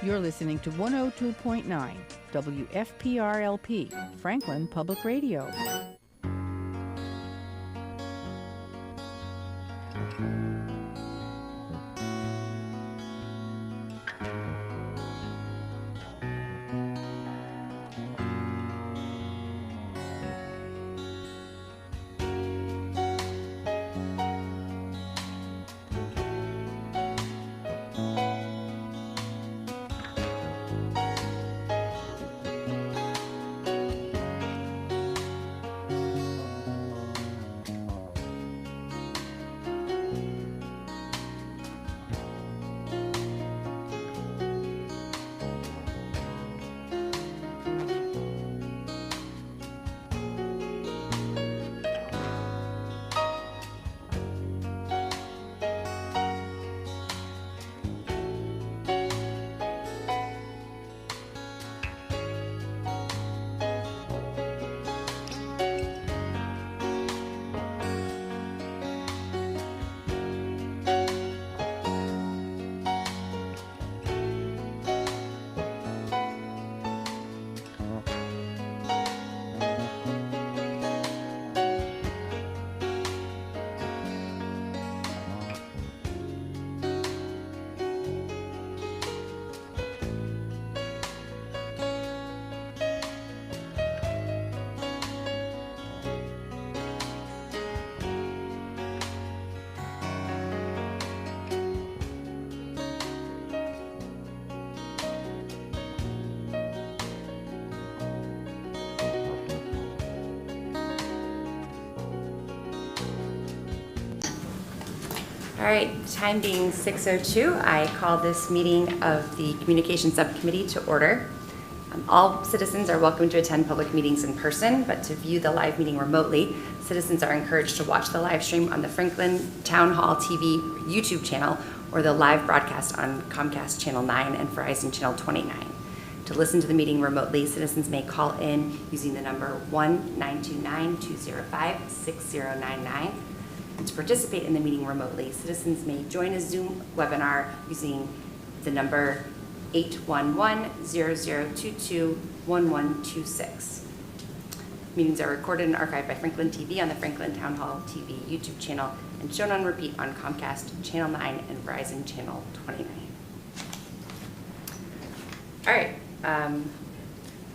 You're listening to 102.9 WFPRLP, Franklin Public Radio. All right, time being 6:02, I call this meeting of the Communications Subcommittee to order. All citizens are welcome to attend public meetings in person, but to view the live meeting remotely, citizens are encouraged to watch the live stream on the Franklin Town Hall TV YouTube channel or the live broadcast on Comcast Channel 9 and Verizon Channel 29. To listen to the meeting remotely, citizens may call in using the number 1-929-205-6099. And to participate in the meeting remotely, citizens may join a Zoom webinar using the number 811-0022-1126. Meetings are recorded and archived by Franklin TV on the Franklin Town Hall TV YouTube channel and shown on repeat on Comcast Channel 9 and Verizon Channel 29. All right,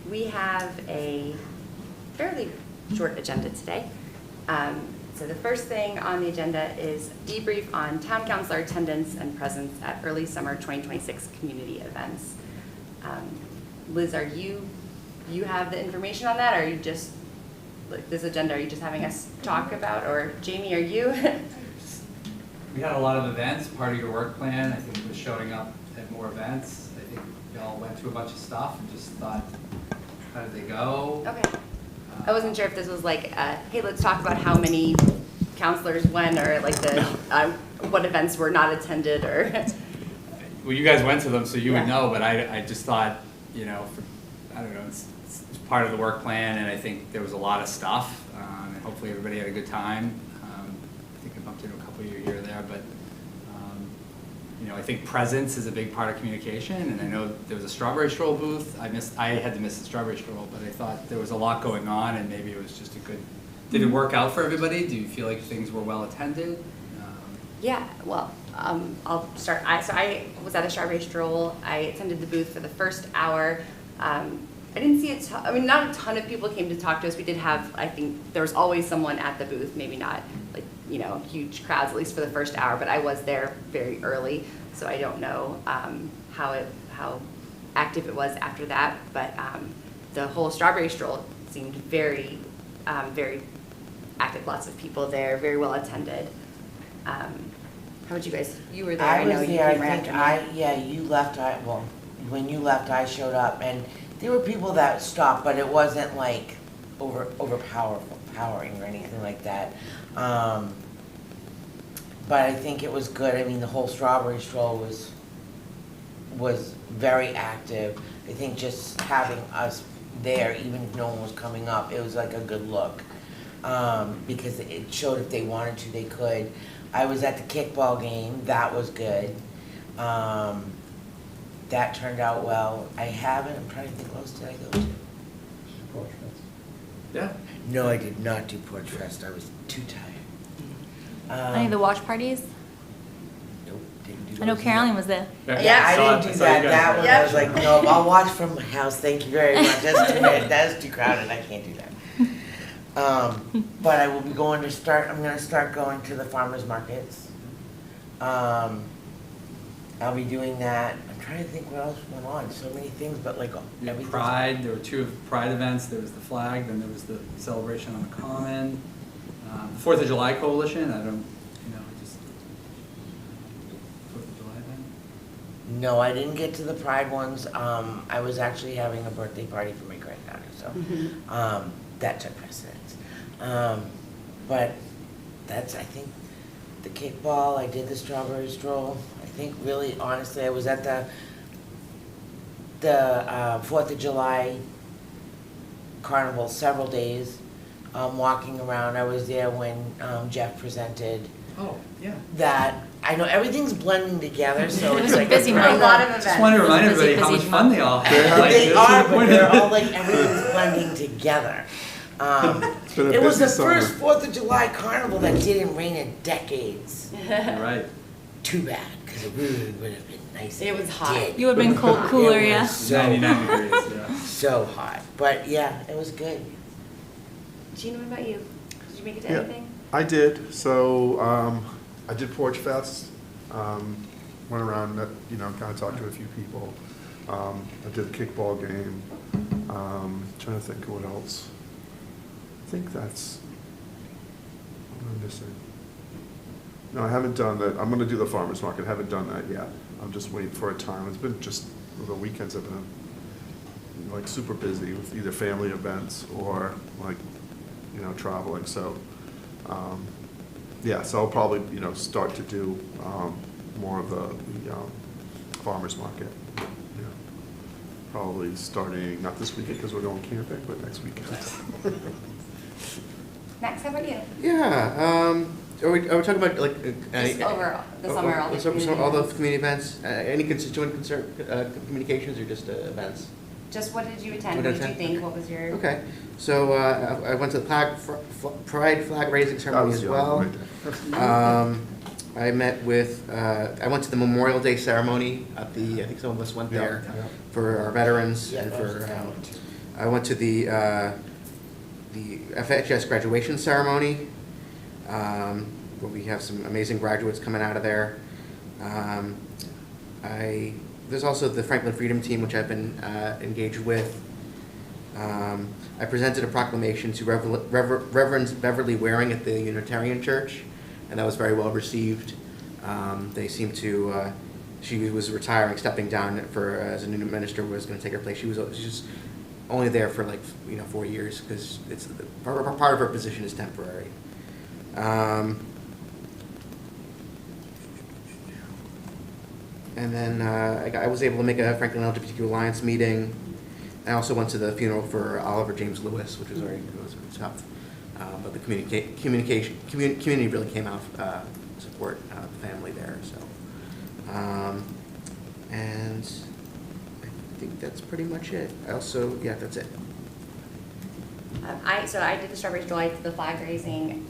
we have a fairly short agenda today. So the first thing on the agenda is debrief on town councilor attendance and presence at early summer 2026 community events. Liz, are you have the information on that, or are you just, like, this agenda, are you just having us talk about, or Jamie, are you? We had a lot of events, part of your work plan, I think it was showing up at more events. I think y'all went through a bunch of stuff and just thought, how did they go? Okay. I wasn't sure if this was like, hey, let's talk about how many counselors went, or like the what events were not attended, or. Well, you guys went to them, so you Yeah. would know, but I just thought, you know, I don't know, it's part of the work plan, and I think there was a lot of stuff, and hopefully everybody had a good time. I think I bumped into a couple of you here or there, but you know, I think presence is a big part of communication, and I know there was a strawberry stroll booth. I had to miss the strawberry stroll, but I thought there was a lot going on, and maybe it was just a good. Did it work out for everybody? Do you feel like things were well attended? Yeah, well, I'll start. So I was at a strawberry stroll. I attended the booth for the first hour. I didn't see not a ton of people came to talk to us. We did have, I think there was always someone at the booth, maybe not like, you know, huge crowds, at least for the first hour, but I was there very early, so I don't know how active it was after that, but the whole strawberry stroll seemed very, very active, lots of people there, very well attended. How would you guys, you were there, I know you came right after me. You left, when you left, I showed up, and there were people that stopped, but it wasn't like overpowering or anything like that. But I think it was good. I mean, the whole strawberry stroll was very active. I think just having us there, even if no one was coming up, it was like a good look, because it showed if they wanted to, they could. I was at the kickball game. That was good. that turned out well. I'm trying to think, what else did I go to? Yeah. No, I did not do Porch Fest, I was too tired. Any of the watch parties? Nope, didn't do I know those Caroline either. was there. Yeah, I didn't do that, that one, I was Yep. like, no, I'll watch from my house, thank you very much, that's too crowded, I can't do that. But I will be I'm gonna start going to the farmers markets. I'll be doing that, I'm trying to think what else went on, so many things, but like Yeah, everything. Pride, there were 2 Pride events, there was the flag, then there was the celebration on the Common. The 4th of July Coalition, just, 4th of July event? No, I didn't get to the Pride ones, I was actually having a birthday party for my granddaughter, so, that took precedence. But that's, I think, the kickball, I did the strawberry stroll. I think really, honestly, I was at the 4th of July carnival several days, walking around. I was there when Jeff presented Oh, yeah. that. I know everything's blending together, so it's like. Busy There were a month. lot of events. Just wanted to remind Busy, everybody how busy much fun they all had. Like, They this are, is the but point they're of it. all like, everything's blending together. It's been a It was busy the summer. first 4th of July carnival that didn't rain in decades. You're right. Too bad, because it really would have been nice. It if was hot. did. You would have been cooler, It yeah. was so 99 hot. degrees, yeah. So hot, but yeah, it was good. Gina, what about you? Did you make it to Yeah. anything? I did. So I did Porch Fest. Went around, met, kind of talked to a few people. I did a kickball game. Trying to think of what else. I think that's what am I missing. No, I haven't done that. I'm going to do the farmers market. I haven't done that yet. I'm just waiting for a time. It's been just the weekends have been like super busy with either family events or like traveling. So. So I'll probably, start to do more of the farmers market. Probably starting, not this weekend because we're going camping, but next weekend. Max, how about you? Yeah, are we talking about like Just overall, the summer, all the community all the events. community events? Any constituent communications or just events? Just what did you attend? What What did did I you attend? think? What was your? Okay, so I went to the Pride flag raising ceremony as well. I met with I went to the Memorial Day ceremony at the I think some of us went there for our veterans Yeah, and that was for a fun one, too. I went to the FHS graduation ceremony, where we have some amazing graduates coming out of there. There's also the Franklin Freedom Team, which I've been engaged with. I presented a proclamation to Reverend Beverly Waring at the Unitarian Church, and that was very well received. They seemed to, she was retiring, stepping down as a new minister was going to take her place. She was just only there for 4 years because it's part of her position is temporary. And then I was able to make a Franklin LGBTQ Alliance meeting. I also went to the funeral for Oliver James Lewis, which was very tough. But the community really came out to support the family there. So, and I think that's pretty much it. That's it. I did the strawberry stroll, I did the flag raising.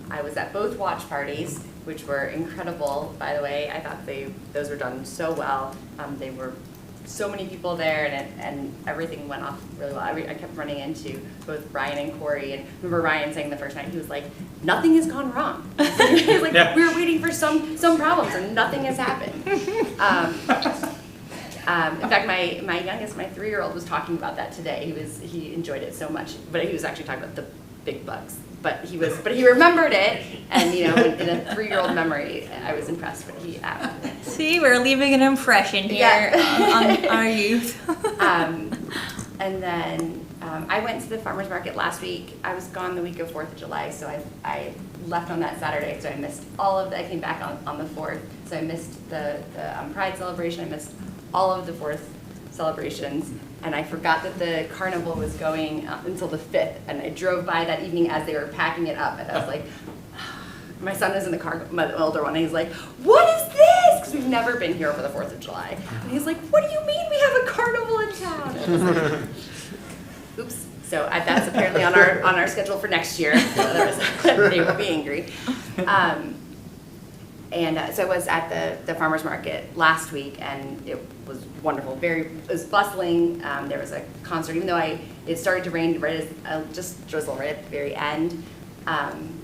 I was at both watch parties, which were incredible, by the way. I thought those were done so well. They were so many people there, and everything went off really well. I kept running into both Ryan and Corey, and I remember Ryan saying the first night, he was like, nothing has gone wrong. He was like, Yeah. we were waiting for some problems, and nothing has happened. In fact, my youngest, my 3-year-old, was talking about that today. He enjoyed it so much, but he was actually talking about the big bugs. But he remembered it, and in a 3-year-old memory, I was impressed. But he. See, we're leaving an impression here Yeah. on our youth. And then I went to the farmers market last week. I was gone the week of 4th of July, so I left on that Saturday, so I missed I came back on the 4th, so I missed the Pride celebration. I missed all of the 4th celebrations, and I forgot that the carnival was going until the 5th, and I drove by that evening as they were packing it up, and I was like, my son is in the car, my older one, and he's like, what is this? because we've never been here over the 4th of July. And he's like, what do you mean we have a carnival in town? And I was like, oops. So that's apparently on our schedule for next year. So they will be angry. So I was at the farmer's market last week, and it was wonderful. It was bustling. There was a concert, even though it started to rain right as just drizzle right at the very end.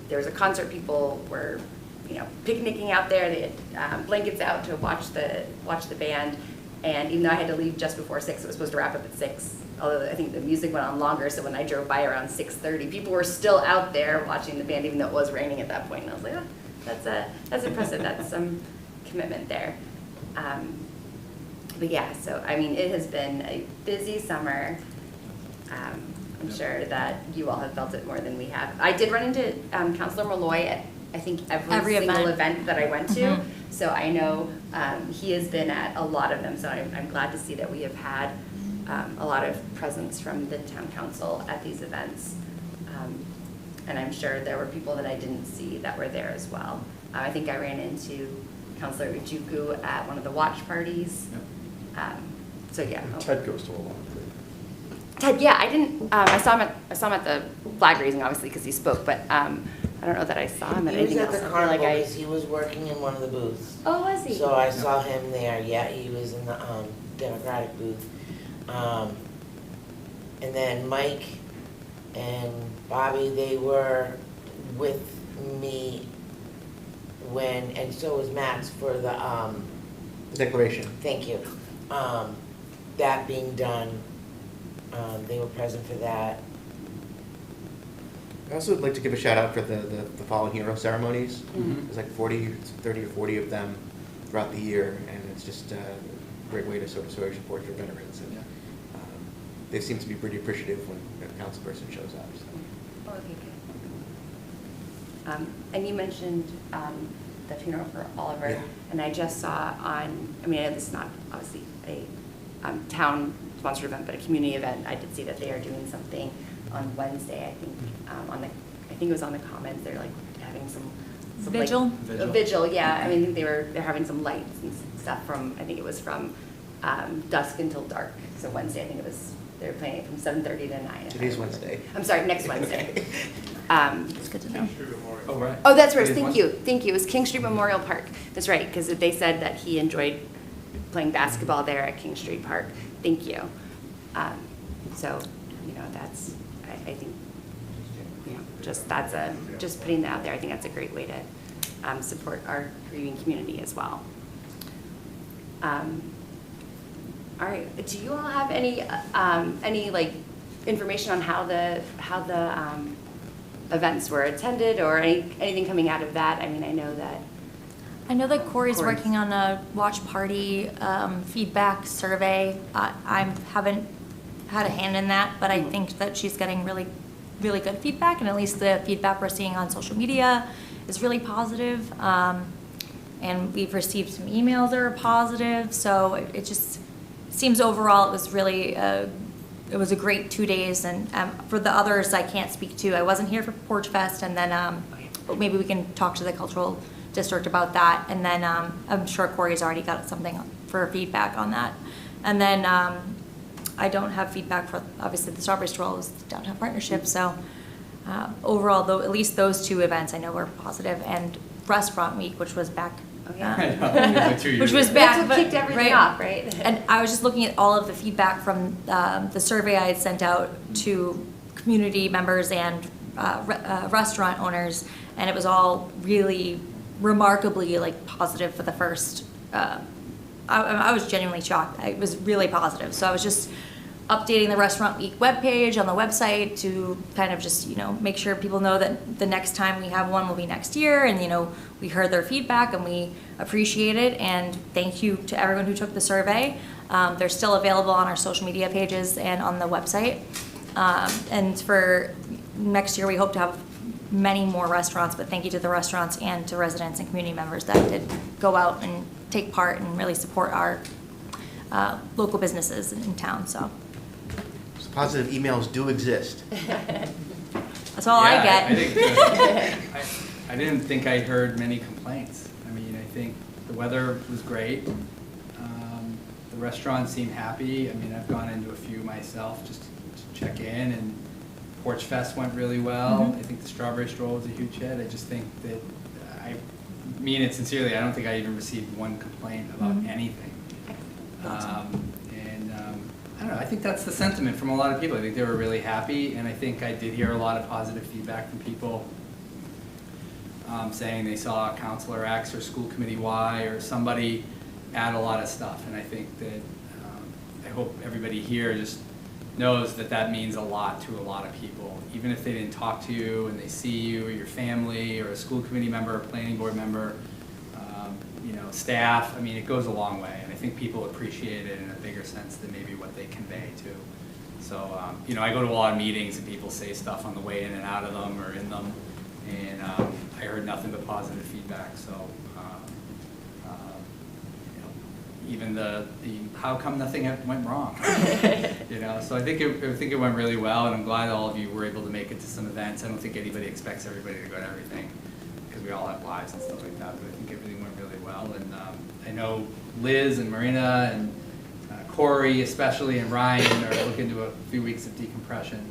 There was a concert. People were, picnicking out there. They had blankets out to watch the band. And even though I had to leave just before 6, it was supposed to wrap up at 6. Although I think the music went on longer, so when I drove by around 6:30, people were still out there watching the band, even though it was raining at that point. And I was like, that's impressive. That's some commitment there. But yeah, so I mean, it has been a busy summer. I'm sure that you all have felt it more than we have. I did run into Councilor Malloy at I think every single event that I went to. Mhm. So I know he has been at a lot of them. So I'm glad to see that we have had a lot of presence from the town council at these events. And I'm sure there were people that I didn't see that were there as well. I think I ran into Councilor Ujuku at one of the watch parties. So yeah. And Ted goes to a lot of things. Ted, yeah, I didn't. I saw him at the flag raising, obviously, because he spoke. But I don't know that I saw him at He was anything at else. the I feel carnival like because he was working in one of the booths. Oh, was he? So I saw him there, yeah, he was in the Democratic booth. And then Mike and Bobby, they were with me and so was Max for the, Declaration. thank you. That being done, they were present for that. I also would like to give a shout out for the fallen hero ceremonies. Mhm. There's like 30 or 40 of them throughout the year, and it's just a great way to sort of show your support for veterans. And they seem to be pretty appreciative when a council person shows up. So. Oh, okay, good. And you mentioned the funeral for Oliver, Yeah. and I just saw this is not obviously a town-sponsored event, but a community event. I did see that they are doing something on Wednesday, I think, I think it was on the Commons. They're like having some Vigil? A vigil, yeah. I mean, they're having some lights and stuff from dusk until dark. So Wednesday, I think they were playing it from 7:30 to 9. Today's Wednesday. I'm sorry, next Wednesday. Okay. It's good to know. Oh, right. Oh, that's right. It is Thank Wednesday. you. It was King Street Memorial Park. That's right, because they said that he enjoyed playing basketball there at King Street Park. Thank you. So, that's, I think, just putting that out there. I think that's a great way to support our grieving community as well. All right. Do you all have any like information on how the events were attended or anything coming out of that? I mean, I know that Corey's Corey. working on a watch party feedback survey. I haven't had a hand in that, but I think that she's getting really, really good feedback, and at least the feedback we're seeing on social media is really positive. And we've received some emails that are positive, so it just seems overall it was really it was a great 2 days. And for the others, I can't speak to. I wasn't here for Porch Fest, and then but maybe we can talk to the cultural district about that. And then I'm sure Corey's already got something for feedback on that. And then I don't have feedback for, obviously, the Strawberry Stroll is the downtown partnership. So overall, though, at least those 2 events I know were positive. And Restaurant Week, which was back. Oh, yeah. I know. Like 2 years Which was ago. back. That's what kicked everything off, right? And I was just looking at all of the feedback from the survey I had sent out to community members and restaurant owners, and it was all really remarkably positive for the first. I was genuinely shocked. It was really positive. So I was just updating the Restaurant Week webpage on the website to kind of just, make sure people know that the next time we have one will be next year. And, we heard their feedback and we appreciate it. And thank you to everyone who took the survey. They're still available on our social media pages and on the website. And for next year, we hope to have many more restaurants, but thank you to the restaurants and to residents and community members that did go out and take part and really support our local businesses in town. So Positive emails do exist. that's all I get. I think I didn't think I heard many complaints. I mean, I think The weather was great. The restaurant seemed happy. I mean, I've gone into a few myself just to check in, and Porch Fest went really well. I think the strawberry stroll was a huge hit. I just think that, I mean it sincerely, I don't think I even received one complaint about anything. I don't know, I think that's the sentiment from a lot of people. I think they were really happy, and I think I did hear a lot of positive feedback from people saying they saw Counselor X or School Committee Y or somebody add a lot of stuff, and I think that, I hope everybody here just knows that that means a lot to a lot of people. Even if they didn't talk to you and they see you or your family or a school committee member, a planning board member, you know, staff, I mean, it goes a long way, and I think people appreciate it in a bigger sense than maybe what they convey too. So, you know, I go to a lot of meetings and people say stuff on the way in and out of them or in them, and I heard nothing but positive feedback, so, you know, even the how come nothing went wrong, you know, so I think it went really well, and I'm glad all of you were able to make it to some events. I don't think anybody expects everybody to go to everything, because we all have lives and stuff like that, but I think everything went really well, and I know Liz and Marina and Corey especially and Ryan are looking to a few weeks of decompression.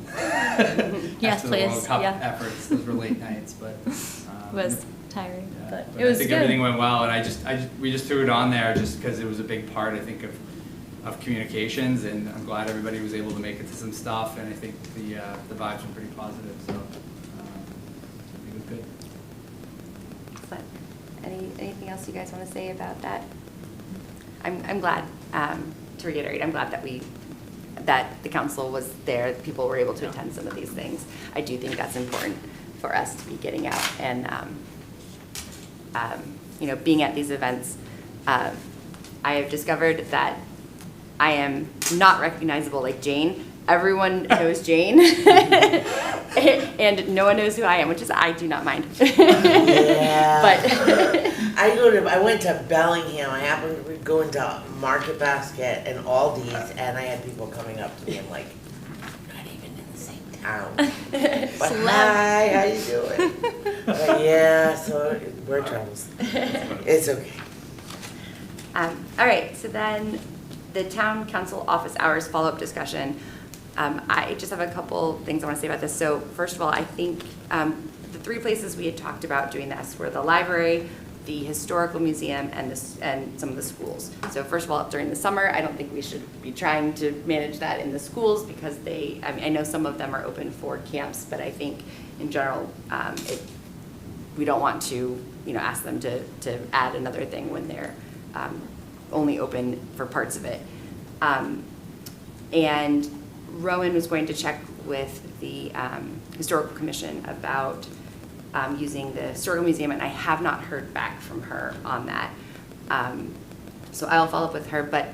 Yes, after the World please, Cup yeah. efforts. Those were late nights, but It was tiring, yeah, but but it was I think good. everything went well, and we just threw it on there just because it was a big part, I think, of communications, and I'm glad everybody was able to make it to some stuff, and I think the vibes were pretty positive, so I think it was good. Excellent. Anything else you guys want to say about that? I'm glad, to reiterate, I'm glad that the council was there, people were able to attend some of these things. I do think that's important for us to be getting out and, you know, being at these events. I have discovered that I am not recognizable like Jane. Everyone knows Jane, and no one knows who I am, which is I do not mind. Yeah. But I went to Bellingham. I happened to go into Market Basket and Aldi's, and I had people coming up to me and like, not even in the same town. But hi, how you doing? But yeah, so we're troubles. It's okay. all right, so then the town council office hours follow-up discussion. I just have a couple things I want to say about this. So first of all, I think the three places we had talked about doing this were the library, the historical museum, and some of the schools. So first of all, during the summer, I don't think we should be trying to manage that in the schools because I mean, I know some of them are open for camps, but I think in general, we don't want to, you know, ask them to add another thing when they're only open for parts of it. And Rowan was going to check with the Historical Commission about using the Historical Museum, and I have not heard back from her on that. So I'll follow up with her, but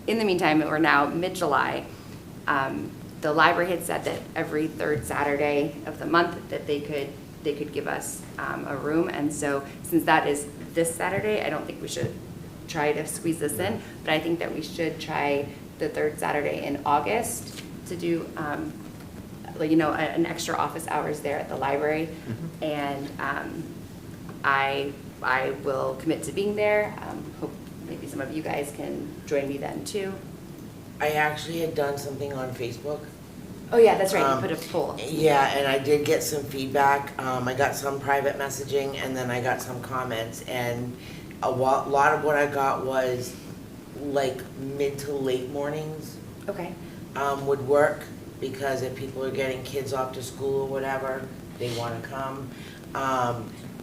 in the meantime, we're now mid-July. The library had said that every third Saturday of the month that they could give us a room, and so since that is this Saturday, I don't think we should try to squeeze this in, but I think that we should try the third Saturday in August to do, you know, an extra office hours there at the library. And I will commit to being there. Hope maybe some of you guys can join me then too. I actually had done something on Facebook. Oh yeah, that's right, you put a poll. Yeah, and I did get some feedback. I got some private messaging, and then I got some comments, and a lot of what I got was like mid to late mornings Okay. would work, because if people are getting kids off to school or whatever, they want to come.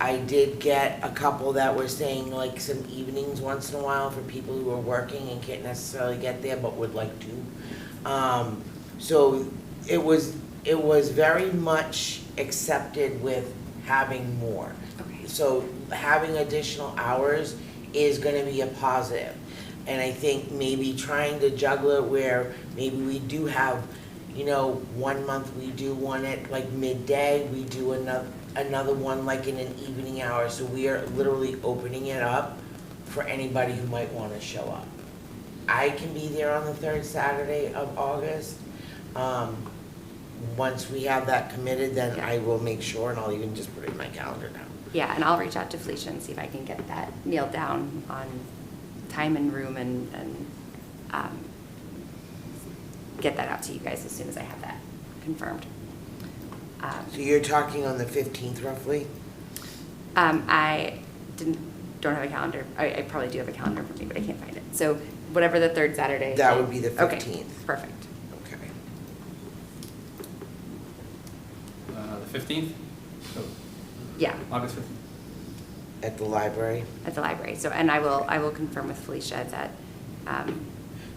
I did get a couple that were saying like some evenings once in a while for people who are working and can't necessarily get there but would like to. So it was very much accepted with having more. Okay. So having additional hours is going to be a positive. And I think maybe trying to juggle it where maybe we do have, you know, 1 month we do one at like midday, we do another one like in an evening hour. So we are literally opening it up for anybody who might want to show up. I can be there on the third Saturday of August. Once we have that committed, then I will make sure, and I'll even just put it in my calendar now. Yeah, and I'll reach out to Felicia and see if I can get that nailed down on time and room and get that out to you guys as soon as I have that confirmed. So you're talking on the 15th roughly? I don't have a calendar. I probably do have a calendar for me, but I can't find it. So whatever the third Saturday. That would be the Okay, 15th. perfect. Okay. The 15th? So, Yeah, August 15th? At the library? at the library. So, and I will confirm with Felicia that,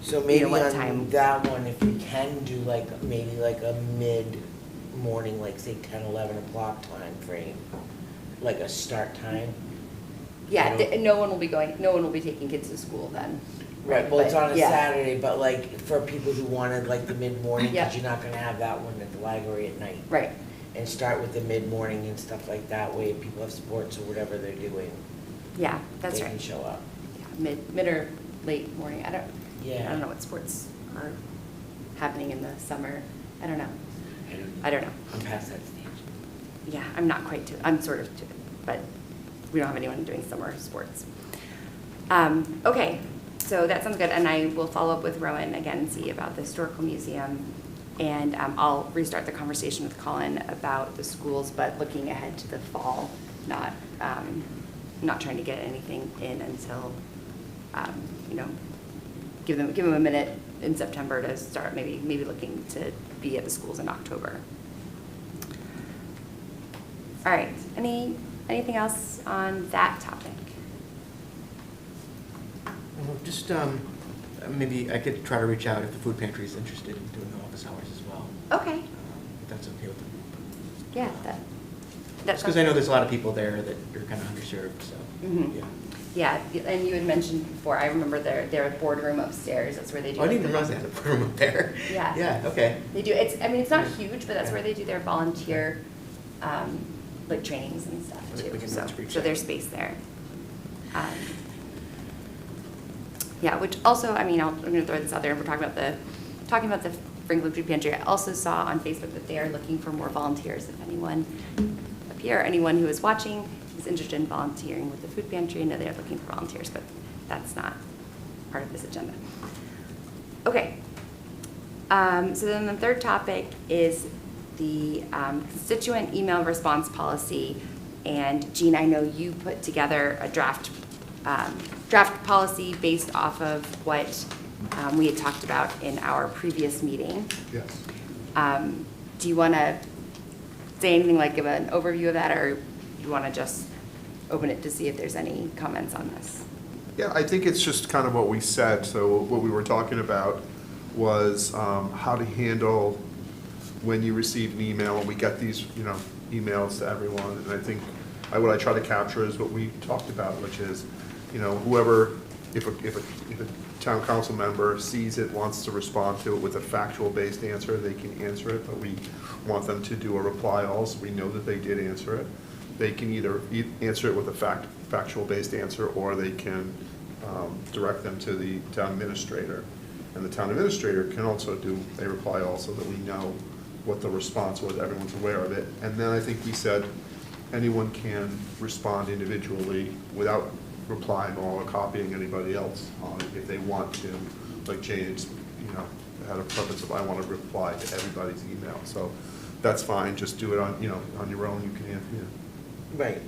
So You maybe know what on time? that one, if we can do like, maybe like a mid-morning, like say 10, 11 o'clock time frame, like a start time. yeah, You know? no one will be taking kids to school then. Right, well, it's But, on a yeah. Saturday, but like for people who wanted like the mid-morning, Yeah. because you're not gonna have that one at the library at night. Right, And start with the mid-morning and stuff like that, way if people have sports or whatever they're doing, yeah, that's they can right. show up. Yeah, mid or late morning. I Yeah. don't know what sports are happening in the summer. I don't know. I I don't know. I'm past that stage. Yeah, I'm not quite to, I'm sort of to it, but we don't have anyone doing summer sports. Okay, so that sounds good, and I will follow up with Rowan again and see about the historical museum. And I'll restart the conversation with Colin about the schools, but looking ahead to the fall, not trying to get anything in until, you know, give them a minute in September to start maybe looking to be at the schools in October. All right, anything else on that topic? Well, just, maybe I could try to reach out if the food pantry is interested in doing the office hours as well, Okay, if that's okay with them. yeah, that's. Just because I know there's a lot of people there that are kind of underserved, so, Mhm. yeah. Yeah, and you had mentioned before, I remember their boardroom upstairs, that's where they do. Oh, I didn't like, even realize they had a room up there. Yeah. Yeah, okay. They do, it's not huge, but that's where they do their volunteer, like trainings and stuff We too, can so, reach so out. there's space there. Yeah, which also, I mean, I'm gonna throw this out there, we're talking about the Franklin Food Pantry. I also saw on Facebook that they are looking for more volunteers. If anyone up here, anyone who is watching is interested in volunteering with the food pantry, I know they are looking for volunteers, but that's not part of this agenda. Okay. So then the third topic is the constituent email response policy. And Jean, I know you put together a draft policy based off of what we had talked about in our previous meeting. Yes. Do you want to say anything, like give an overview of that, or you want to just open it to see if there's any comments on this? Yeah, I think it's just kind of what we said. So what we were talking about was how to handle when you receive an email, and we get these, emails to everyone. And I think what I try to capture is what we talked about, which is, whoever, if a town council member sees it, wants to respond to it with a factual-based answer, they can answer it, but we want them to do a reply all, so we know that they did answer it. They can either answer it with a factual-based answer, or they can direct them to the town administrator. And the town administrator can also do a reply all, so that we know what the response was, everyone's aware of it. And then I think we said anyone can respond individually without replying all or copying anybody else on it if they want to. Like Jane's, had a preference of, I want to reply to everybody's email. So that's fine, just do it on your own. Right.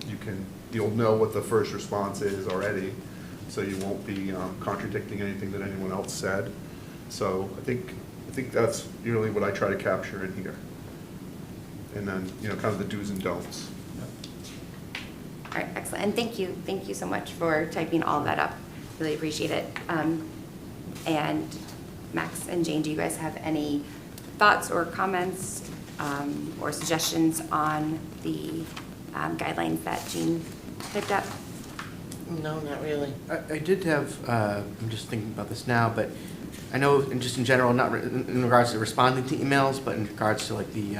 You'll know what the first response is already, so you won't be contradicting anything that anyone else said. So I think that's really what I try to capture in here. And then, kind of the do's and don'ts. All right, excellent, and thank you so much for typing all of that up, really appreciate it. And Max and Jane, do you guys have any thoughts or comments or suggestions on the guidelines that Jean typed up? No, not really. I did have, I'm just thinking about this now, but I know in general, not in regards to responding to emails, but in regards to like the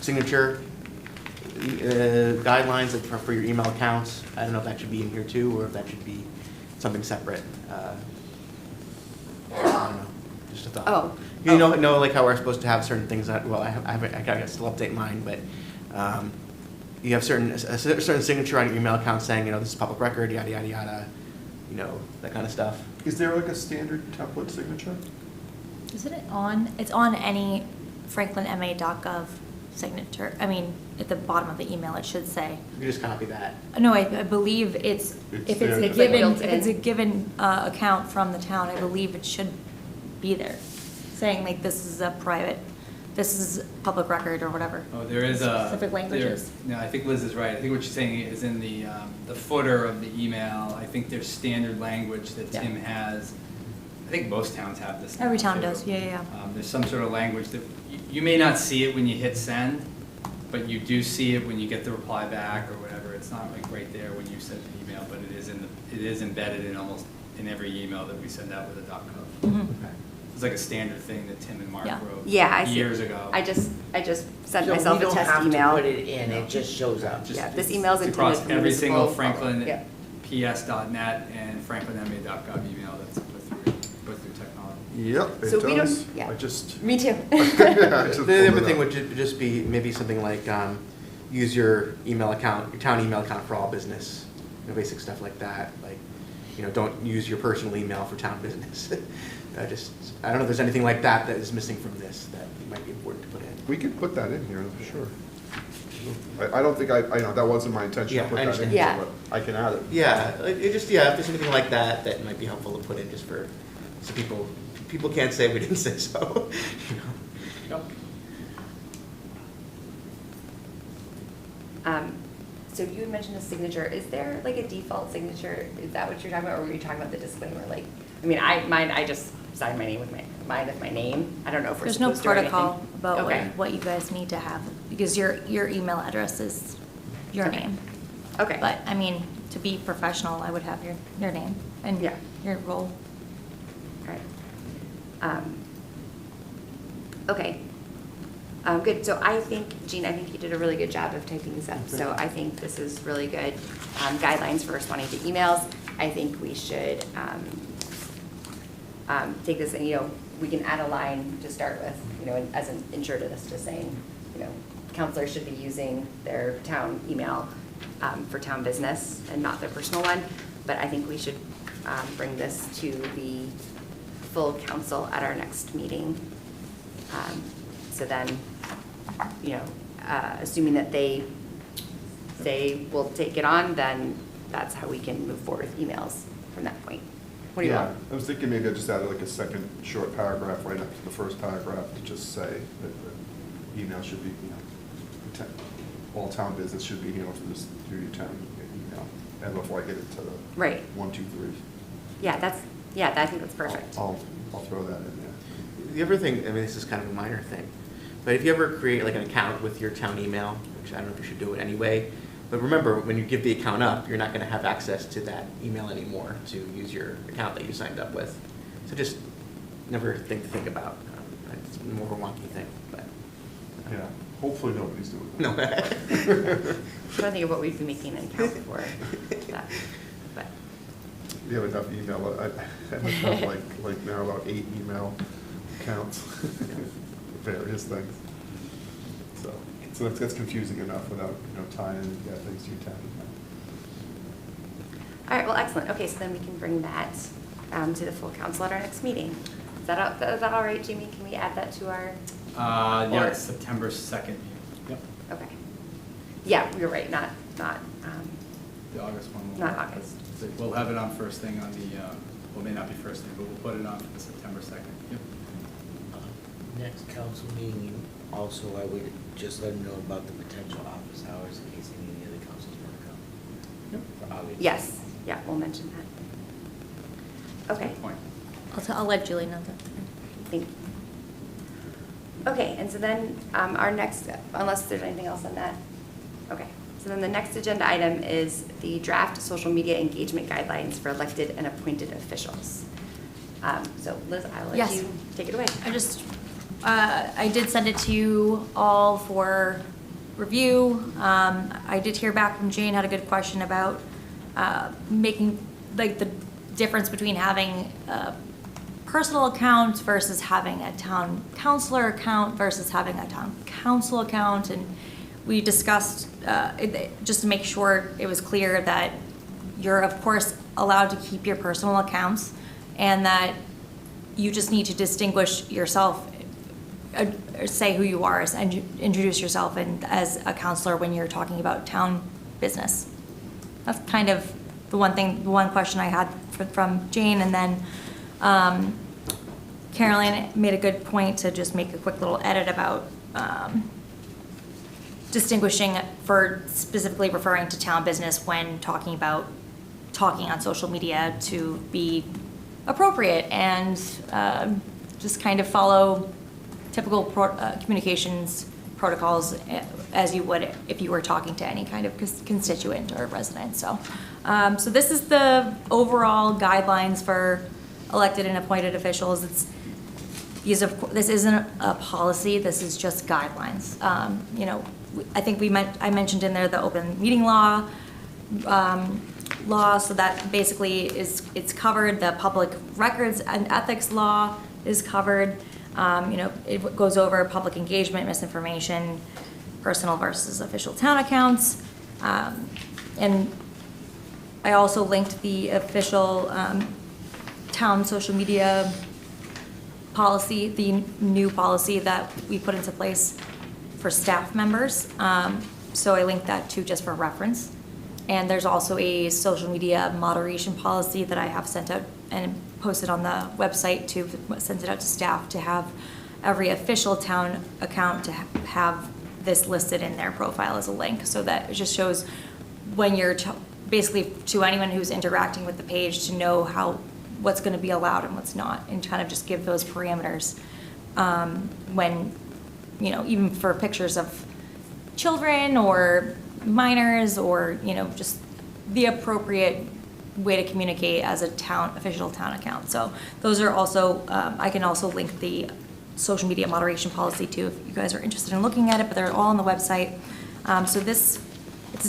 signature guidelines like for your email accounts. I don't know if that should be in here too, or if that should be something separate. I don't know, just a thought. Oh. You know, like how we're supposed to have certain things that, well, I guess still update mine, but you have a certain signature on your email account saying, this is public record, yada, yada, yada, that kind of stuff. Is there like a standard template signature? Isn't it on, it's on any franklinma.gov signature. I mean, at the bottom of the email, it should say. You just copy that. No, I believe if it's there. a It's given, built if it's a in. given account from the town, I believe it should be there, saying like this is public record or whatever. Oh, there is a. Specific languages. No, I think Liz is right. I think what she's saying is in the footer of the email, I think there's standard language that Yeah. Tim has. I think most towns have this. Every now, town too. does, yeah. There's some sort of language that, you may not see it when you hit send, but you do see it when you get the reply back or whatever. It's not like right there when you send the email, but it is embedded in almost in every email that we send out with a .gov. Mhm. Okay. It's like a standard thing that Tim and Mark Yeah. wrote Yeah, I see. years ago. I just sent So myself we a don't test have email. to put it in, it just shows up. Just- Yeah, this email's it's intended across for every single municipal- Franklin Yeah. PS.net and franklinma.gov email that's put through technology. Yep, it So we don't- does. yeah. I just. Me too. I just The pulled other it thing up. would just be maybe something like, use your email account, your town email account for all business, basic stuff like that, like, don't use your personal email for town business. I don't know if there's anything like that is missing from this that might be important to put in. We could put that in here, for sure. I don't think I know, that wasn't my intention Yeah, to put I that in understand. here, Yeah. but I can add it. Yeah, like, if there's anything like that, that might be helpful to put in just so people can't say we didn't say so, Yep. So you had mentioned a signature. Is there like a default signature? Is that what you're talking about, or were you talking about the disclaimer? Like, I mean, I just signed my name with my name. I don't know if we're There's no supposed to or anything. protocol about Okay. what you guys need to have, because your email address is your Okay. name. Okay. But, I mean, to be professional, I would have your name and Yeah. your role. All right. Okay. Good. So I think, Jean, you did a really good job of typing these up. So I think this is really good. Guidelines for responding to emails. I think we should take this and, we can add a line to start with, and as an intro to this, just saying, counselors should be using their town email for town business and not their personal one. But I think we should bring this to the full council at our next meeting. So then, assuming that they will take it on, then that's how we can move forward with emails from that point. What do you Yeah, want? I was thinking maybe I just added like a second short paragraph right after the first paragraph to just say that the email should be, all town business should be handled through your town email. And before I get into the Right. 1, 2, 3. Yeah, I think that's perfect. I'll throw that in there. The other thing, this is kind of a minor thing, but if you ever create like an account with your town email, which I don't know if you should do it anyway, but remember, when you give the account up, you're not gonna have access to that email anymore to use your account that you signed up with. So just never think about. It's more of a wonky thing, but. Yeah, hopefully nobody's doing that. No. I'm trying to think of what we'd be making an account for that, but. We have enough email, I must have like now about 8 email accounts, various things. So that's confusing enough without, tying in things to your town email. All right, well, excellent. Okay, so then we can bring that to the full council at our next meeting. Is that all right, Jamie? Can we add that to our? Yeah, Or- it's September 2nd. Yep. Okay. Yeah, you're right, not, The August one. Not August. So we'll have it on first thing on the, well, it may not be first thing, but we'll put it on for the September 2nd. Yep. Next council meeting, also, I would just let them know about the potential office hours in case any of the other councils want to come. Yep. For August. yes, yeah, we'll mention that. Okay, Good point. I'll let Julie know that. thank you. Okay, and so then our next, unless there's anything else on that, okay. So then the next agenda item is the draft social media engagement guidelines for elected and appointed officials. So Liz, I'll let Yes. you take it away. I did send it to you all for review. I did hear back from Jane, had a good question about making, like, the difference between having a personal account versus having a town councilor account versus having a town council account. And we discussed, just to make sure it was clear that you're of course allowed to keep your personal accounts, and that you just need to distinguish yourself, say who you are, and introduce yourself and as a counselor when you're talking about town business. That's kind of the one question I had from Jane, and then Caroline made a good point to just make a quick little edit about distinguishing for specifically referring to town business when talking on social media to be appropriate and just kind of follow typical communications protocols as you would if you were talking to any kind of constituent or resident. So, so this is the overall guidelines for elected and appointed officials. This isn't a policy. This is just guidelines. You know, I think I mentioned in there the open meeting law. So that basically it's covered. The public records and ethics law is covered. You know, it goes over public engagement, misinformation, personal versus official town accounts. And I also linked the official town social media policy, the new policy that we put into place for staff members. So I linked that too, just for reference. And there's also a social media moderation policy that I have sent out and posted on the website to send it out to staff to have every official town account to have this listed in their profile as a link, so that it just shows when you're basically to anyone who's interacting with the page to know what's going to be allowed and what's not, and kind of just give those parameters when, you know, even for pictures of children or minors, or, you know, just the appropriate way to communicate as a official town account. So those are also, I can also link the social media moderation policy too, if you guys are interested in looking at it, but they're all on the website. So does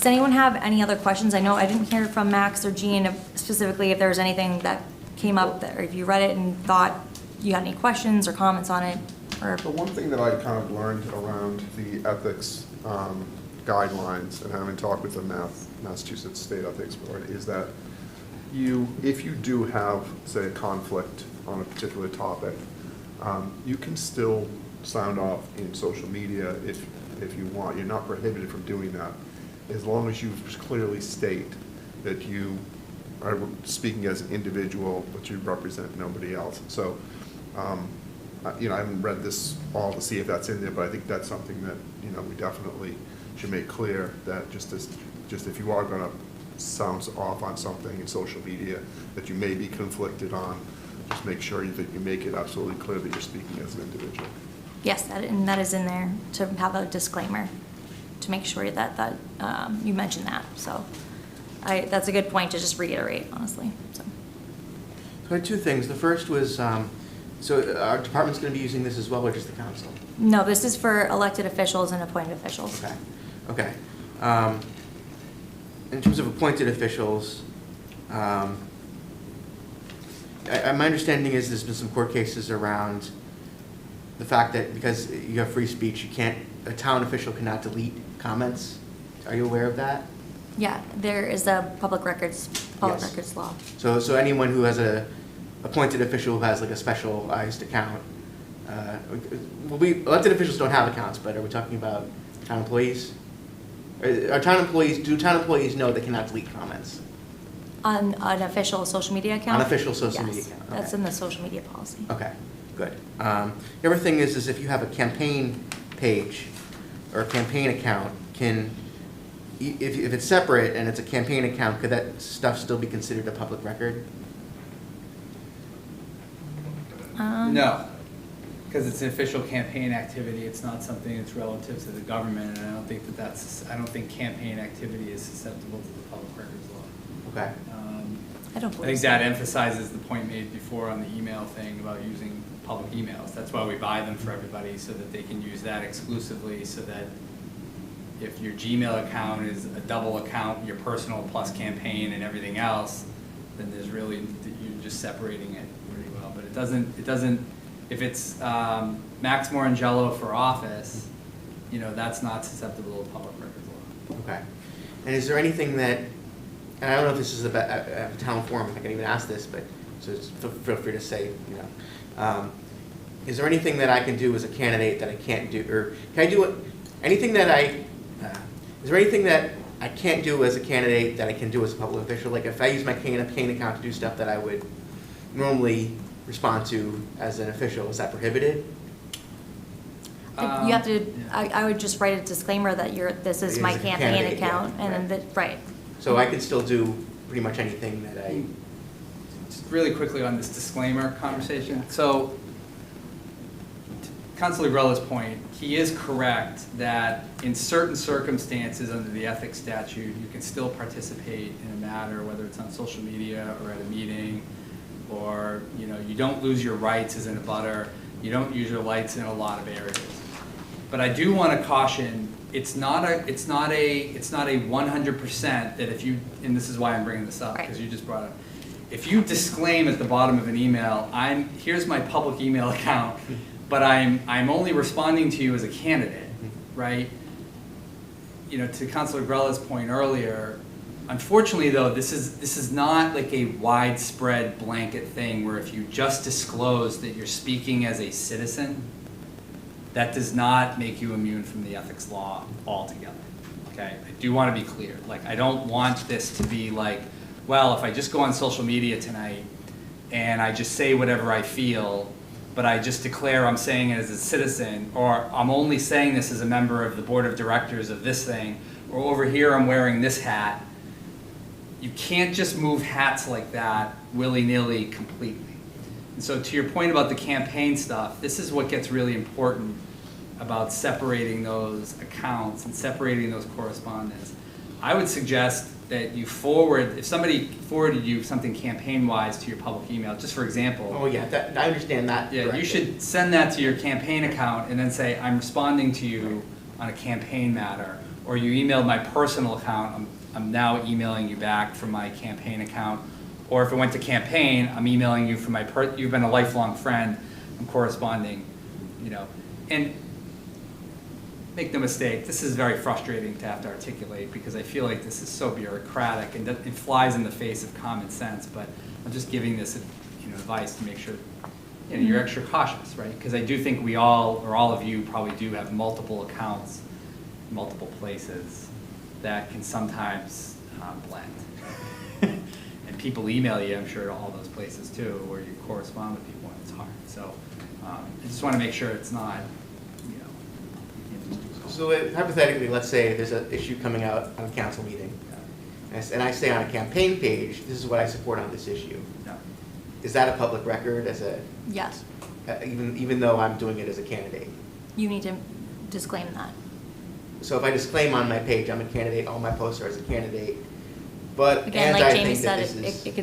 anyone have any other questions? I know I didn't hear from Max or Jean specifically if there was anything that came up, or if you read it and thought you had any questions or comments on it, or. The one thing that I kind of learned around the ethics guidelines and having talked with the Massachusetts State Ethics Board is that if you do have, say, a conflict on a particular topic, you can still sound off in social media if you want. You're not prohibited from doing that, as long as you clearly state that you are speaking as an individual, but you represent nobody else. So, you know, I haven't read this all to see if that's in there, but I think that's something that, you know, we definitely should make clear, that just if you are going to sound off on something in social media that you may be conflicted on, just make sure that you make it absolutely clear that you're speaking as an individual. Yes, that is in there, to have a disclaimer, to make sure that you mention that. So that's a good point to just reiterate, honestly. So I had two things. The first was, so our department's going to be using this as well, or just the council? No, this is for elected officials and appointed officials. Okay. In terms of appointed officials, my understanding is there's been some court cases around the fact that because you have free speech, a town official cannot delete comments. Are you aware of that? Yeah, there is a public records law. So anyone who has a appointed official who has like a specialized account, elected officials don't have accounts, but are we talking about town employees? Do town employees know they cannot delete comments? On an official social media account? On official social media Yes, account. that's in the social media policy. Okay, good. The other thing is if you have a campaign page or a campaign account, if it's separate and it's a campaign account, could that stuff still be considered a public record? No, because it's an official campaign activity. It's not something that's relative to the government, and I don't think campaign activity is susceptible to the public records law. Okay. I don't I believe think so. that emphasizes the point made before on the email thing about using public emails. That's why we buy them for everybody, so that they can use that exclusively, so that if your Gmail account is a double account, your personal plus campaign and everything else, then you're just separating it pretty well. But it doesn't, if it's Max Morangelo for office, you know, that's not susceptible to public records law. Okay. And is there anything that, and I don't know if this is a town forum, if I can even ask this, but so feel free to say, you know. Is there anything that I can do as a candidate that I can't do, or can I do anything that is there anything that I can't do as a candidate that I can do as a public official? Like if I use my campaign account to do stuff that I would normally respond to as an official, is that prohibited? You have to, Yeah. I would just write a disclaimer that this is It my is a campaign candidate, account, yeah, and then, right. right. So I can still do pretty much anything that I, Just really quickly on this disclaimer conversation. So, to Councilor Grella's point, he is correct that in certain circumstances under the ethics statute, you can still participate in a matter, whether it's on social media or at a meeting, or, you know, you don't lose your rights as an abutter, you don't use your rights in a lot of areas. But I do want to caution, it's not a 100% that if you, and this is why I'm bringing this up, Right. because you just brought it up. If you disclaim at the bottom of an email, here's my public email account, but I'm only responding to you as a candidate, right? You know, to Councilor Grella's point earlier, unfortunately though, this is not like a widespread blanket thing where if you just disclose that you're speaking as a citizen, that does not make you immune from the ethics law altogether, okay? I do want to be clear. Like, I don't want this to be like, well, if I just go on social media tonight and I just say whatever I feel, but I just declare I'm saying it as a citizen, or I'm only saying this as a member of the board of directors of this thing, or over here I'm wearing this hat. You can't just move hats like that willy-nilly completely. And so to your point about the campaign stuff, this is what gets really important about separating those accounts and separating those correspondence. I would suggest that you if somebody forwarded you something campaign-wise to your public email, just for example. oh yeah, I understand that. Yeah, you directly. should send that to your campaign account and then say, I'm responding to you on a campaign matter. Or you emailed my personal account, I'm now emailing you back from my campaign account. Or if it went to campaign, I'm emailing you from you've been a lifelong friend, I'm corresponding, you know. And make no mistake, this is very frustrating to have to articulate because I feel like this is so bureaucratic and it flies in the face of common sense, but I'm just giving this, you know, advice to make sure, you know, you're extra cautious, right? Because I do think we all, or all of you probably do have multiple accounts, multiple places that can sometimes blend. And people email you, I'm sure, to all those places too, where you correspond with people and it's hard. So I just want to make sure it's not, you know. So hypothetically, let's say there's an issue coming out on a council meeting, and I say on a campaign page, this is what I support on this issue. No. Is that a public record as Yes, even though I'm doing it as a candidate? you need to disclaim that. So if I disclaim on my page, I'm a candidate, all my posts are as a candidate, but, Again, and like I Jamie think that said, this is. it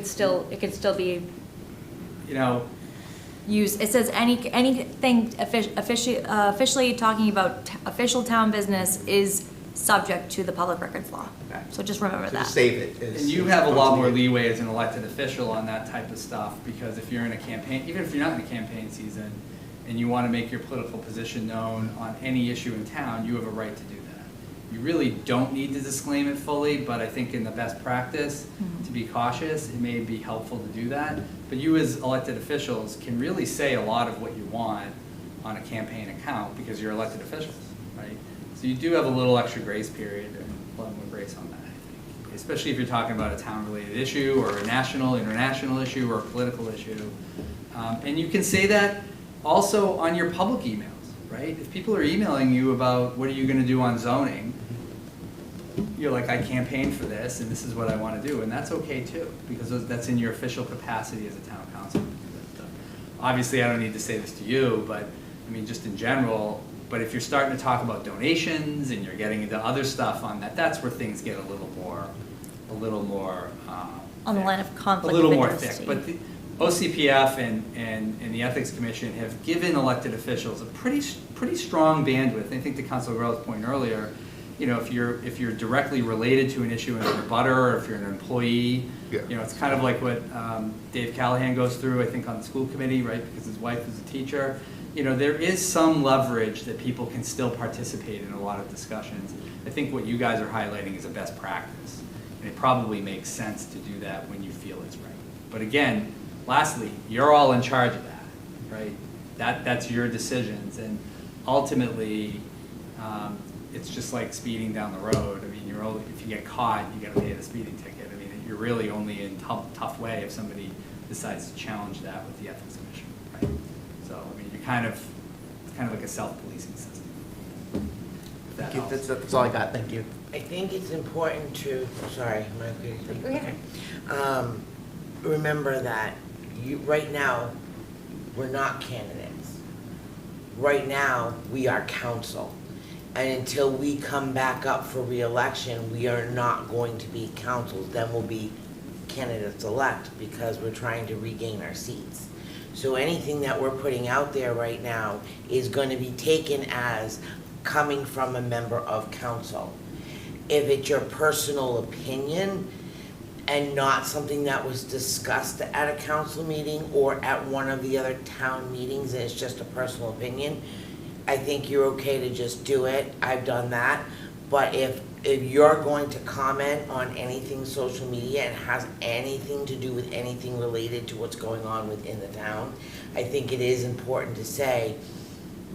could still be You know, used. It says anything officially talking about official town business is subject to the public records law. Okay. So just remember So that. just save it. as- and you have a lot more ultimately- leeway as an elected official on that type of stuff, because if you're in a campaign, even if you're not in a campaign season, and you want to make your political position known on any issue in town, you have a right to do that. You really don't need to disclaim it fully, but I think in the best practice, to be cautious, it may be helpful to do that. But you as elected officials can really say a lot of what you want on a campaign account because you're elected officials, right? So you do have a little extra grace period, and a lot more grace on that, I think. Especially if you're talking about a town-related issue, or a national, international issue, or a political issue. And you can say that also on your public emails, right? If people are emailing you about what are you gonna do on zoning, you're like, I campaigned for this, and this is what I want to do, and that's okay too, because that's in your official capacity as a town council. Obviously, I don't need to say this to you, but I mean, just in general. But if you're starting to talk about donations and you're getting into other stuff on that, that's where things get a little more On the line of conflict a little of more interest. thick. But the OCPF and the Ethics Commission have given elected officials a pretty strong bandwidth. I think to Councilor Grove's point earlier, you know, if you're directly related to an issue and you're a butter, or if you're an employee, Yeah. you know, it's kind of like what Dave Callahan goes through, I think, on the school committee, right? Because his wife is a teacher. there is some leverage that people can still participate in a lot of discussions. I think what you guys are highlighting is a best practice, and it probably makes sense to do that when you feel it's right. But again, lastly, you're all in charge of that, right? That's your decisions, and ultimately, it's just like speeding down the road. I mean, if you get caught, you got to pay the speeding ticket. I mean, you're really only in tough way if somebody decides to challenge that with the ethics commission, right? So, I mean, it's kind of like a self-policing system. If that Thank you. helps. That's all I got. Thank you. I think it's important to, sorry, am I okay? Go ahead. Remember that right now, we're not candidates. Right now, we are council. And until we come back up for reelection, we are not going to be councils. Then we'll be candidates-elect because we're trying to regain our seats. So anything that we're putting out there right now is going to be taken as coming from a member of council. If it's your personal opinion and not something that was discussed at a council meeting or at one of the other town meetings, and it's just a personal opinion, I think you're okay to just do it. I've done that. But if you're going to comment on anything social media and has anything to do with anything related to what's going on within the town, I think it is important to say,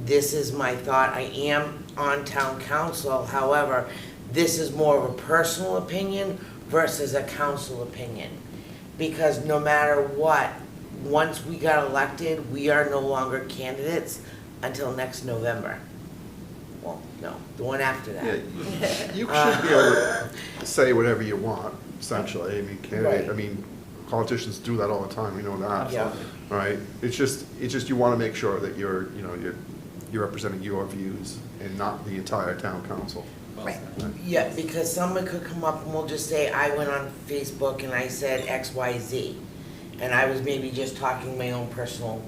this is my thought. I am on town council. However, this is more of a personal opinion versus a council opinion. Because no matter what, once we got elected, we are no longer candidates until next November. Well, no, the one after Yeah, that. you should be able to say whatever you want, essentially. I mean, candidate, Right. I mean, politicians do that all the time, we know that. Yeah. Right? It's just you want to make sure that you're representing your views and not the entire town council. Right. Yeah, because someone could come up and we'll just say, I went on Facebook and I said X, Y, Z. And I was maybe just talking my own personal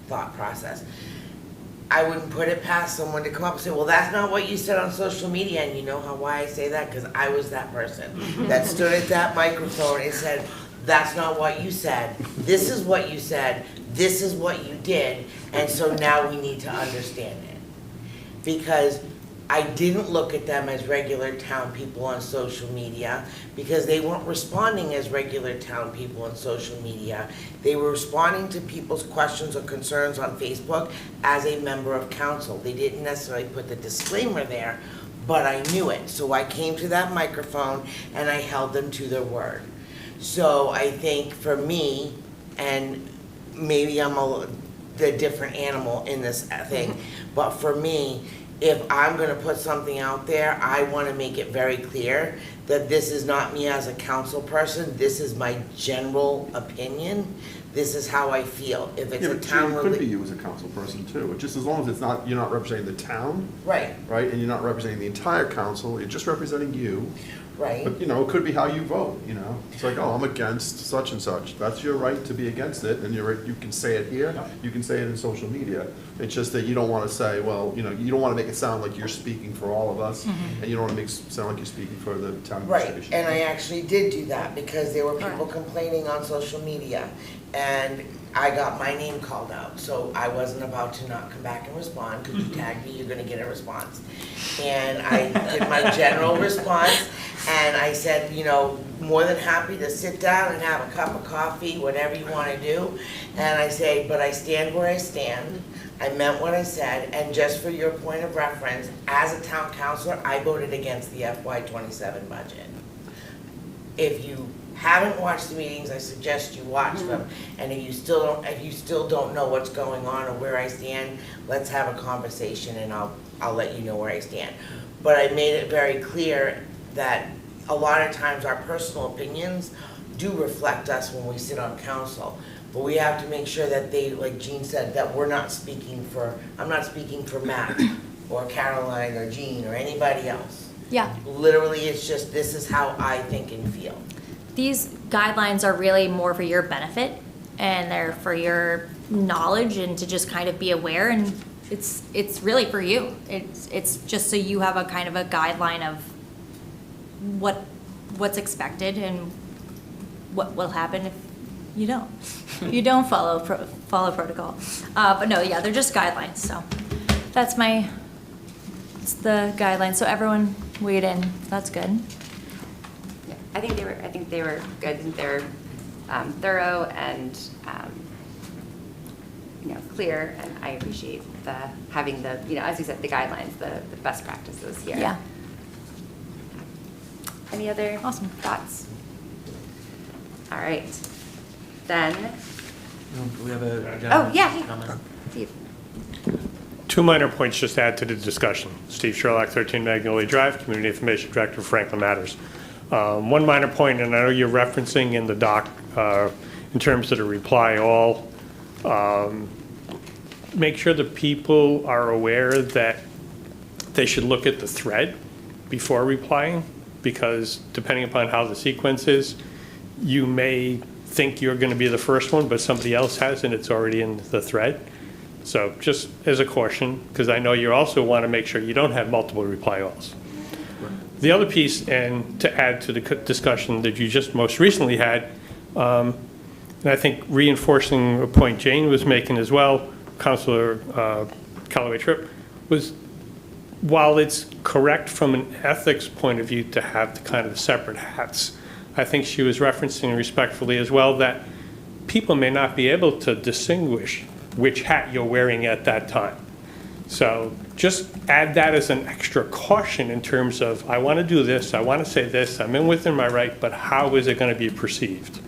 thought process. I wouldn't put it past someone to come up and say, well, that's not what you said on social media. And you know why I say that? Because I was that person that stood at that microphone and said, that's not what you said. This is what you said. This is what you did. And so now we need to understand it. Because I didn't look at them as regular town people on social media because they weren't responding as regular town people on social media. They were responding to people's questions or concerns on Facebook as a member of council. They didn't necessarily put the disclaimer there, but I knew it. So I came to that microphone and I held them to their word. So I think for me, and maybe I'm the different animal in this thing, but for me, if I'm gonna put something out there, I wanna make it very clear that this is not me as a council person, this is my general opinion, this is how I feel. If it's Yeah, a but town. it could be you as a council person too, just as long as it's not, you're not representing the town, Right, right? And you're not representing the entire council, you're just representing you. right, But, it could be how you vote, It's like, oh, I'm against such and such. That's your right to be against it, and you can say it here, you can say it in social media. It's just that you don't want to say, well, you don't want to make it sound like you're speaking for all of us, and you don't want to make it sound like you're speaking for the town right. administration. And I actually did do that because there were people Correct. complaining on social media. And I got my name called out, so I wasn't about to not come back and respond, because you tagged me, you're gonna get a response. And I did my general response, and I said, more than happy to sit down and have a cup of coffee, whatever you wanna do. And I say, but I stand where I stand, I meant what I said, and just for your point of reference, as a town councilor, I voted against the FY27 budget. If you haven't watched the meetings, I suggest you watch them. And if you still don't know what's going on or where I stand, let's have a conversation and I'll let you know where I stand. But I made it very clear that a lot of times our personal opinions do reflect us when we sit on council. But we have to make sure that they, like Jean said, that I'm not speaking for Matt or Caroline or Jean or anybody else. Yeah. Literally, it's just, this is how I think and feel. These guidelines are really more for your benefit and they're for your knowledge and to just kind of be aware, and it's really for you. It's just so you have a kind of a guideline of what's expected and what will happen if you don't. You don't follow protocol. But no, yeah, they're just guidelines, so it's the guidelines, so everyone weighed in, that's good. Yeah, I think they were good. I think they're thorough and clear, and I appreciate having the, as you said, the guidelines, the best practices here. Yeah. Any other Awesome. thoughts? All right, then. We have a. Oh, yeah, hey, comment. Steve. 2 minor points just to add to the discussion. Steve Sherlock, 13 Magnolia Drive, Community Information Director, Franklin Matters. One minor point, and I know you're referencing in the doc in terms of the reply all, make sure the people are aware that they should look at the thread before replying, because depending upon how the sequence is, you may think you're going to be the first one, but somebody else has, and it's already in the thread. So just as a caution, because I know you also want to make sure you don't have multiple reply alls. The other piece, and to add to the discussion that you just most recently had, and I think reinforcing a point Jane was making as well, Councilor Callaway-Tripp, was while it's correct from an ethics point of view to have the kind of separate hats, I think she was referencing respectfully as well that people may not be able to distinguish which hat you're wearing at that time. So just add that as an extra caution in terms of, I want to do this, I want to say this, I'm within my right, but how is it going to be perceived?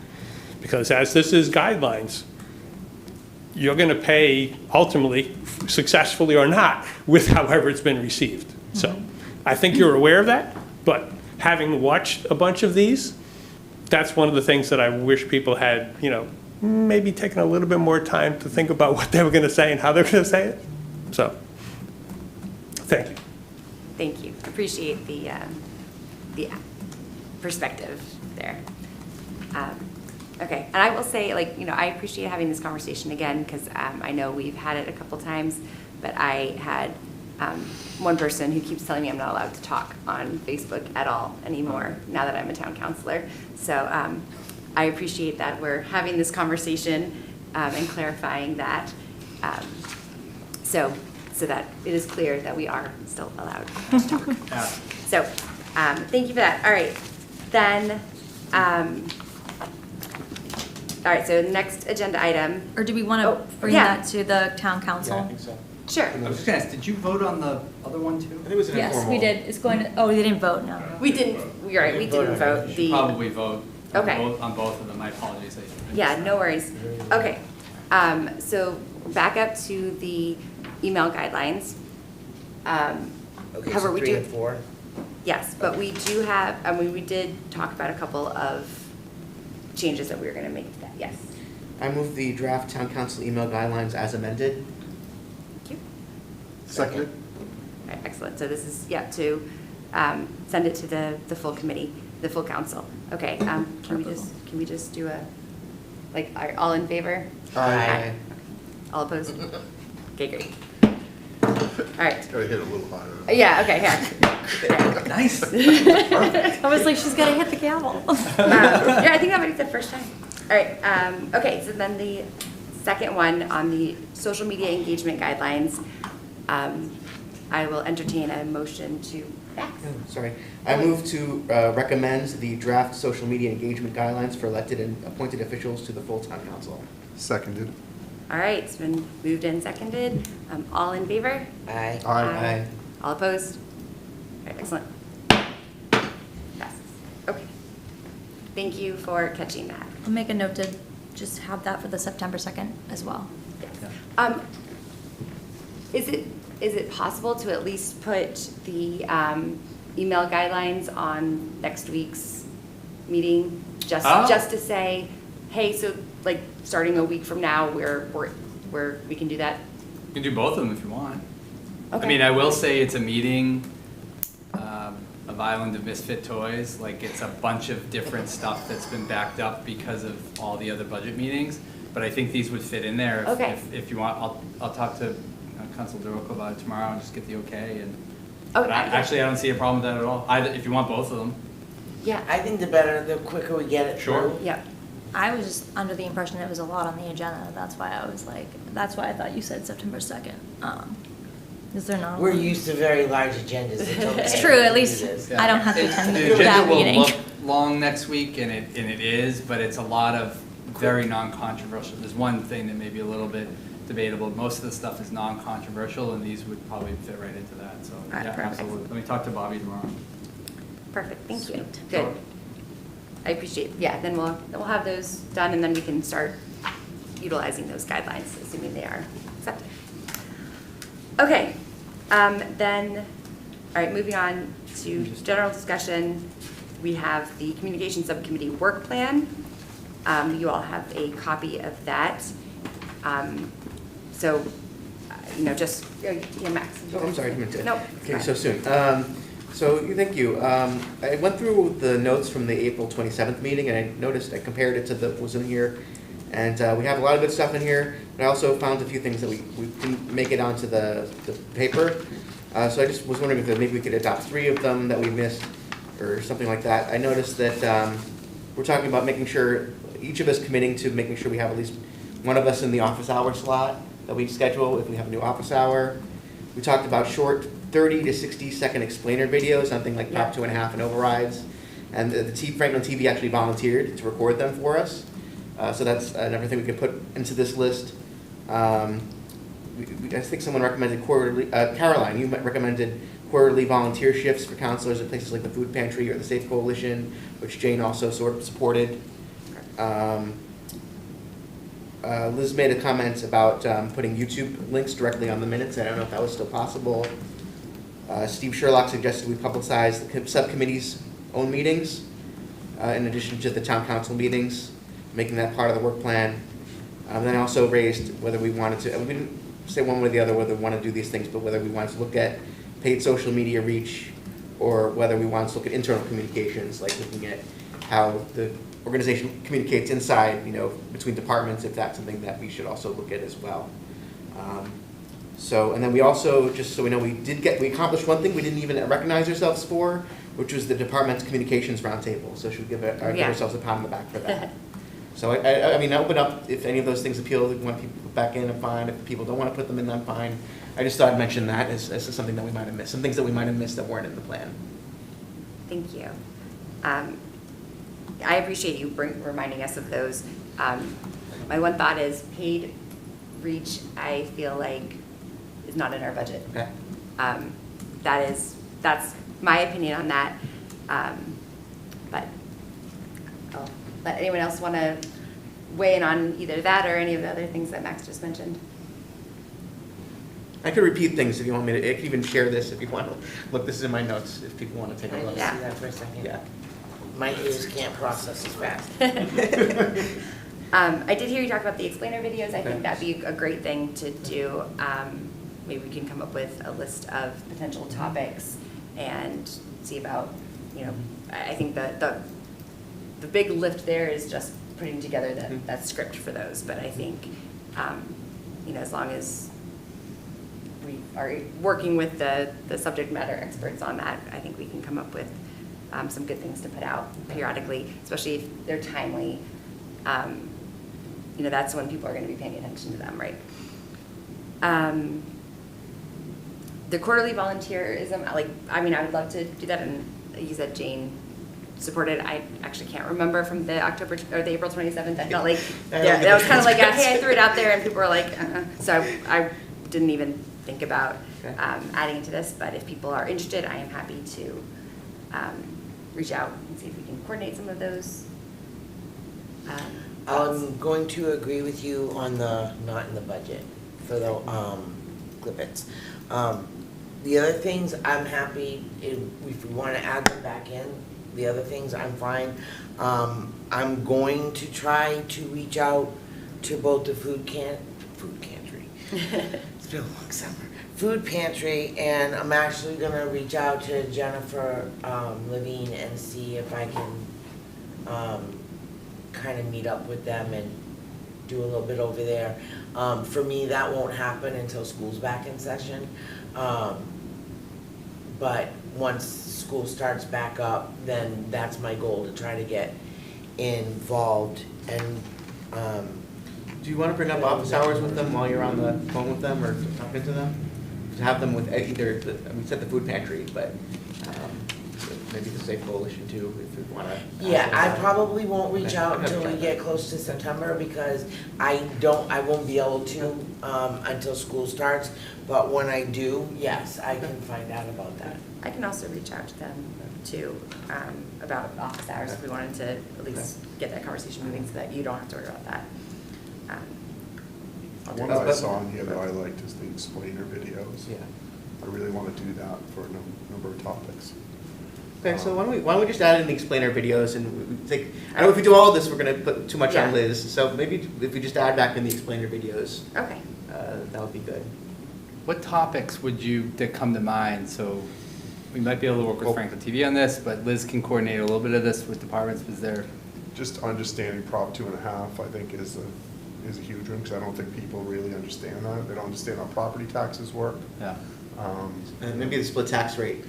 Because as this is guidelines, you're going to pay ultimately, successfully or not, with however it's been received. So I think you're aware of that, but having watched a bunch of these, that's one of the things that I wish people had, maybe taken a little bit more time to think about what they were going to say and how they're going to say it. So, thank you. Thank you. Appreciate the perspective there. Okay, and I will say, I appreciate having this conversation again, because I know we've had it a couple times, but I had one person who keeps telling me I'm not allowed to talk on Facebook at all anymore now that I'm a town councilor. So I appreciate that we're having this conversation and clarifying that, so that it is clear that we are still allowed to talk. Yeah. So thank you for that. All right, then. All right, so next agenda item. Or do we want to bring yeah. that to the town council? Yeah, I think so. Sure. I was just going to ask, did you vote on the other one too? I think it was an Yes, informal. we did. It's going to, we didn't vote, no. We didn't, you're right, we didn't vote. Should probably vote Okay. on both of them. My apologies. Yeah, no worries. Okay, so back up to the email guidelines. Okay, However, so we 3 do- and 4? Yes, but we do have, we did talk about a couple of changes that we were gonna make to that, yes. I move the draft town council email guidelines as amended. Thank you. Seconded? All right, excellent. So this is, to send it to the full committee, the full council. Okay, can we just do are all in favor? Aye. All opposed? Okay, great. All right. Gotta hit it a little harder. Yeah, okay, here. Nice. I was like, she's got to hit the gavel. Yeah, I think that might be the first time. All right, okay, so then the second one on the social media engagement guidelines, I will entertain a motion to, Sorry. I move to recommend the draft social media engagement guidelines for elected and appointed officials to the full town council. Seconded. all right, it's been moved and seconded. All in favor? Aye. Aye. All opposed? All right, excellent. Passes. Okay. Thank you for catching that. I'll make a note to just have that for the September 2nd as well. Is it possible to at least put the email guidelines on next week's meeting? Just to say, hey, so starting a week from now, we can do that? You can do both of them if you want. Okay. I mean, I will say it's a meeting of Island of Misfit Toys. It's a bunch of different stuff that's been backed up because of all the other budget meetings. But I think these would fit in there. Okay. If you want, I'll talk to Council DeRocco about it tomorrow and just get the okay. Okay. Actually, I don't see a problem with that at all. Either if you want both of them. Yeah. I think the quicker we get it Sure. through. Yep. I was just under the impression it was a lot on the agenda. That's why I was like, that's why I thought you said September 2nd. Is there not? a We're lot? used to very large agendas. It's true, at least I don't have to attend The that agenda meeting. will look long next week, and it is, but it's a lot of very non-controversial. There's one thing that may be a little bit debatable. Most of the stuff is non-controversial, and these would probably fit right into that, so, right, yeah, perfect. absolutely. Let me talk to Bobby tomorrow. Perfect, thank you. Sweet. Good. I appreciate, yeah, then we'll have those done, and then we can start utilizing those guidelines, assuming they are accepted. Okay, then, all right, moving on to general discussion. We have the Communication Subcommittee work plan. You all have a copy of that. So, just, yeah, Max. Oh, I'm sorry, I didn't mean to. No. Okay, so soon. Thank you. I went through the notes from the April 27th meeting, and I noticed, I compared it to what was in here. And we have a lot of good stuff in here, but I also found a few things that we didn't make it onto the paper. So I just was wondering if maybe we could adopt 3 of them that we missed, or something like that. I noticed that we're talking about making sure, each of us committing to making sure we have at least one of us in the office hour slot that we schedule if we have a new office hour. We talked about short 30 to 60 second explainer videos, something like Pop 2.5 and overrides. And the Franklin TV actually volunteered to record them for us. So that's another thing we could put into this list. I think someone recommended quarterly, Caroline, you recommended quarterly volunteer shifts for counselors at places like the Food Pantry or the Safe Coalition, which Jane also sort of supported. Liz made a comment about putting YouTube links directly on the minutes. I don't know if that was still possible. Steve Sherlock suggested we publicize the subcommittee's own meetings in addition to the town council meetings, making that part of the work plan. Then I also raised whether we wanted to, we didn't say one way or the other whether we want to do these things, but whether we wanted to look at paid social media reach, or whether we wanted to look at internal communications, like looking at how the organization communicates inside, between departments, if that's something that we should also look at as well. And then we also, just so we know, we accomplished one thing we didn't even recognize ourselves for, which was the department's communications roundtable. So should we give ourselves a pat on the back for that? So I mean, I open up, if any of those things appeal, if we want people to put back in, I'm fine. If people don't want to put them in, I'm fine. I just thought I'd mention that as something that we might have missed, some things that we might have missed that weren't in the plan. Thank you. I appreciate you reminding us of those. My one thought is paid reach, I feel like, is not in our budget. Okay. That's my opinion on that. But I'll let anyone else want to weigh in on either that or any of the other things that Max just mentioned. I could repeat things if you want me to. I could even share this if you want to. Look, this is in my notes if people want to take a look. Yeah. See that for a second? Yeah. My ears can't process as fast. I did hear you talk about the explainer videos. I think Okay. that'd be a great thing to do. Maybe we can come up with a list of potential topics and see about, I think the big lift there is just putting together that script for those. But I think, as long as we are working with the subject matter experts on that, I think we can come up with some good things to put out periodically, especially if they're timely. That's when people are going to be paying attention to them, right? The quarterly volunteerism, I would love to do that, and you said Jane supported. I actually can't remember from the April 27th. I felt like that was kind of like, hey, I threw it out there, and people were like, So I didn't even think about adding it to this. But if people are interested, I am happy to reach out and see if we can coordinate some of those. I'm going to agree with you on the not in the budget for the clippets. The other things, I'm happy if we want to add them back in. The other things, I'm fine. I'm going to try to reach out to both the food pantry. It's been a long summer. Food pantry, and I'm actually gonna reach out to Jennifer Levine and see if I can kind of meet up with them and do a little bit over there. For me, that won't happen until school's back in session. But once school starts back up, then that's my goal, to try to get involved and, Do you want to bring up office hours with them while you're on the phone with them or talking to them? To have them with either, we said the food pantry, but maybe the Safe Coalition too, if you want to. yeah, I probably won't reach Okay, out okay, until we okay. get close to September because I won't be able to, until school starts. But when I do, yes, I can find out about that. I can also reach out to them too, about office hours if we wanted to at least get that conversation moving so that you don't have to worry about that. I'll do One that. that I saw in here that I liked is the explainer videos. Yeah. I really want to do that for a number of topics. Okay, so why don't we just add in the explainer videos and we think, I know if we do all of this, we're gonna put too much on Yeah. Liz, so maybe if we just add back in the explainer videos, Okay. that would be good. What topics that come to mind? So we might be able to work with Well- Franklin TV on this, but Liz can coordinate a little bit of this with departments. Was there? Just understanding Prop 2.5, I think, is a huge one, because I don't think people really understand that. They don't understand how property taxes work. Yeah. And maybe the split tax rate.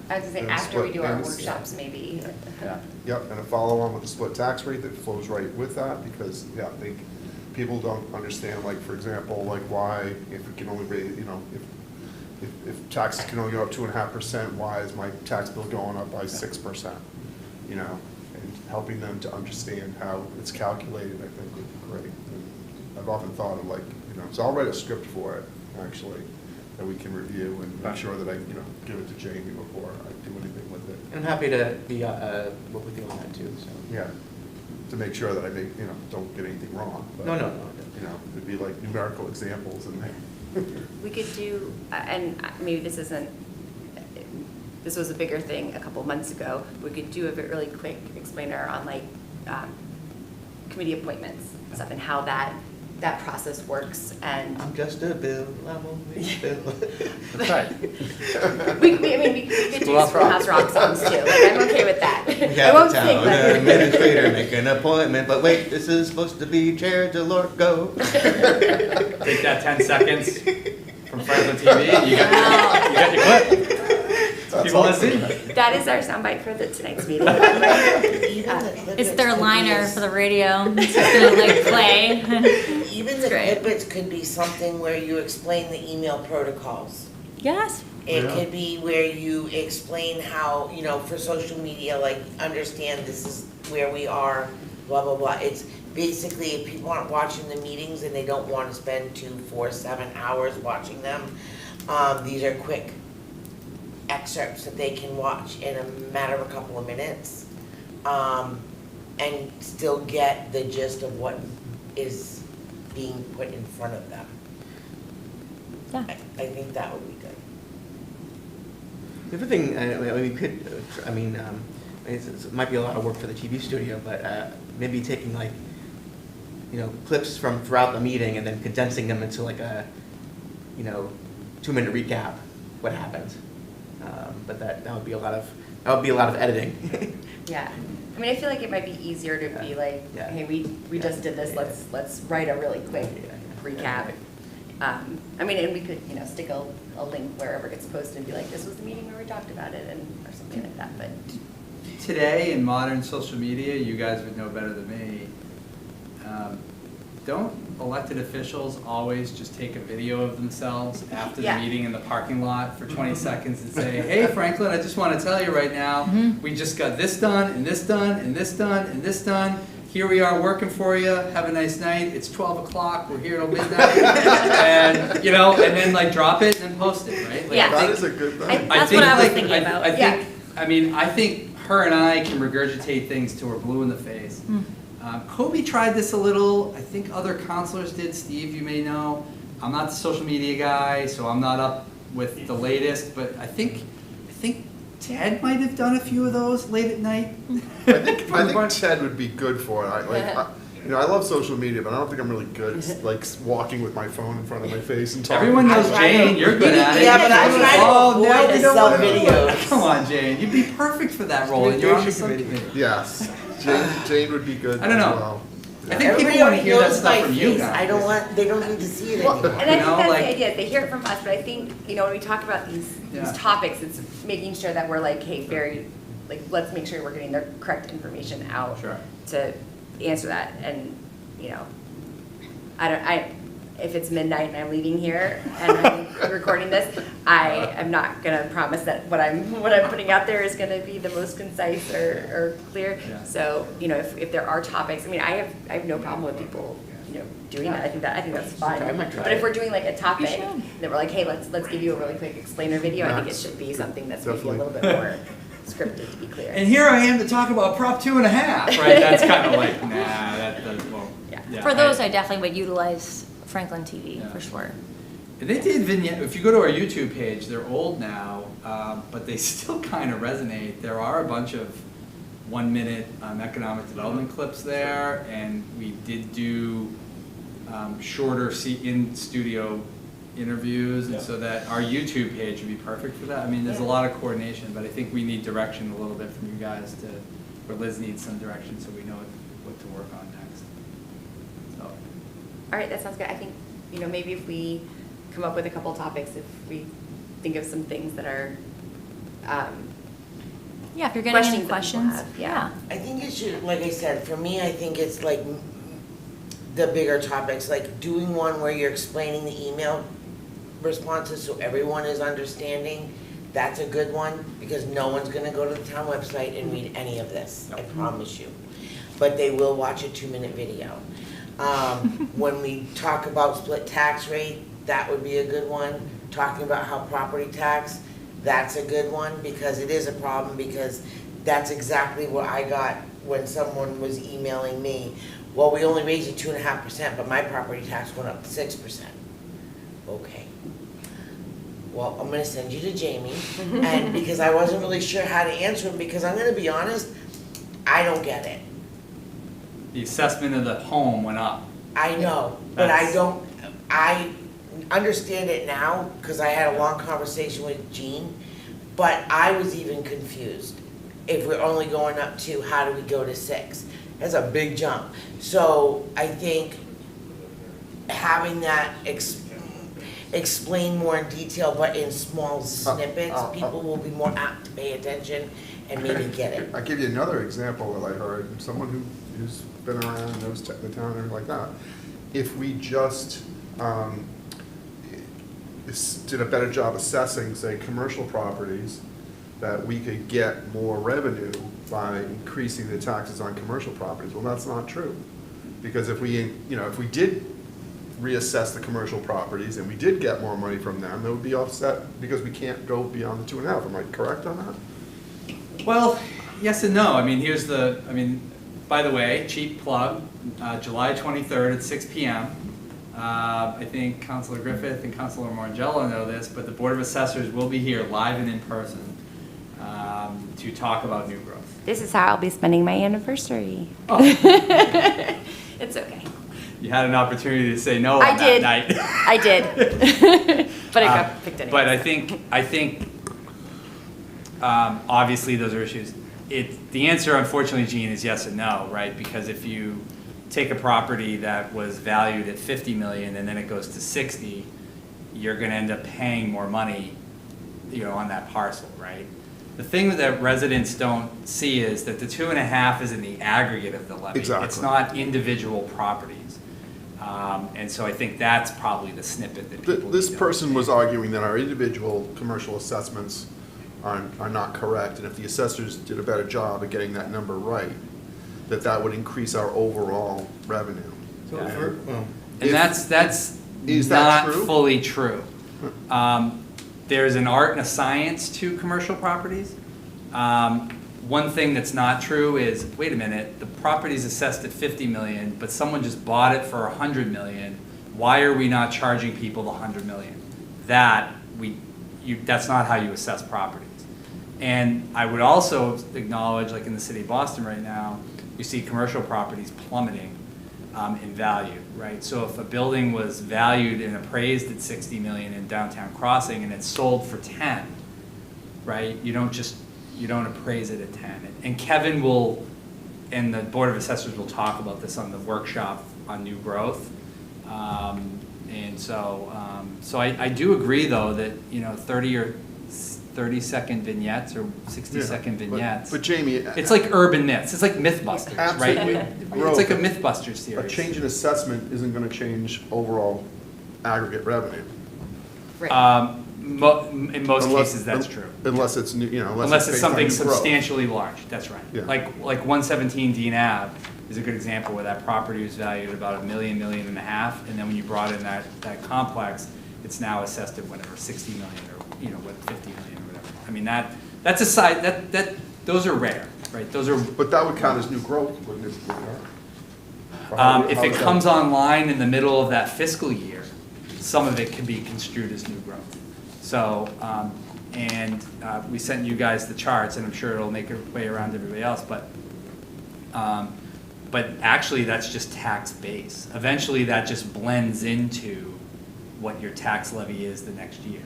I was gonna say, And after we split do our payments. workshops, maybe. Yeah. Yep, and a follow-on with the split tax rate that flows right with that, because, yeah, I think people don't understand, like, for example, like, why, if we can only raise, you know, if taxes can only go up 2.5%, why is my tax bill going up by 6%? You know, and helping them to understand how it's calculated, I think, would be great. And I've often thought of, like, you know, so I'll write a script for it, actually, that we can review and make sure that I, you know, give it to Jamie before I do anything with it. And I'm happy to be, work with you on that too, so. Yeah, to make sure that I make, you know, don't get anything wrong. But, No. you know, it'd be like numerical examples and We could do, and maybe this isn't, this was a bigger thing a couple months ago. We could do a really quick explainer on like committee appointments and stuff and how that process works and. I'm just a bill, I'm only a bill. That's right. I mean, we could do Schoolhouse Rock. Schoolhouse Rock songs too, like, I'm okay with that. We I have won't a town sing, but. administrator make an appointment, but wait, this is supposed to be Chair DeLorco. Take that 10 seconds from Franklin TV. You got your clip. People want to see. That is our soundbite for tonight's meeting. It's their liner for the radio. It's just gonna like play. Even the Great. tidbits could be something where you explain the email protocols. Yes. It Yeah. could be where you explain how, you know, for social media, like, understand this is where we are, blah, blah, blah. It's basically, if people aren't watching the meetings and they don't want to spend 2, 4, 7 hours watching them, these are quick excerpts that they can watch in a matter of a couple of minutes, and still get the gist of what is being put in front of them. Yeah. I think that would be good. The other thing, we could, it might be a lot of work for the TV studio, but maybe taking like, you know, clips from throughout the meeting and then condensing them into like a, you know, 2-minute recap, what happened. But that would be a lot of editing. Yeah, I mean, I feel like it might be easier to be like, Yeah. hey, we just did this, let's write a really quick recap. I mean, and we could, you know, stick a link wherever it gets posted and be like, this was the meeting where we talked about it, and, or something like that, but. Today in modern social media, you guys would know better than me. Don't elected officials always just take a video of themselves after the Yeah. meeting in the parking lot for 20 seconds and say, hey Franklin, I just want to tell you right now, we just got this done, and this done, and this done, and this done. Here we are working for you. Have a nice night. It's 12 o'clock. We're here till midnight. And, you know, and then like drop it and then post it, right? Like, Yeah. that is a good thing. That's what I was thinking about. I think her and I can regurgitate things till we're blue in the face. Kobe tried this a little. I think other counselors did. Steve, you may know. I'm not the social media guy, so I'm not up with the latest. But I think Ted might have done a few of those late at night. I think Ted would be good for it. You know, I love social media, but I don't think I'm really good at like walking with my phone in front of my face and talking. Everyone knows I try to- Jane. You're good at it. Yeah, but I try to Oh, avoid no, the we don't wanna do it. self-videos. Come on, Jane. You'd be perfect for that role, and you're on the subcommittee. Yes, Jane would be good I don't as know. well. I think Everybody people want to already hear that knows stuff my from you face. guys. They don't need to see it Well, anymore. and I think You know, that's like- the idea, they hear it from us, but I think, you know, when we talk about these Yeah. topics, it's making sure that we're like, hey, very like, let's make sure we're getting the correct information out Sure. to answer that. And, you know, if it's midnight and I'm leaving here and I'm recording this, I am not gonna promise that what I'm putting out there is gonna be the most concise or clear. Yeah. So, you know, if there are topics, I mean, I have no problem with people, you know, doing that. I think that's fine. I might try But if it. we're doing like a topic, should. that we're like, hey, let's give you a really quick explainer video, I think it That's- should be something that's maybe a definitely. little bit more scripted, to be clear. And here I am to talk about Prop 2.5, right? That's kind of like, nah, that won't. Yeah. For those, I definitely would utilize Franklin TV, Yeah. for sure. They did vignette, if you go to our YouTube page, they're old now, but they still kind of resonate. There are a bunch of 1-minute economic development clips there, and we did do shorter in-studio interviews, and so that our YouTube page would be perfect for that. I mean, there's a lot of coordination, but I think we need direction a little bit from you guys or Liz needs some direction so we know what to work on next. So. All right, that sounds good. I think, you know, maybe if we come up with a couple topics, if we think of some things that are, Yeah, if you're getting any Questions questions, that people have, yeah. I think it should, like I said, for me, I think it's like the bigger topics, like doing one where you're explaining the email responses so everyone is understanding. That's a good one, because no one's gonna go to the town website and read any of this, I promise you. But they will watch a 2-minute video. When we talk about split tax rate, that would be a good one. Talking about how property tax, that's a good one, because it is a problem, because that's exactly what I got when someone was emailing me. Well, we only raised it 2.5%, but my property tax went up 6%. Okay. Well, I'm gonna send you to Jamie, and because I wasn't really sure how to answer him, because I'm gonna be honest, I don't get it. The assessment of the home went up. I know, but I understand it now, because I had a long conversation with Jean, but I was even confused. If we're only going up to, how do we go to 6? That's a big jump. So I think having that explain more in detail, but in small snippets, people will be more apt to pay attention and maybe get it. I'll give you another example that I heard, from someone who's been around, knows the town and everything like that. If we just did a better job assessing, say, commercial properties, that we could get more revenue by increasing the taxes on commercial properties. Well, that's not true. Because if we did reassess the commercial properties and we did get more money from them, that would be offset because we can't go beyond the 2.5. Am I correct on that? Well, yes and no. I mean, by the way, cheap plug, July 23rd at 6 p.m. I think Councilor Griffith and Councilor Marangella know this, but the Board of Assessors will be here live and in person to talk about new growth. This is how I'll be spending my anniversary. Oh. It's okay. You had an opportunity to say no I on did. that night. I did. But I got picked anyway. But I think obviously those are issues. The answer, unfortunately, Gene, is yes and no, right? Because if you take a property that was valued at 50 million and then it goes to 60, you're going to end up paying more money, on that parcel, right? The thing that residents don't see is that the 2.5 is in the aggregate of the levy. Exactly. It's not individual properties. And so I think that's probably the snippet that people This need to person was understand. arguing that our individual commercial assessments are not correct, and if the assessors did a better job of getting that number right, that would increase our overall revenue. So Yeah. for- well, And that's Is that not true? fully true. There's an art and a science to commercial properties. One thing that's not true is, wait a minute, the property's assessed at 50 million, but someone just bought it for 100 million. Why are we not charging people the 100 million? That's not how you assess properties. And I would also acknowledge, like in the city of Boston right now, you see commercial properties plummeting in value, right? So if a building was valued and appraised at 60 million in downtown Crossing and it's sold for 10, right? You don't appraise it at 10. And Kevin and the Board of Assessors will talk about this on the workshop on new growth. And so I do agree though that, 30 or 30-second vignettes or 60-second vignettes. But Jamie. It's like urban myths. It's like Mythbusters, right? Absolutely. It's like a Mythbusters series. A change in assessment isn't gonna change overall aggregate revenue. Right. In most Unless- cases, that's true. Unless it's new, Unless it's based on something new growth. substantially large, that's right. Yeah. Like 117 Dean Ave is a good example where that property was valued at about $1 million, $1.5 million, and then when you brought in that complex, it's now assessed at whatever, 60 million or, 50 million or whatever. I mean, that's a side, those are rare, right? Those are, But that would count as new growth, wouldn't it? if it comes online in the middle of that fiscal year, some of it can be construed as new growth. So, we sent you guys the charts, and I'm sure it'll make its way around to everybody else, but actually, that's just tax base. Eventually, that just blends into what your tax levy is the next year.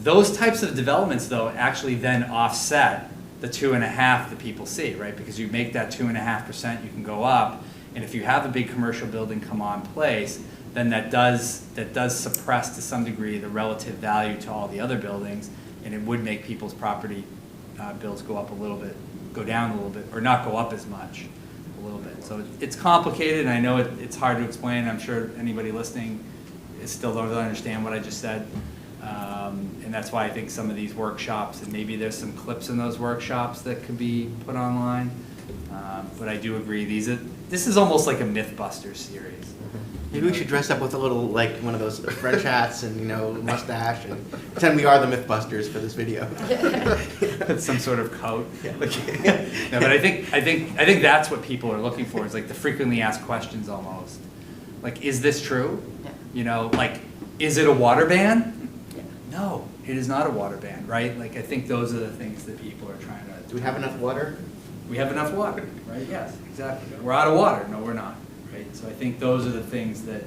Those types of developments, though, actually then offset the 2.5 that people see, right? Because you make that 2.5%, you can go up, and if you have a big commercial building come on place, then that does suppress to some degree the relative value to all the other buildings, and it would make people's property bills go up a little bit, go down a little bit, or not go up as much, a little bit. So it's complicated, and I know it's hard to explain. I'm sure anybody listening still don't understand what I just said. And that's why I think some of these workshops, and maybe there's some clips in those workshops that could be put online. But I do agree, this is almost like a Mythbusters series. Maybe we should dress up with a little, like, one of those French hats and, mustache, and pretend we are the Mythbusters for this video. Some sort of coat. Yeah. No, but I think that's what people are looking for, is like the frequently asked questions almost. Like, is this true? Yeah. Is it a water ban? Yeah. No, it is not a water ban, right? Like, I think those are the things that people are trying to. Do we have enough water? We have enough water, right? Yes, exactly. We're out of water. No, we're not, right? So I think those are the things that,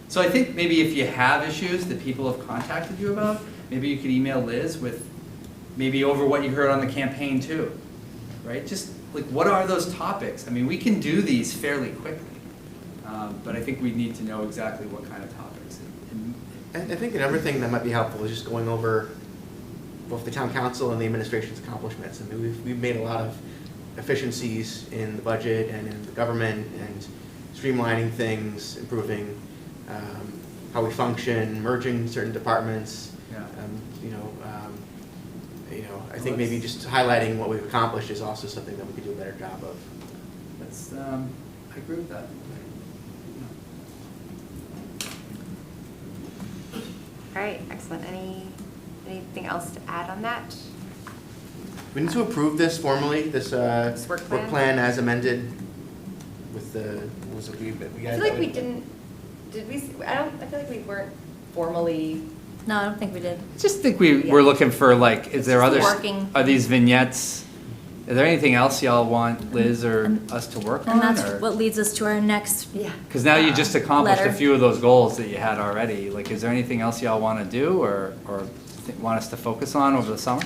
so I think maybe if you have issues that people have contacted you about, maybe you could email Liz with maybe over what you heard on the campaign too, right? Just like, what are those topics? I mean, we can do these fairly quickly, but I think we need to know exactly what kind of topics. I think another thing that might be helpful is just going over both the town council and the administration's accomplishments. I mean, we've made a lot of efficiencies in the budget and in the government, and streamlining things, improving how we function, merging certain departments. Yeah. I think maybe just highlighting what we've accomplished is also something that we could do a better job of. That's, I agree with that. All right, excellent. Anything else to add on that? We need to approve this formally, this work work plan? plan as amended with the, what was it, we I had feel like that we with- didn't, did we, I feel like we weren't formally, No, I don't think we did. I just think we're looking for, like, is It's there just other, working. are these vignettes, is there anything else y'all want Liz or us to work on? And that's or- what leads us to our next, yeah. Because now you just accomplished a letter. few of those goals that you had already. Like, is there anything else y'all want to do or want us to focus on over the summer?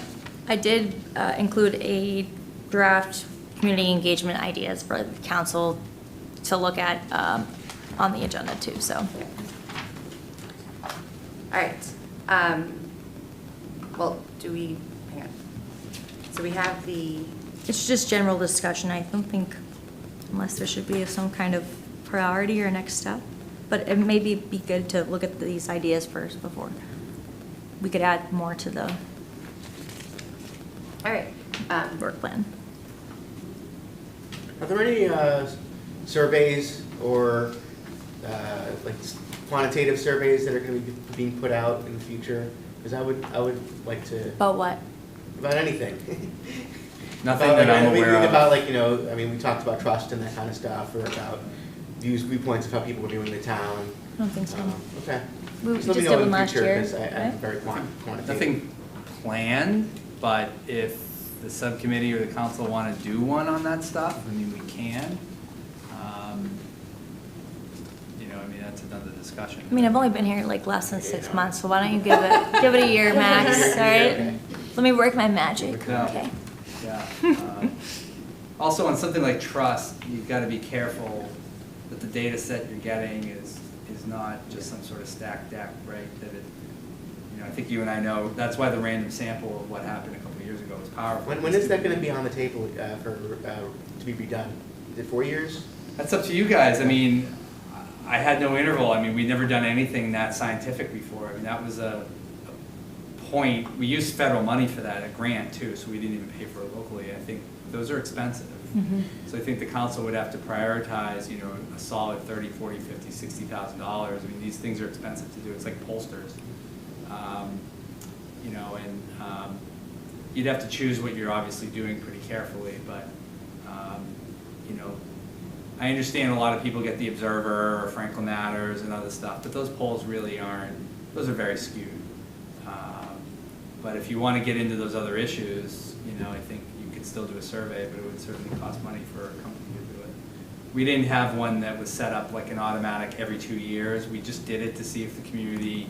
I did include a draft community engagement ideas for the council to look at on the agenda too, so. All right. Well, hang on. So we have the, It's just general discussion. I don't think, unless there should be some kind of priority or next step. But it may be good to look at these ideas first before we could add more to the all right. work plan. Are there any surveys or like quantitative surveys that are going to be being put out in the future? Because I would like to, About what? about anything. Nothing that I'm aware of. About we talked about trust and that kind of stuff, or about viewpoints of how people were viewing the town. I don't think so. Okay. We let just me did know one in the last future, year, 'cause I'm right? very quantitative. Nothing planned, but if the subcommittee or the council want to do one on that stuff, I mean, we can. That's another discussion. I mean, I've only been here like less than 6 months, so why don't you give it a year max, all right? Okay. Let me work my magic, Yeah. okay? Yeah. Also, on something like trust, you've got to be careful that the data set you're getting is not just some sort of stacked deck, right? That it, You know, I think you and I know, that's why the random sample of what happened a couple of years ago was powerful. When is that gonna be on the table to be redone? Is it 4 years? That's up to you guys. I mean, I had no interval. I mean, we'd never done anything that scientific before. I mean, that was a point. We used federal money for that, a grant too, so we didn't even pay for it locally. I think those are expensive. So I think the council would have to prioritize, you know, a solid $30, $40, $50, $60,000. I mean, these things are expensive to do. It's like pollsters. You know, and you'd have to choose what you're obviously doing pretty carefully, but, you know, I understand a lot of people get the Observer or Franklin Matters and other stuff, but those polls really aren't, those are very skewed. But if you want to get into those other issues, you know, I think you could still do a survey, but it would certainly cost money for a company to do it. We didn't have one that was set up like an automatic every 2 years. We just did it to see if the community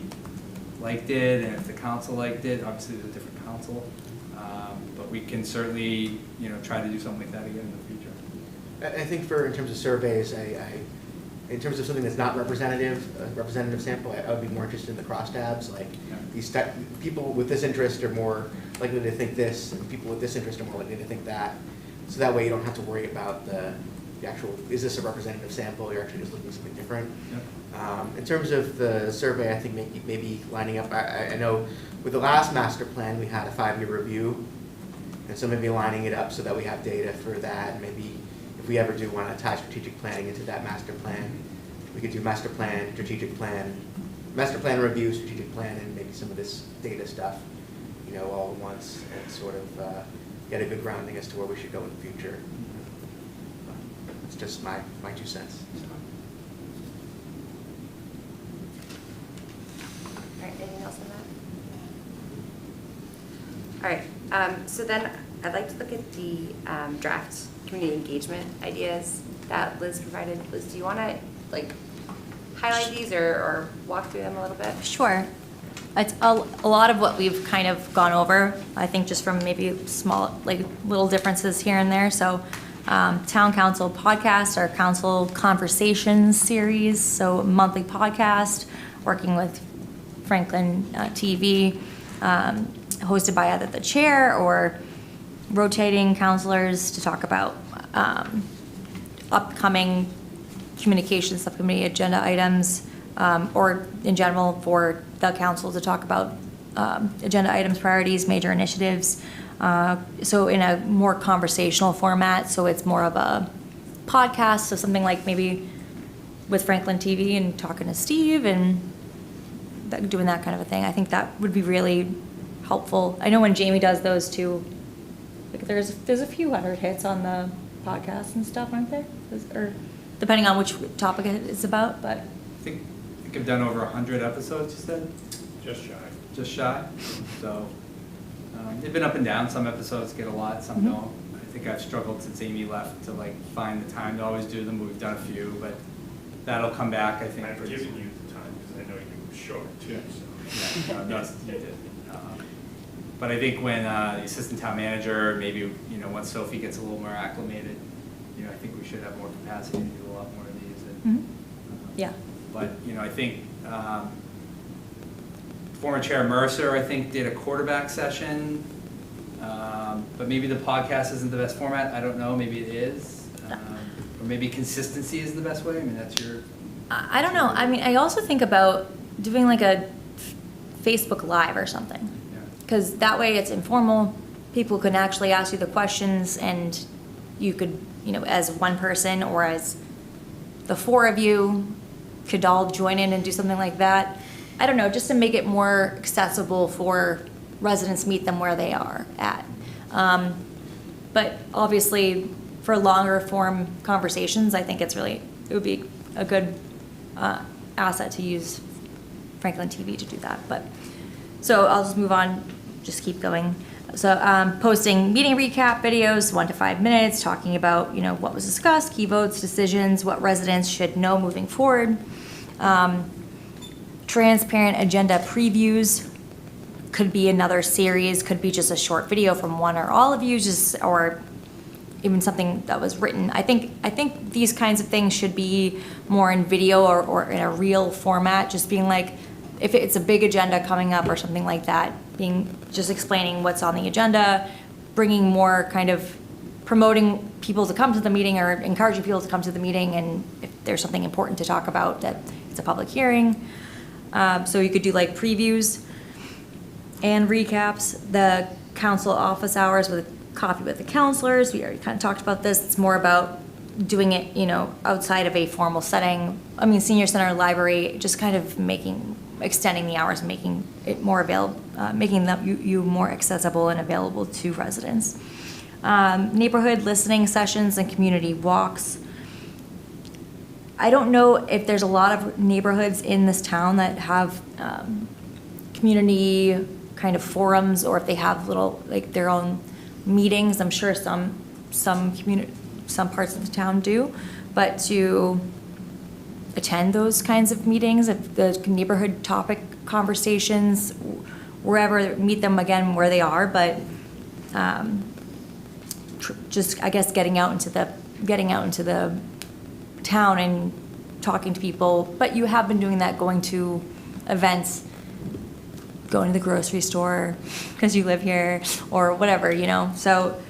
liked it and if the council liked it. Obviously, there's a different council. But we can certainly, you know, try to do something like that again in the future. I think in terms of surveys, in terms of something that's not representative, a representative sample, I would be more interested in the crosstabs. Like these people with this interest are more likely to think this, and people with this interest are more likely to think that. So that way you don't have to worry about the actual, is this a representative sample? You're actually just looking at something different. Yep. In terms of the survey, I think maybe lining up, I know with the last master plan, we had a 5-year review. And so maybe lining it up so that we have data for that. And maybe if we ever do want to tie strategic planning into that master plan, we could do master plan review, strategic plan, and maybe some of this data stuff, you know, all at once, and sort of get a good grounding as to where we should go in the future. It's just my 2 cents. All right, anything else on that? All right, so then I'd like to look at the draft community engagement ideas that Liz provided. Liz, do you want to like highlight these or walk through them a little bit? Sure. It's a lot of what we've kind of gone over, I think just from maybe small, like little differences here and there. So town council podcast, our council conversations series, so monthly podcast, working with Franklin TV, hosted by either the chair or rotating counselors to talk about upcoming communications subcommittee agenda items, or in general for the council to talk about agenda items, priorities, major initiatives. So in a more conversational format, so it's more of a podcast, so something like maybe with Franklin TV and talking to Steve and doing that kind of a thing. I think that would be really helpful. I know when Jamie does those too, like there's a few hundred hits on the podcast and stuff, aren't there? Or depending on which topic it's about, but. I think I've done over 100 episodes, you said? Just shy. Just shy. So they've been up and down. Some episodes get a lot, some don't. I think I've struggled since Amy left to like find the time to always do them. We've done a few, but that'll come back, I think. I've given you the time because I know you were short too. So. Yeah, no, you did. But I think when the assistant town manager, maybe, you know, once Sophie gets a little more acclimated, you know, I think we should have more capacity to do a lot more of these. And, Yeah. But, you know, I think former Chair Mercer, I think, did a quarterback session. But maybe the podcast isn't the best format. I don't know. Maybe it is. Or maybe consistency is the best way. I mean, that's your... I don't know. I mean, I also think about doing like a Facebook Live or something. Because that way it's informal. People can actually ask you the questions and you could, you know, as one person or as the 4 of you could all join in and do something like that. I don't know, just to make it more accessible for residents to meet them where they are at. But obviously, for longer form conversations, I think it would be a good asset to use Franklin TV to do that. But so I'll just move on, just keep going. So posting meeting recap videos, 1 to 5 minutes, talking about, you know, what was discussed, key votes, decisions, what residents should know moving forward. Transparent agenda previews could be another series, could be just a short video from one or all of you, or even something that was written. I think these kinds of things should be more in video or in a real format, just being like, if it's a big agenda coming up or something like that, just explaining what's on the agenda, bringing more kind of promoting people to come to the meeting or encouraging people to come to the meeting, and if there's something important to talk about, that it's a public hearing. So you could do like previews and recaps, the council office hours with coffee with the counselors. We already kind of talked about this. It's more about doing it, outside of a formal setting. I mean, senior center, library, just kind of extending the hours, making it more available, making you more accessible and available to residents. Neighborhood listening sessions and community walks. I don't know if there's a lot of neighborhoods in this town that have community kind of forums, or if they have little, like, their own meetings. I'm sure some parts of the town do, but to attend those kinds of meetings, if the neighborhood topic conversations, wherever, meet them again where they are, but just, I guess, getting out into the town and talking to people. But you have been doing that, going to events, going to the grocery store because you live here, or whatever, so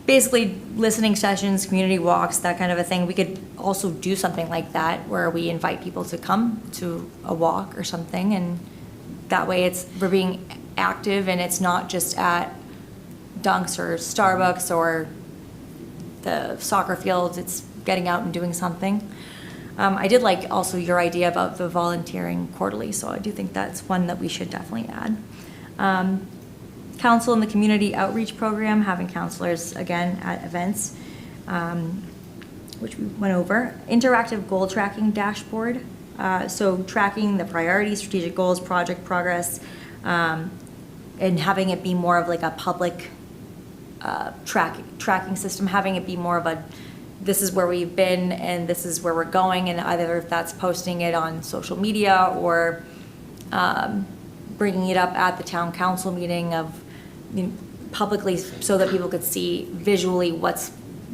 basically listening sessions, community walks, that kind of a thing. We could also do something like that where we invite people to come to a walk or something, and that way we're being active, and it's not just at Dunks or Starbucks or the soccer fields. It's getting out and doing something. I did like also your idea about the volunteering quarterly, so I do think that's one that we should definitely add. Council and the community outreach program, having counselors again at events, which we went over. Interactive goal tracking dashboard, so tracking the priorities, strategic goals, project progress, and having it be more of like a public tracking system, having it be more of a, this is where we've been and this is where we're going, and either if that's posting it on social media or bringing it up at the town council meeting publicly, so that people could see visually what's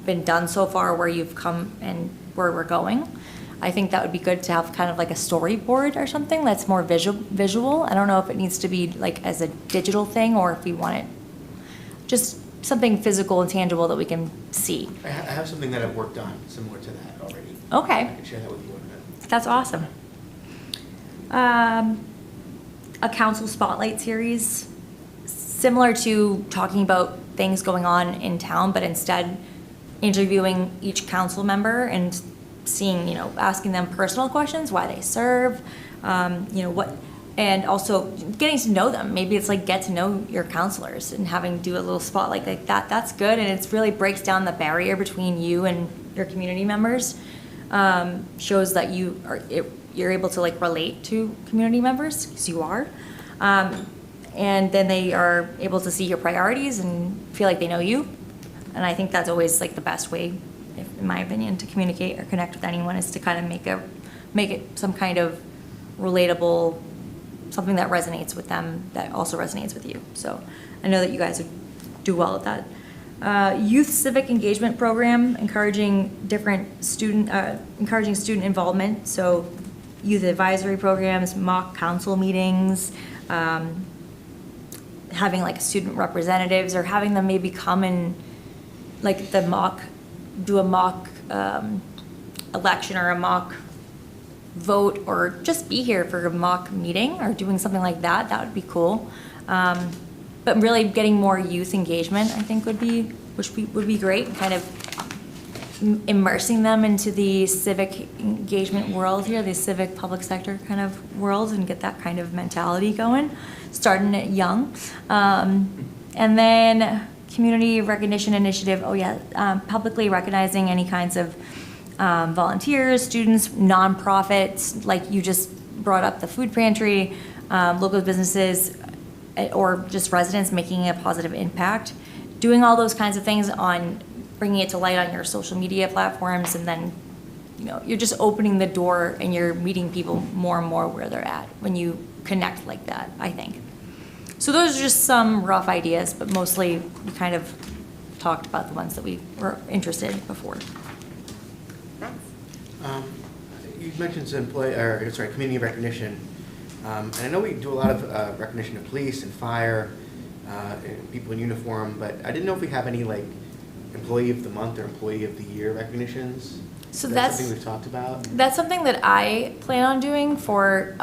been done so far, where you've come and where we're going. I think that would be good to have kind of like a storyboard or something that's more visual. I don't know if it needs to be like as a digital thing, or if we want it just something physical and tangible that we can see. I have something that I've worked on similar to that already. Okay. I can share that with you in a minute. That's awesome. A council spotlight series, similar to talking about things going on in town, but instead interviewing each council member and seeing, asking them personal questions, why they serve, what, and also getting to know them. Maybe it's like get to know your counselors and having do a little spotlight like that. That's good, and it really breaks down the barrier between you and your community members. Shows that you're able to like relate to community members, because you are. And then they are able to see your priorities and feel like they know you. And I think that's always like the best way, in my opinion, to communicate or connect with anyone, is to kind of make it some kind of relatable, something that resonates with them that also resonates with you. So I know that you guys would do well at that. Youth civic engagement program, encouraging student involvement. So youth advisory programs, mock council meetings, having like student representatives, or having them maybe come and like do a mock election or a mock vote, or just be here for a mock meeting or doing something like that. That would be cool. But really getting more youth engagement, I think would be great, and kind of immersing them into the civic engagement world here, the civic public sector kind of world, and get that kind of mentality going, starting it young. And then community recognition initiative, publicly recognizing any kinds of volunteers, students, nonprofits, like you just brought up the food pantry, local businesses, or just residents making a positive impact. Doing all those kinds of things on bringing it to light on your social media platforms, and then you're just opening the door and you're meeting people more and more where they're at when you connect like that, I think. So those are just some rough ideas, but mostly we kind of talked about the ones that we were interested in before. You mentioned community recognition. And I know we do a lot of recognition of police and fire, and people in uniform, but I didn't know if we have any like employee of the month or employee of the year recognitions. So Is that that's- something we've talked about? That's something that I plan on doing for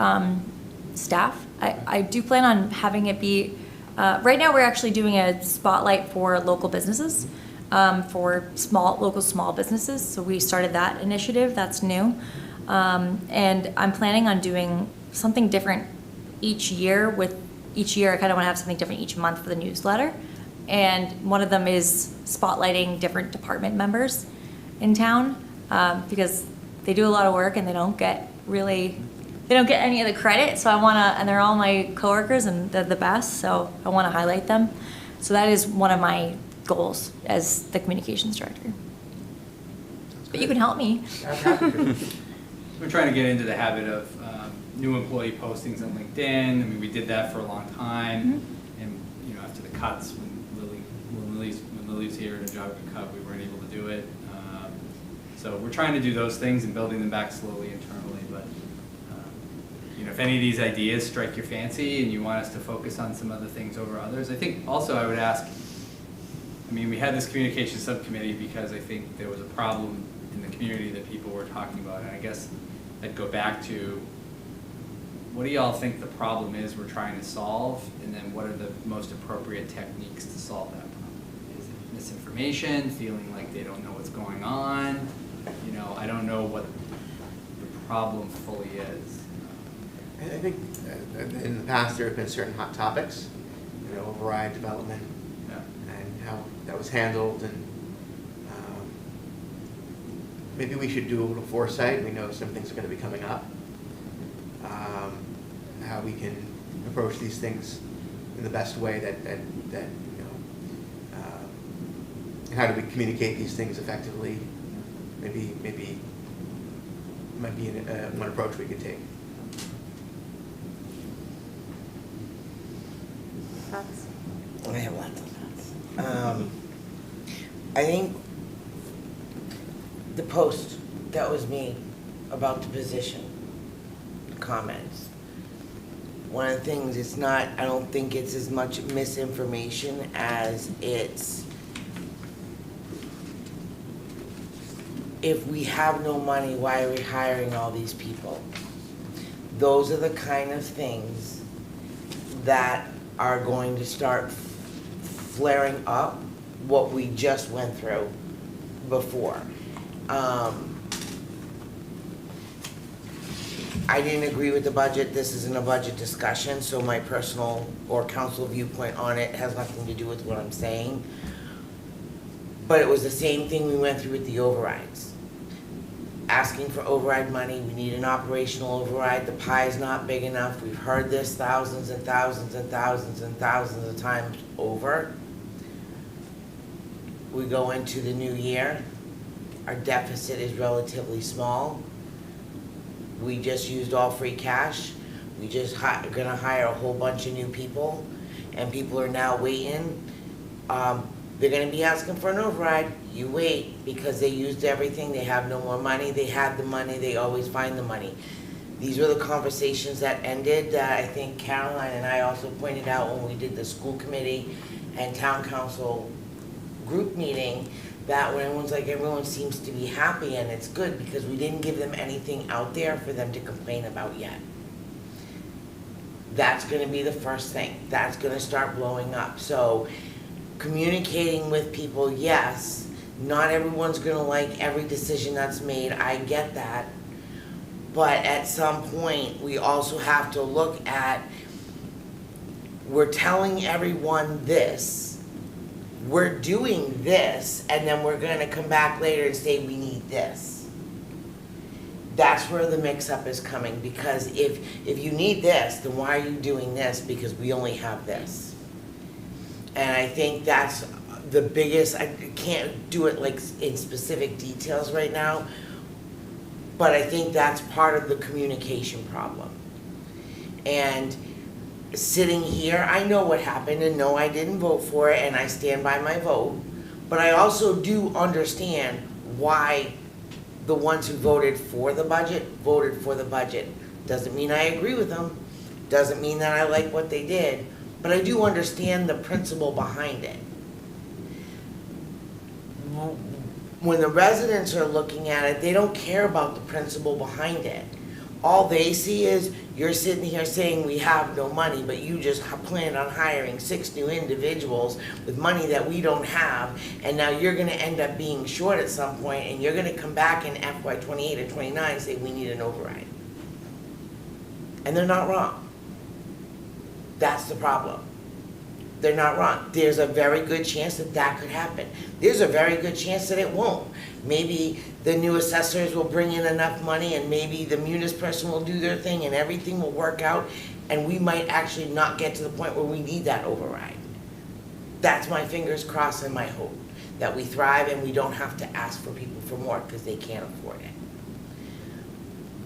staff. I do plan on having it be, right now, we're actually doing a spotlight for local businesses, for local small businesses. So we started that initiative, that's new. And I'm planning on doing something different each year I kind of want to have something different each month for the newsletter. And one of them is spotlighting different department members in town, because they do a lot of work and they don't get any of the credit. So I want to, and they're all my coworkers and they're the best. So I want to highlight them. So that is one of my goals as the communications director. But you can help me. I'm happy to. We're trying to get into the habit of new employee postings on LinkedIn. I mean, we did that for a long time, and after the cuts, when Lily's here and her job got cut, we weren't able to do it. So we're trying to do those things and building them back slowly internally. But if any of these ideas strike your fancy and you want us to focus on some other things over others, I think also I would ask. I mean, we had this communication subcommittee because I think there was a problem in the community that people were talking about, and I guess I'd go back to, what do y'all think the problem is we're trying to solve, and then what are the most appropriate techniques to solve that problem? Is it misinformation, feeling like they don't know what's going on? I don't know what the problem fully is. I think in the past there have been certain hot topics, override development, Yeah. and how that was handled, and maybe we should do a little foresight. We know some things are going to be coming up. How we can approach these things in the best way how do we communicate these things effectively? Maybe might be one approach we could take. Thoughts? I have lots of thoughts. I think the post that was made about the position, comments, one of the things, I don't think it's as much misinformation as it's, if we have no money, why are we hiring all these people? Those are the kind of things that are going to start flaring up what we just went through before. I didn't agree with the budget. This isn't a budget discussion, so my personal or council viewpoint on it has nothing to do with what I'm saying. But it was the same thing we went through with the overrides. Asking for override money, we need an operational override, the pie's not big enough. We've heard this thousands and thousands and thousands and thousands of times over. We go into the new year, our deficit is relatively small. We just used all free cash. We just gonna hire a whole bunch of new people, and people are now waiting. They're gonna be asking for an override. You wait, because they used everything, they have no more money, they had the money, they always find the money. These were the conversations that ended, that I think Caroline and I also pointed out when we did the school committee and town council group meeting, that when everyone seems to be happy, and it's good because we didn't give them anything out there for them to complain about yet. That's gonna be the first thing. That's gonna start blowing up. So communicating with people, yes, not everyone's gonna like every decision that's made, I get that. But at some point, we also have to look at, we're telling everyone this, we're doing this, and then we're gonna come back later and say we need this. That's where the mix-up is coming, because if you need this, then why are you doing this? Because we only have this. And I think that's the biggest, I can't do it like in specific details right now, but I think that's part of the communication problem. And sitting here, I know what happened, and no, I didn't vote for it, and I stand by my vote, but I also do understand why the ones who voted for the budget. Doesn't mean I agree with them. Doesn't mean that I like what they did, but I do understand the principle behind it. When the residents are looking at it, they don't care about the principle behind it. All they see is you're sitting here saying we have no money, but you just plan on hiring 6 new individuals with money that we don't have, and now you're gonna end up being short at some point, and you're gonna come back in FY '28 or '29 and say we need an override. And they're not wrong. That's the problem. They're not wrong. There's a very good chance that that could happen. There's a very good chance that it won't. Maybe the new assessors will bring in enough money, and maybe the munis person will do their thing, and everything will work out, and we might actually not get to the point where we need that override. That's my fingers crossed and my hope, that we thrive and we don't have to ask for people for more because they can't afford it.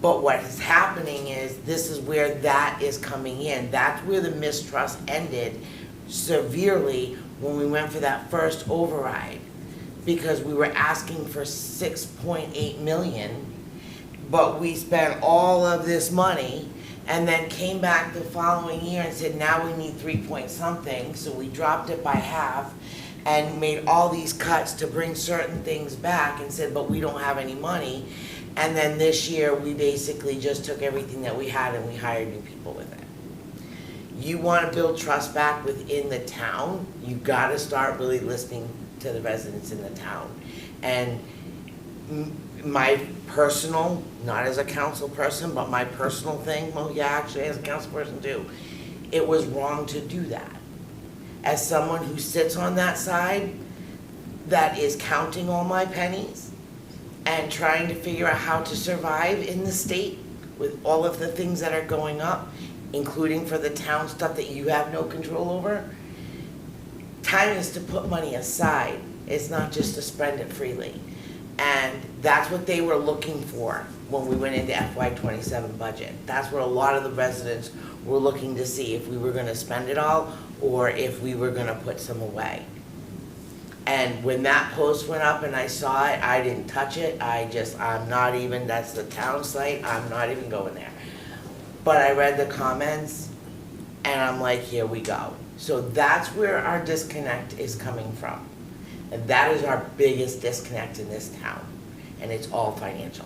But what is happening is, this is where that is coming in. That's where the mistrust ended severely when we went for that first override, because we were asking for 6.8 million, but we spent all of this money and then came back the following year and said, now we need 3 point something, so we dropped it by half and made all these cuts to bring certain things back and said, but we don't have any money. And then this year, we basically just took everything that we had and we hired new people with it. You want to build trust back within the town, you got to start really listening to the residents in the town. And my personal, not as a council person, but my personal thing, well, yeah, actually as a council person too, it was wrong to do that. As someone who sits on that side, that is counting all my pennies and trying to figure out how to survive in the state with all of the things that are going up, including for the town stuff that you have no control over, time is to put money aside. It's not just to spend it freely. And that's what they were looking for when we went into FY '27 budget. That's what a lot of the residents were looking to see, if we were gonna spend it all or if we were gonna put some away. And when that post went up and I saw it, I didn't touch it. I'm not even, that's the town site, I'm not even going there. But I read the comments and I'm like, here we go. So that's where our disconnect is coming from. And that is our biggest disconnect in this town. And it's all financial.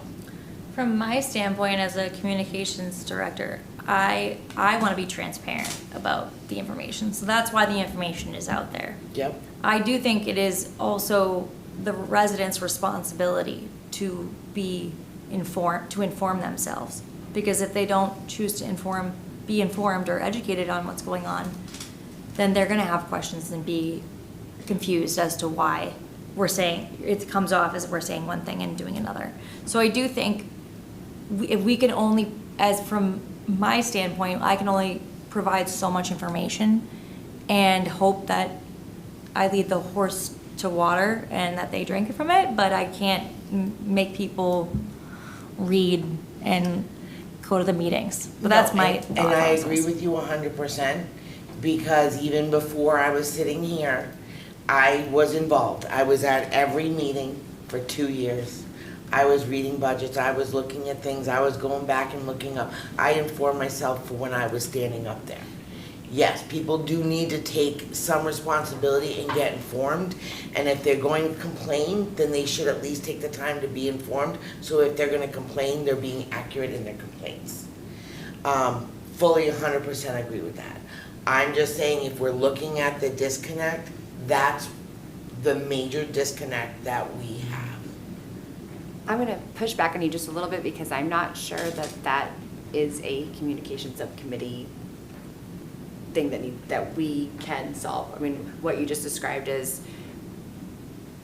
From my standpoint as a communications director, I want to be transparent about the information. So that's why the information is out there. Yep. I do think it is also the residents' responsibility to be informed, to inform themselves. Because if they don't choose to be informed or educated on what's going on, then they're going to have questions and be confused as to why we're saying, it comes off as we're saying one thing and doing another. So I do think if we can only, as from my standpoint, I can only provide so much information and hope that I lead the horse to water and that they drink from it, but I can't make people read and go to the meetings. But that's my thought And I process. agree with you 100%, because even before I was sitting here, I was involved. I was at every meeting for 2 years. I was reading budgets, I was looking at things, I was going back and looking up. I informed myself for when I was standing up there. Yes, people do need to take some responsibility and get informed, and if they're going to complain, then they should at least take the time to be informed, so if they're gonna complain, they're being accurate in their complaints. Fully 100% agree with that. I'm just saying, if we're looking at the disconnect, that's the major disconnect that we have. I'm gonna push back on you just a little bit, because I'm not sure that that is a communication subcommittee thing that we can solve. I mean, what you just described is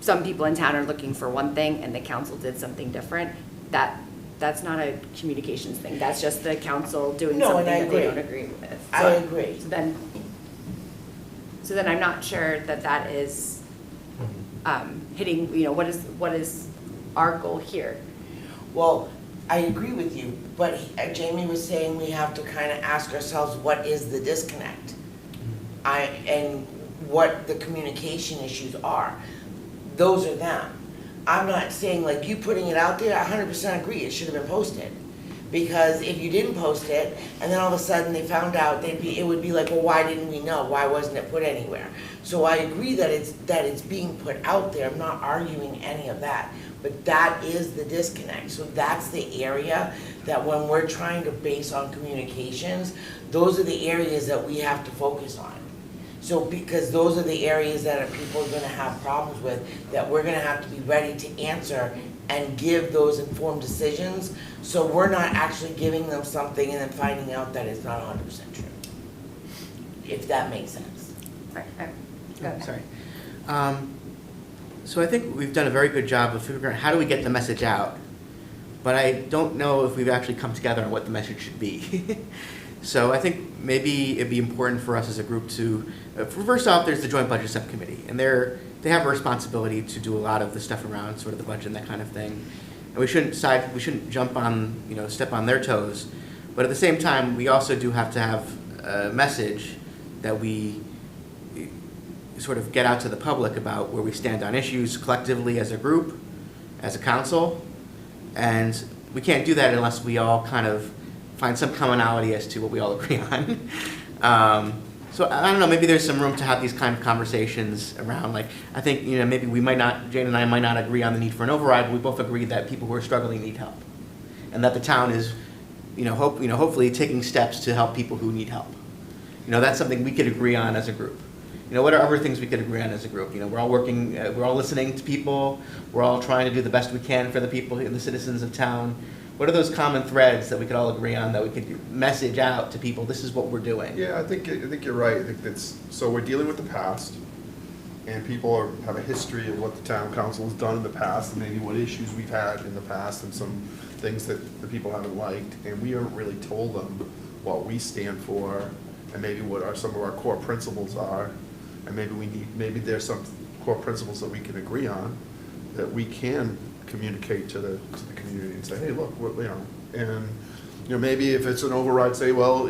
some people in town are looking for one thing and the council did something different. That's not a communications thing. That's just the council doing No, something and I that they agree. don't agree with. I agree. So then I'm not sure that is hitting, what is our goal here? Well, I agree with you, but Jamie was saying we have to kind of ask ourselves, what is the disconnect? And what the communication issues are. Those are them. I'm not saying, like, you putting it out there, I 100% agree, it should have been posted. Because if you didn't post it, and then all of a sudden they found out, it would be like, well, why didn't we know? Why wasn't it put anywhere? So I agree that it's being put out there, I'm not arguing any of that. But that is the disconnect, so that's the area that when we're trying to base on communications, those are the areas that we have to focus on. So, because those are the areas that people are gonna have problems with, that we're gonna have to be ready to answer and give those informed decisions, so we're not actually giving them something and then finding out that it's not 100% true. If that makes sense. Right, go ahead. Sorry. So I think we've done a very good job of figuring out how do we get the message out, but I don't know if we've actually come together on what the message should be. So I think maybe it'd be important for us as a group to, first off, there's the Joint Budget Subcommittee, and they have a responsibility to do a lot of the stuff around sort of the budget and that kind of thing. And we shouldn't jump on, step on their toes, but at the same time, we also do have to have a message that we sort of get out to the public about where we stand on issues collectively as a group, as a council, and we can't do that unless we all kind of find some commonality as to what we all agree on. So I don't know, maybe there's some room to have these kind of conversations around, like, I think, maybe we might not, Jane and I might not agree on the need for an override, but we both agree that people who are struggling need help. And that the town is, hopefully taking steps to help people who need help. That's something we could agree on as a group. What are other things we could agree on as a group? We're all working, we're all listening to people, we're all trying to do the best we can for the people and the citizens of town. What are those common threads that we could all agree on, that we could message out to people, this is what we're doing? Yeah, I think you're right. I think so we're dealing with the past, and people have a history of what the town council has done in the past, and maybe what issues we've had in the past, and some things that the people haven't liked, and we haven't really told them what we stand for, and maybe what some of our core principles are, and maybe there's some core principles that we can agree on, that we can communicate to the community and say, hey, look, and maybe if it's an override, say, well,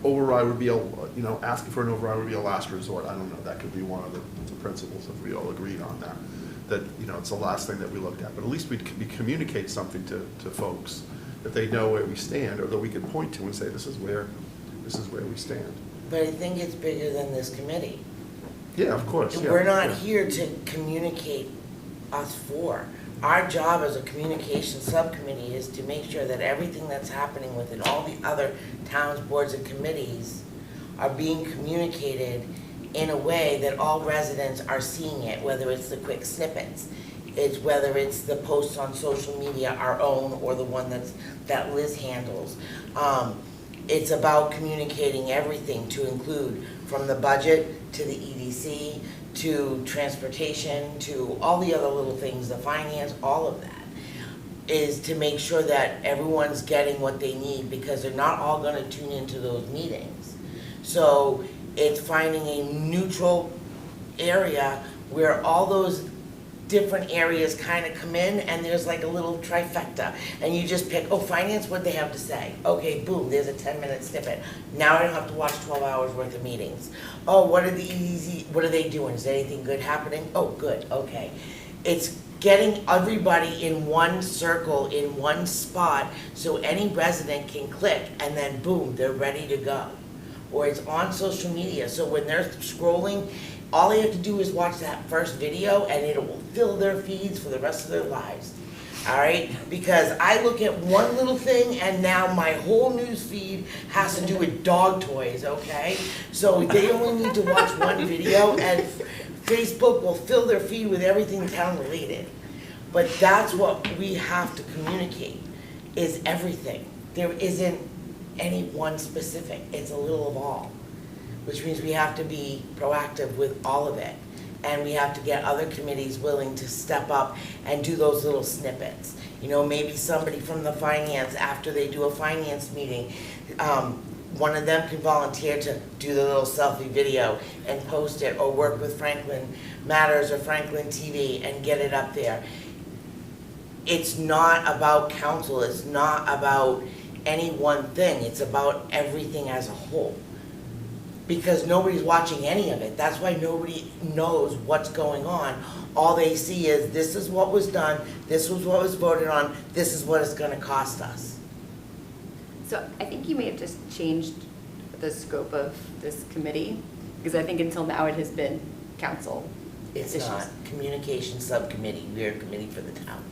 override would be asking for an override would be a last resort. I don't know. That could be one of the principles if we all agreed on that. That it's the last thing that we looked at. But at least we communicate something to folks, that they know where we stand, or that we can point to and say, this is where we stand. But I think it's bigger than this committee. Yeah, of course. Yeah. We're not here to communicate us four. Our job as a communication subcommittee is to make sure that everything that's happening within all the other towns, boards, and committees are being communicated in a way that all residents are seeing it, whether it's the quick snippets, whether it's the posts on social media, our own, or the one that Liz handles. It's about communicating everything, to include from the budget to the EDC to transportation to all the other little things, the finance, all of that, is to make sure that everyone's getting what they need, because they're not all going to tune into those meetings. So it's finding a neutral area where all those different areas kind of come in, and there's like a little trifecta, and you just pick, finance, what they have to say. Okay, boom, there's a 10-minute snippet. Now I don't have to watch 12 hours worth of meetings. What are they doing? Is anything good happening? Oh, good, okay. It's getting everybody in one circle, in one spot, so any resident can click, and then boom, they're ready to go. Or it's on social media, so when they're scrolling, all they have to do is watch that first video, and it will fill their feeds for the rest of their lives. All right? Because I look at one little thing, and now my whole news feed has to do with dog toys, okay? So they only need to watch one video, and Facebook will fill their feed with everything town related. But that's what we have to communicate, is everything. There isn't any one specific. It's a little of all, which means we have to be proactive with all of it. And we have to get other committees willing to step up and do those little snippets. Maybe somebody from the finance, after they do a finance meeting, one of them can volunteer to do the little selfie video and post it, or work with Franklin Matters or Franklin TV and get it up there. It's not about council, it's not about any one thing, it's about everything as a whole. Because nobody's watching any of it. That's why nobody knows what's going on. All they see is, this is what was done, this was what was voted on, this is what it's gonna cost us. So I think you may have just changed the scope of this committee, because I think until now it has been council It's issues. not. Communication Subcommittee, we are a committee for the town.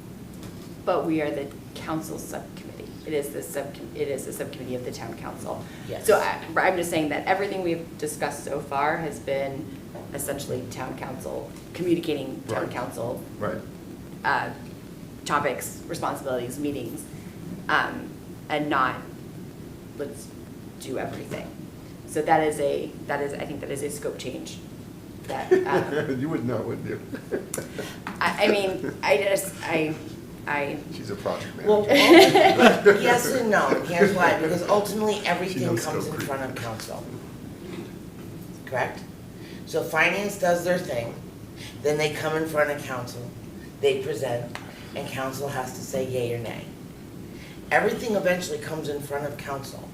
But we are the council subcommittee. It is the subcommittee of the town council. Yes. So I'm just saying that everything we've discussed so far has been essentially town council, communicating town Right. council Right. topics, responsibilities, meetings, and not, let's do everything. So I think that is a scope change that, You would know, wouldn't you? I mean, She's a project Well, manager. yes and no, and here's why, because ultimately, everything knows comes in scope creep. front of council. Correct? So finance does their thing, then they come in front of council, they present, and council has to say yay or nay. Everything eventually comes in front of council.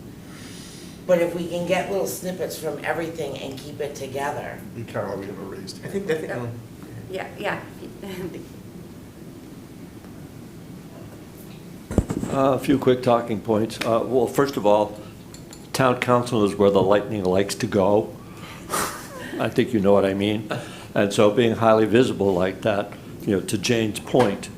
But if we can get little snippets from everything and keep it together, Carol, we have a raised I hand. think, yeah. A few quick talking points. Well, first of all, town council is where the lightning likes to go. I think you know what I mean. And so being highly visible like that, to Jane's point,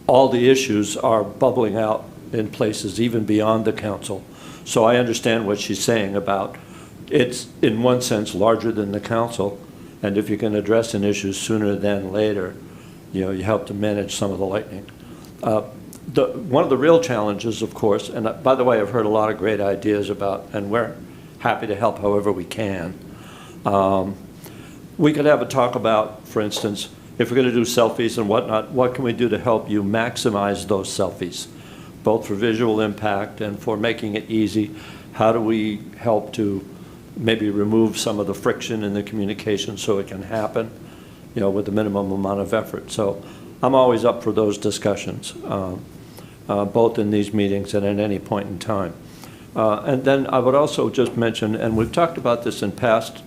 all the issues are bubbling out in places even beyond the council. So I understand what she's saying about it's, in one sense, larger than the council. And if you can address an issue sooner than later, you help to manage some of the lightning. One of the real challenges, of course, and by the way, I've heard a lot of great ideas about, and we're happy to help however we can. We could have a talk about, for instance, if we're going to do selfies and whatnot, what can we do to help you maximize those selfies, both for visual impact and for making it easy? How do we help to maybe remove some of the friction in the communication so it can happen, with the minimum amount of effort? So I'm always up for those discussions, both in these meetings and at any point in time. And then I would also just mention, and we've talked about this in past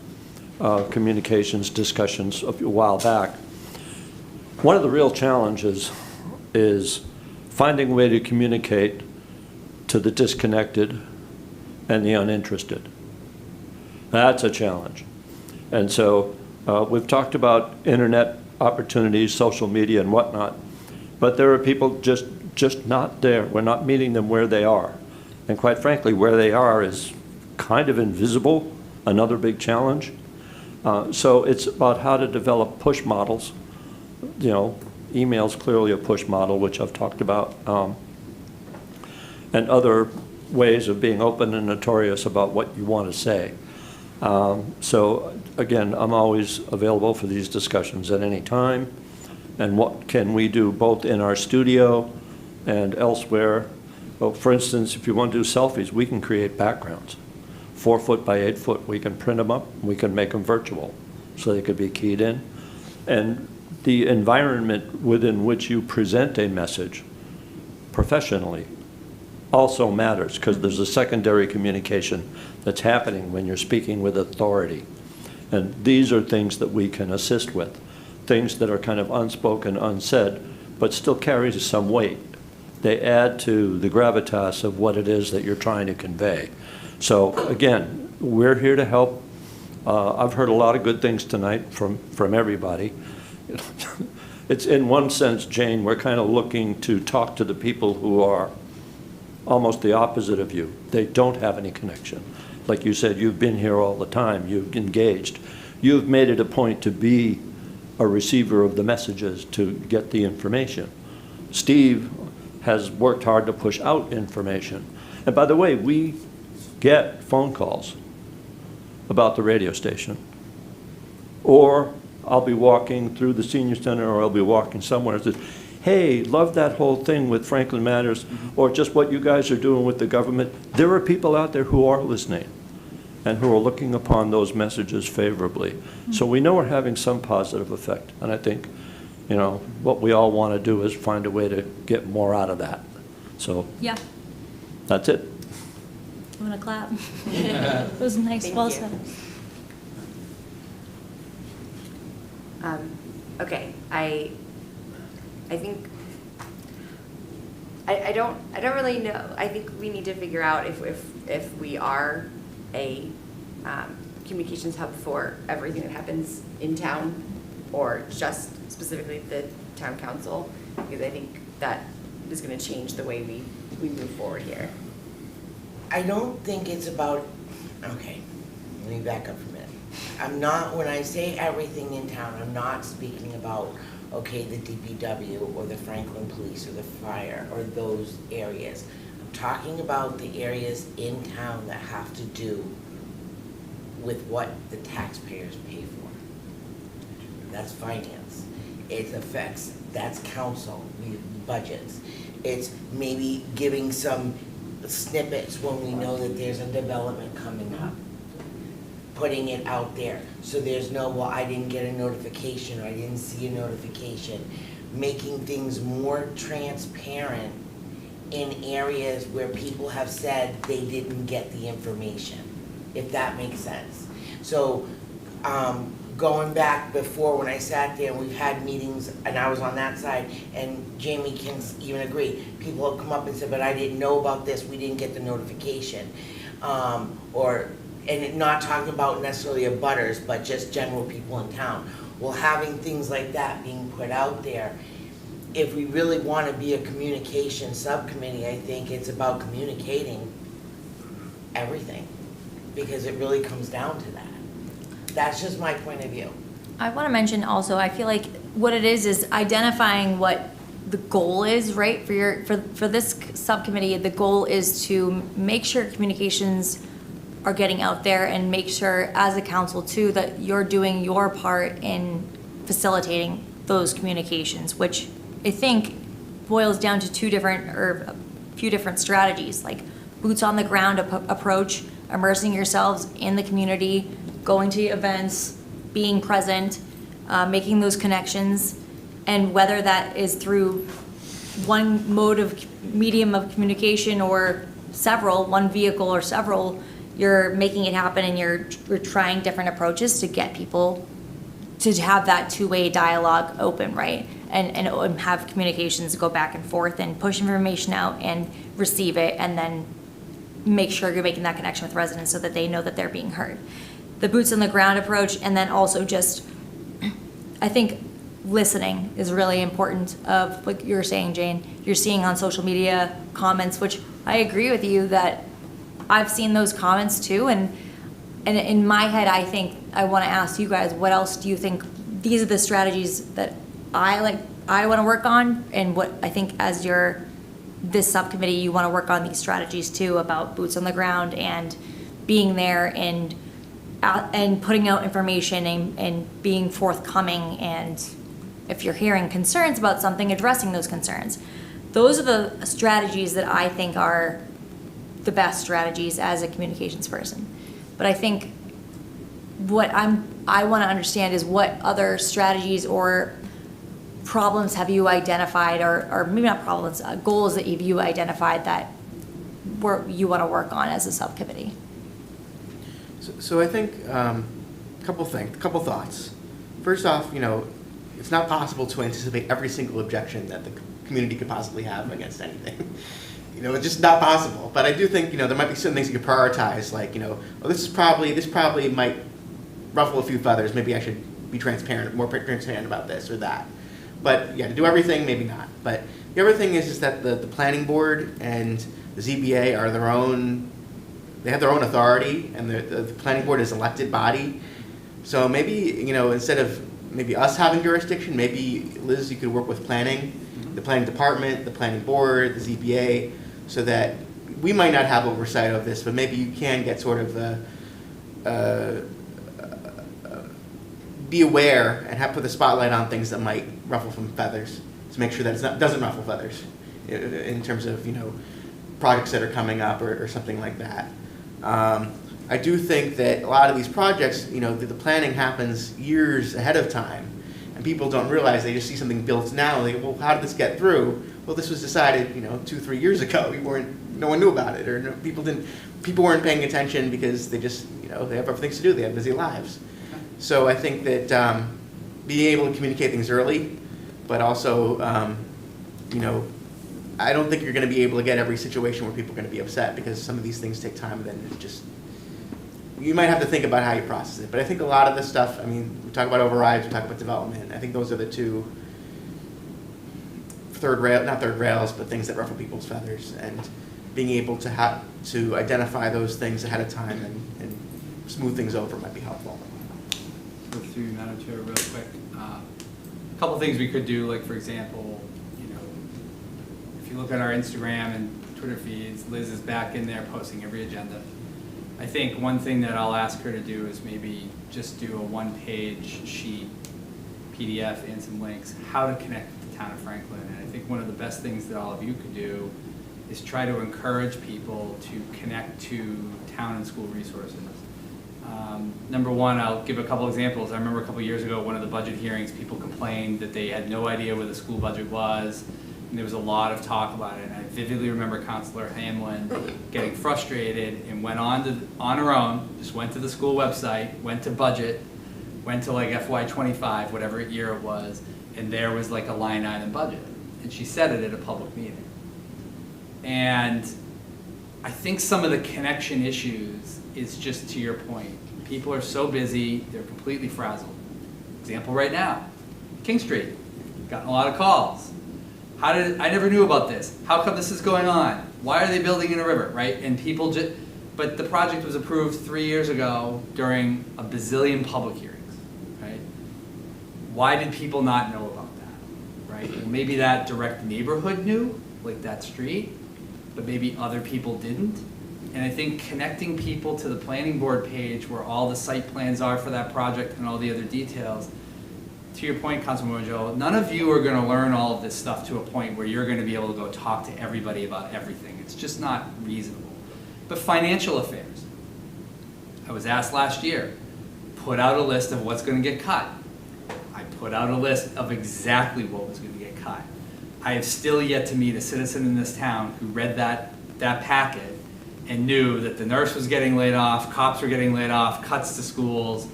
communications discussions a while back, one of the real challenges is finding a way to communicate to the disconnected and the uninterested. That's a challenge. And so we've talked about internet opportunities, social media and whatnot, but there are people just not there. We're not meeting them where they are. And quite frankly, where they are is kind of invisible, another big challenge. So it's about how to develop push models. Email's clearly a push model, which I've talked about, and other ways of being open and notorious about what you want to say. So again, I'm always available for these discussions at any time. And what can we do both in our studio and elsewhere? Well, for instance, if you want to do selfies, we can create backgrounds. 4 foot by 8 foot, we can print them up, we can make them virtual, so they could be keyed in. And the environment within which you present a message professionally also matters, because there's a secondary communication that's happening when you're speaking with authority. And these are things that we can assist with, things that are kind of unspoken, unsaid, but still carry some weight. They add to the gravitas of what it is that you're trying to convey. So again, we're here to help. I've heard a lot of good things tonight from everybody. It's in one sense, Jane, we're kind of looking to talk to the people who are almost the opposite of you. They don't have any connection. Like you said, you've been here all the time, you've engaged. You've made it a point to be a receiver of the messages, to get the information. Steve has worked hard to push out information. And by the way, we get phone calls about the radio station. Or I'll be walking through the senior center, or I'll be walking somewhere and says, hey, love that whole thing with Franklin Matters, or just what you guys are doing with the government. There are people out there who are listening and who are looking upon those messages favorably. So we know we're having some positive effect. And I think, what we all want to do is find a way to get more out of that. So Yeah, that's it. I'm gonna clap. It was nice, Thank well you. said. Okay, I I don't really know. I think we need to figure out if we are a communications hub for everything that happens in town, or just specifically the town council, because I think that is going to change the way we move forward here. I don't think it's about, okay, let me back up for a minute. I'm not, when I say everything in town, I'm not speaking about, okay, the DPW or the Franklin Police or the fire or those areas. I'm talking about the areas in town that have to do with what the taxpayers pay for. That's finance. It affects, that's council, budgets. It's maybe giving some snippets when we know that there's a development coming up. Putting it out there, so there's no, well, I didn't get a notification, or I didn't see a notification. Making things more transparent in areas where people have said they didn't get the information, if that makes sense. So, going back before when I sat there, we've had meetings, and I was on that side, and Jamie can even agree, people have come up and said, but I didn't know about this, we didn't get the notification. And not talking about necessarily a butters, but just general people in town. Well, having things like that being put out there, if we really want to be a communication subcommittee, I think it's about communicating everything, because it really comes down to that. That's just my point of view. I want to mention also, I feel like what it is identifying what the goal is, right? For this subcommittee, the goal is to make sure communications are getting out there, and make sure as a council too that you're doing your part in facilitating those communications, which I think boils down to a few different strategies, like boots on the ground approach, immersing yourselves in the community, going to events, being present, making those connections, and whether that is through one medium of communication or several, one vehicle or several, you're making it happen, and you're trying different approaches to get people to have that two-way dialogue open, right? And have communications go back and forth and push information out and receive it, and then make sure you're making that connection with residents so that they know that they're being heard. The boots on the ground approach, and then also just, I think listening is really important, of what you're saying, Jane. You're seeing on social media comments, which I agree with you that I've seen those comments too, and in my head, I think I want to ask you guys, what else do you think? These are the strategies that I want to work on, and what I think as this subcommittee, you want to work on these strategies too, about boots on the ground and being there and putting out information and being forthcoming, and if you're hearing concerns about something, addressing those concerns. Those are the strategies that I think are the best strategies as a communications person. But I think what I want to understand is, what other strategies or problems have you identified, or maybe not problems, goals that you identified that you want to work on as a subcommittee? So I think a couple thoughts. First off, it's not possible to anticipate every single objection that the community could possibly have against anything. It's just not possible. But I do think, there might be certain things you could prioritize, like, this probably might ruffle a few feathers. Maybe I should be more transparent about this or that. But yeah, to do everything, maybe not. But the other thing is that the planning board and the ZBA are they have their own authority, and the planning board is an elected body. So maybe, instead of maybe us having jurisdiction, maybe, Liz, you could work with planning, the planning department, the planning board, the ZBA, so that we might not have oversight of this, but maybe you can get sort of be aware and put the spotlight on things that might ruffle some feathers, to make sure that it doesn't ruffle feathers in terms of, projects that are coming up or something like that. I do think that a lot of these projects, the planning happens years ahead of time, and people don't realize. They just see something built now. They go, well, how did this get through? Well, this was decided, 2-3 years ago. No one knew about it, or people weren't paying attention because they just, they have other things to do. They have busy lives. So I think that being able to communicate things early, but also, I don't think you're gonna be able to get every situation where people are gonna be upset, because some of these things take time, and then it just, you might have to think about how you process it. But I think a lot of this stuff, I mean, we talk about overrides, we talk about development, I think those are the two not third rails, but things that ruffle people's feathers, and being able to identify those things ahead of time and smooth things over might be helpful. Go through Madam Chair real quick. A couple things we could do, like for example, if you look at our Instagram and Twitter feeds, Liz is back in there posting every agenda. I think one thing that I'll ask her to do is maybe just do a one-page sheet, PDF and some links, how to connect with the town of Franklin. And I think one of the best things that all of you could do is try to encourage people to connect to town and school resources. Number one, I'll give a couple examples. I remember a couple years ago, one of the budget hearings, people complained that they had no idea where the school budget was, and there was a lot of talk about it. And I vividly remember Councilor Hamlin getting frustrated and went on her own, just went to the school website, went to budget, went to like FY25, whatever year it was, and there was like a line item budget. And she said it at a public meeting. And I think some of the connection issues is just to your point. People are so busy, they're completely frazzled. Example right now, King Street, gotten a lot of calls. I never knew about this. How come this is going on? Why are they building in a river, right? And people just, but the project was approved 3 years ago during a bazillion public hearings, right? Why did people not know about that, right? Well, maybe that direct neighborhood knew, like that street, but maybe other people didn't. And I think connecting people to the planning board page where all the site plans are for that project and all the other details, to your point, Councilwoman Joe, none of you are going to learn all of this stuff to a point where you're going to be able to go talk to everybody about everything. It's just not reasonable. But financial affairs, I was asked last year, put out a list of what's going to get cut. I put out a list of exactly what was going to get cut. I have still yet to meet a citizen in this town who read that packet and knew that the nurse was getting laid off, cops were getting laid off, cuts to schools.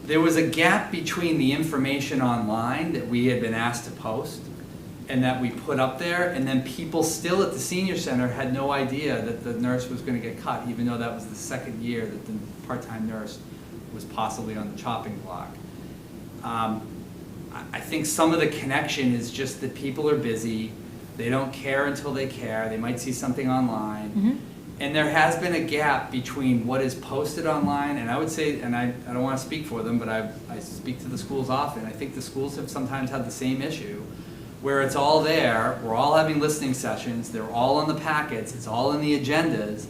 There was a gap between the information online that we had been asked to post and that we put up there, and then people still at the senior center had no idea that the nurse was going to get cut, even though that was the second year that the part-time nurse was possibly on the chopping block. I think some of the connection is just that people are busy, they don't care until they care, they might see something online. Mm-hmm. And there has been a gap between what is posted online, and I would say, and I don't want to speak for them, but I speak to the schools often. I think the schools have sometimes had the same issue, where it's all there, we're all having listening sessions, they're all on the packets, it's all in the agendas,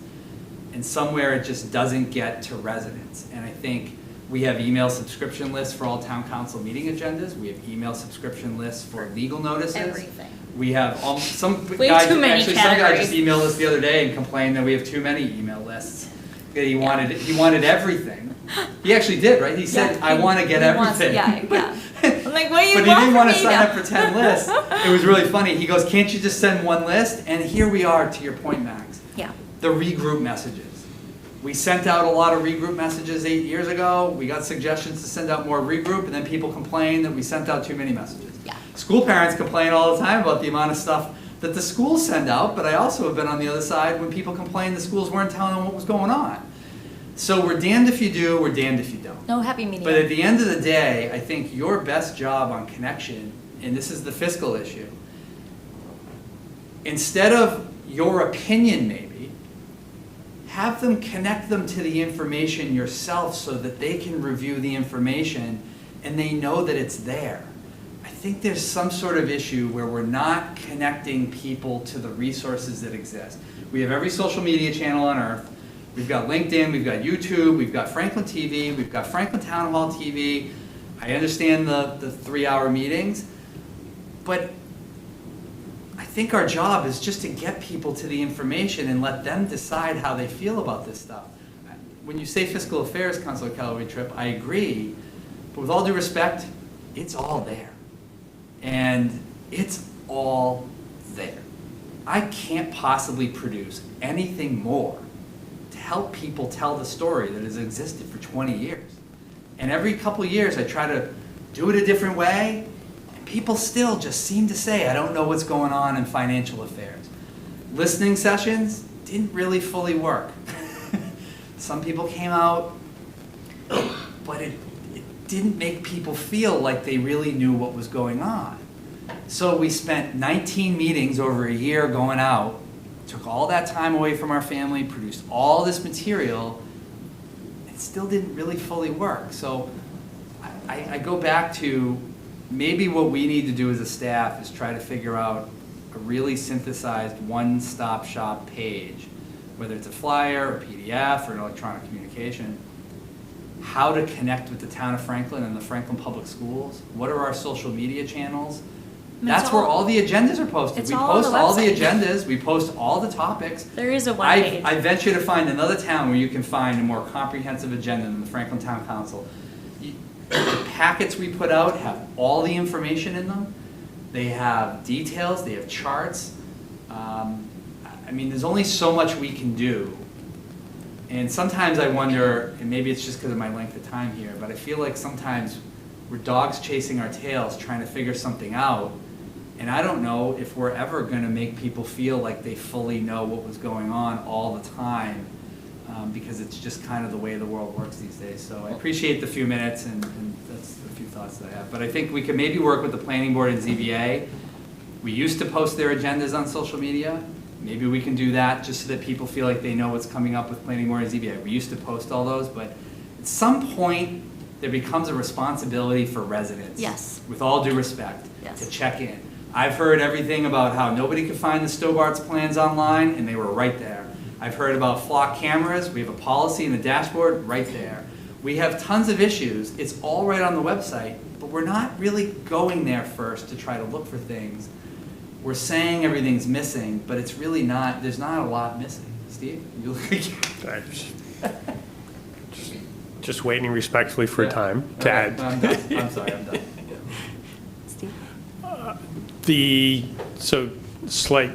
and somewhere it just doesn't get to residents. And I think we have email subscription lists for all town council meeting agendas, we have email subscription lists for legal notices. Everything. We have some Way guy, too many actually some guy categories. just emailed us the other day and complained that we have too many email lists. That he wanted everything. He actually did, right? He said, Yeah, I want to get he wants- everything. yeah. I'm like, what do you But he want didn't from want to me sign now? up for 10 lists. It was really funny. He goes, can't you just send one list? And here we are, to your point, Max. Yeah. The regroup messages. We sent out a lot of regroup messages 8 years ago. We got suggestions to send out more regroup, and then people complained that we sent out too many messages. Yeah. School parents complain all the time about the amount of stuff that the schools send out, but I also have been on the other side when people complain the schools weren't telling them what was going on. So we're damned if you do, we're damned if you don't. No happy medium. But at the end of the day, I think your best job on connection, and this is the fiscal issue, instead of your opinion maybe, have them connect them to the information yourself so that they can review the information and they know that it's there. I think there's some sort of issue where we're not connecting people to the resources that exist. We have every social media channel on earth. We've got LinkedIn, we've got YouTube, we've got Franklin TV, we've got Franklin Town Hall TV. I understand the 3-hour meetings, but I think our job is just to get people to the information and let them decide how they feel about this stuff. When you say fiscal affairs, Councilor Callaway-Tripp, I agree, but with all due respect, it's all there. And it's all there. I can't possibly produce anything more to help people tell the story that has existed for 20 years. And every couple of years I try to do it a different way, and people still just seem to say, I don't know what's going on in financial affairs. listening sessions didn't really fully work. Some people came out, but it didn't make people feel like they really knew what was going on. So we spent 19 meetings over a year going out, took all that time away from our family, produced all this material, it still didn't really fully work. So I go back to maybe what we need to do as a staff is try to figure out a really synthesized one-stop shop page, whether it's a flyer, a PDF, or an electronic communication, how to connect with the town of Franklin and the Franklin Public Schools. What are our social media channels? That's where all the agendas are posted. It's We all on post the all the website. agendas, we post all the topics. There is a one page. I venture to find another town where you can find a more comprehensive agenda than the Franklin Town Council. The packets we put out have all the information in them. They have details, they have charts. I mean, there's only so much we can do. And sometimes I wonder, and maybe it's just because of my length of time here, but I feel like sometimes we're dogs chasing our tails trying to figure something out. And I don't know if we're ever going to make people feel like they fully know what was going on all the time, because it's just kind of the way the world works these days. So I appreciate the few minutes, and that's a few thoughts that I have. But I think we could maybe work with the planning board and ZBA. We used to post their agendas on social media. Maybe we can do that just so that people feel like they know what's coming up with planning board and ZBA. We used to post all those, but at some point, there becomes a responsibility for residents. Yes. With all due respect, Yes. to check in. I've heard everything about how nobody could find the Stobart's plans online, and they were right there. I've heard about flock cameras. We have a policy in the dashboard right there. We have tons of issues. It's all right on the website, but we're not really going there first to try to look for things. We're saying everything's missing, but it's really not, there's not a lot missing. Steve? You look like Just waiting respectfully for time to Okay, add. I'm done. I'm sorry, I'm done. Steve? So it's like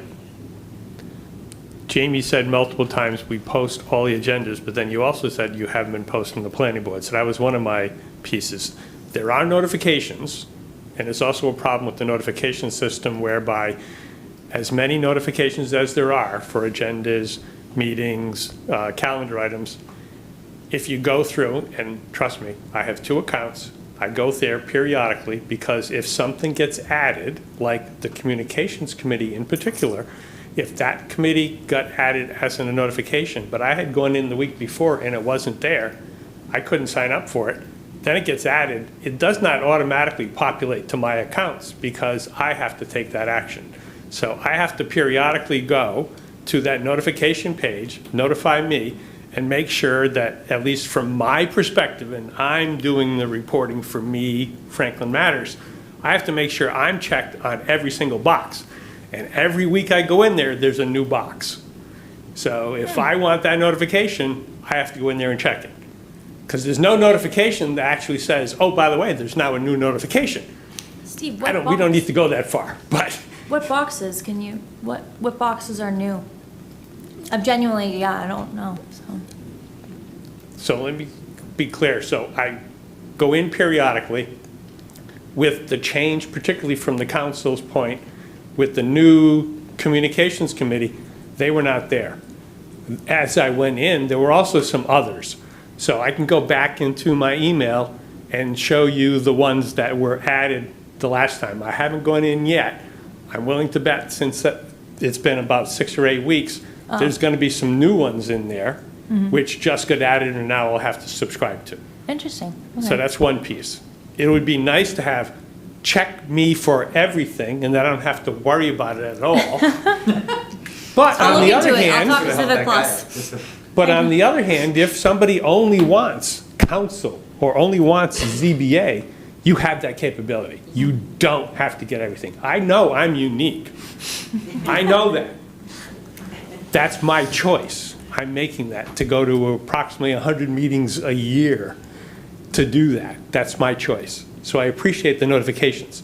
Jamie said multiple times, we post all the agendas, but then you also said you haven't been posting the planning board. So that was one of my pieces. There are notifications, and it's also a problem with the notification system whereby as many notifications as there are for agendas, meetings, calendar items, if you go through, and trust me, I have 2 accounts, I go there periodically because if something gets added, like the communications committee in particular, if that committee got added as a notification, but I had gone in the week before and it wasn't there, I couldn't sign up for it, then it gets added, it does not automatically populate to my accounts because I have to take that action. So I have to periodically go to that notification page, notify me, and make sure that, at least from my perspective, and I'm doing the reporting for me, Franklin Matters, I have to make sure I'm checked on every single box. And every week I go in there, there's a new box. So if I want that notification, I have to go in there and check it. Because there's no notification that actually says, oh, by the way, there's now a new notification. Steve, We don't need to go that far, but. What boxes can you, what boxes are new? I'm genuinely, I don't know, so. So let me be clear. So I go in periodically with the change, particularly from the council's point, with the new communications committee, they were not there. As I went in, there were also some others. So I can go back into my email and show you the ones that were added the last time. I haven't gone in yet. I'm willing to bet since it's been about 6 or 8 weeks, there's going to be some new ones in there, which just got added and now I'll have to subscribe to. Interesting. So Okay. that's one piece. It would be nice to have check me for everything and that I don't have to worry about it at all. But I'll on look the into other it. I'll hand, talk to Civic Plus. but on the other hand, if somebody only wants council or only wants ZBA, you have that capability. You don't have to get everything. I know I'm unique. I know that. That's my choice. I'm making that to go to approximately 100 meetings a year to do that. That's my choice. So I appreciate the notifications.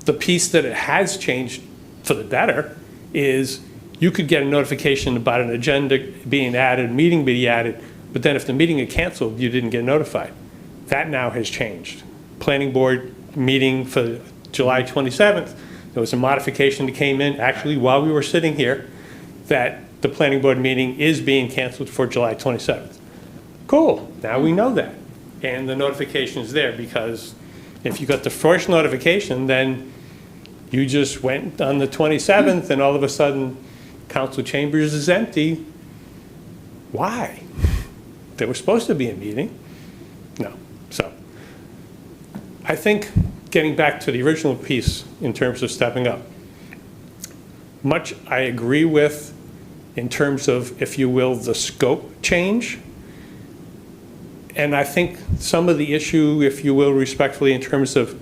The piece that it has changed for the better is you could get a notification about an agenda being added, meeting being added, but then if the meeting had canceled, you didn't get notified. That now has changed. Planning board meeting for July 27th, there was a modification that came in actually while we were sitting here, that the planning board meeting is being canceled for July 27th. Cool, now we know that. And the notification is there, because if you got the first notification, then you just went on the 27th and all of a sudden council chambers is empty. Why? There was supposed to be a meeting. No. So I think getting back to the original piece in terms of stepping up, much I agree with in terms of, if you will, the scope change. And I think some of the issue, if you will, respectfully, in terms of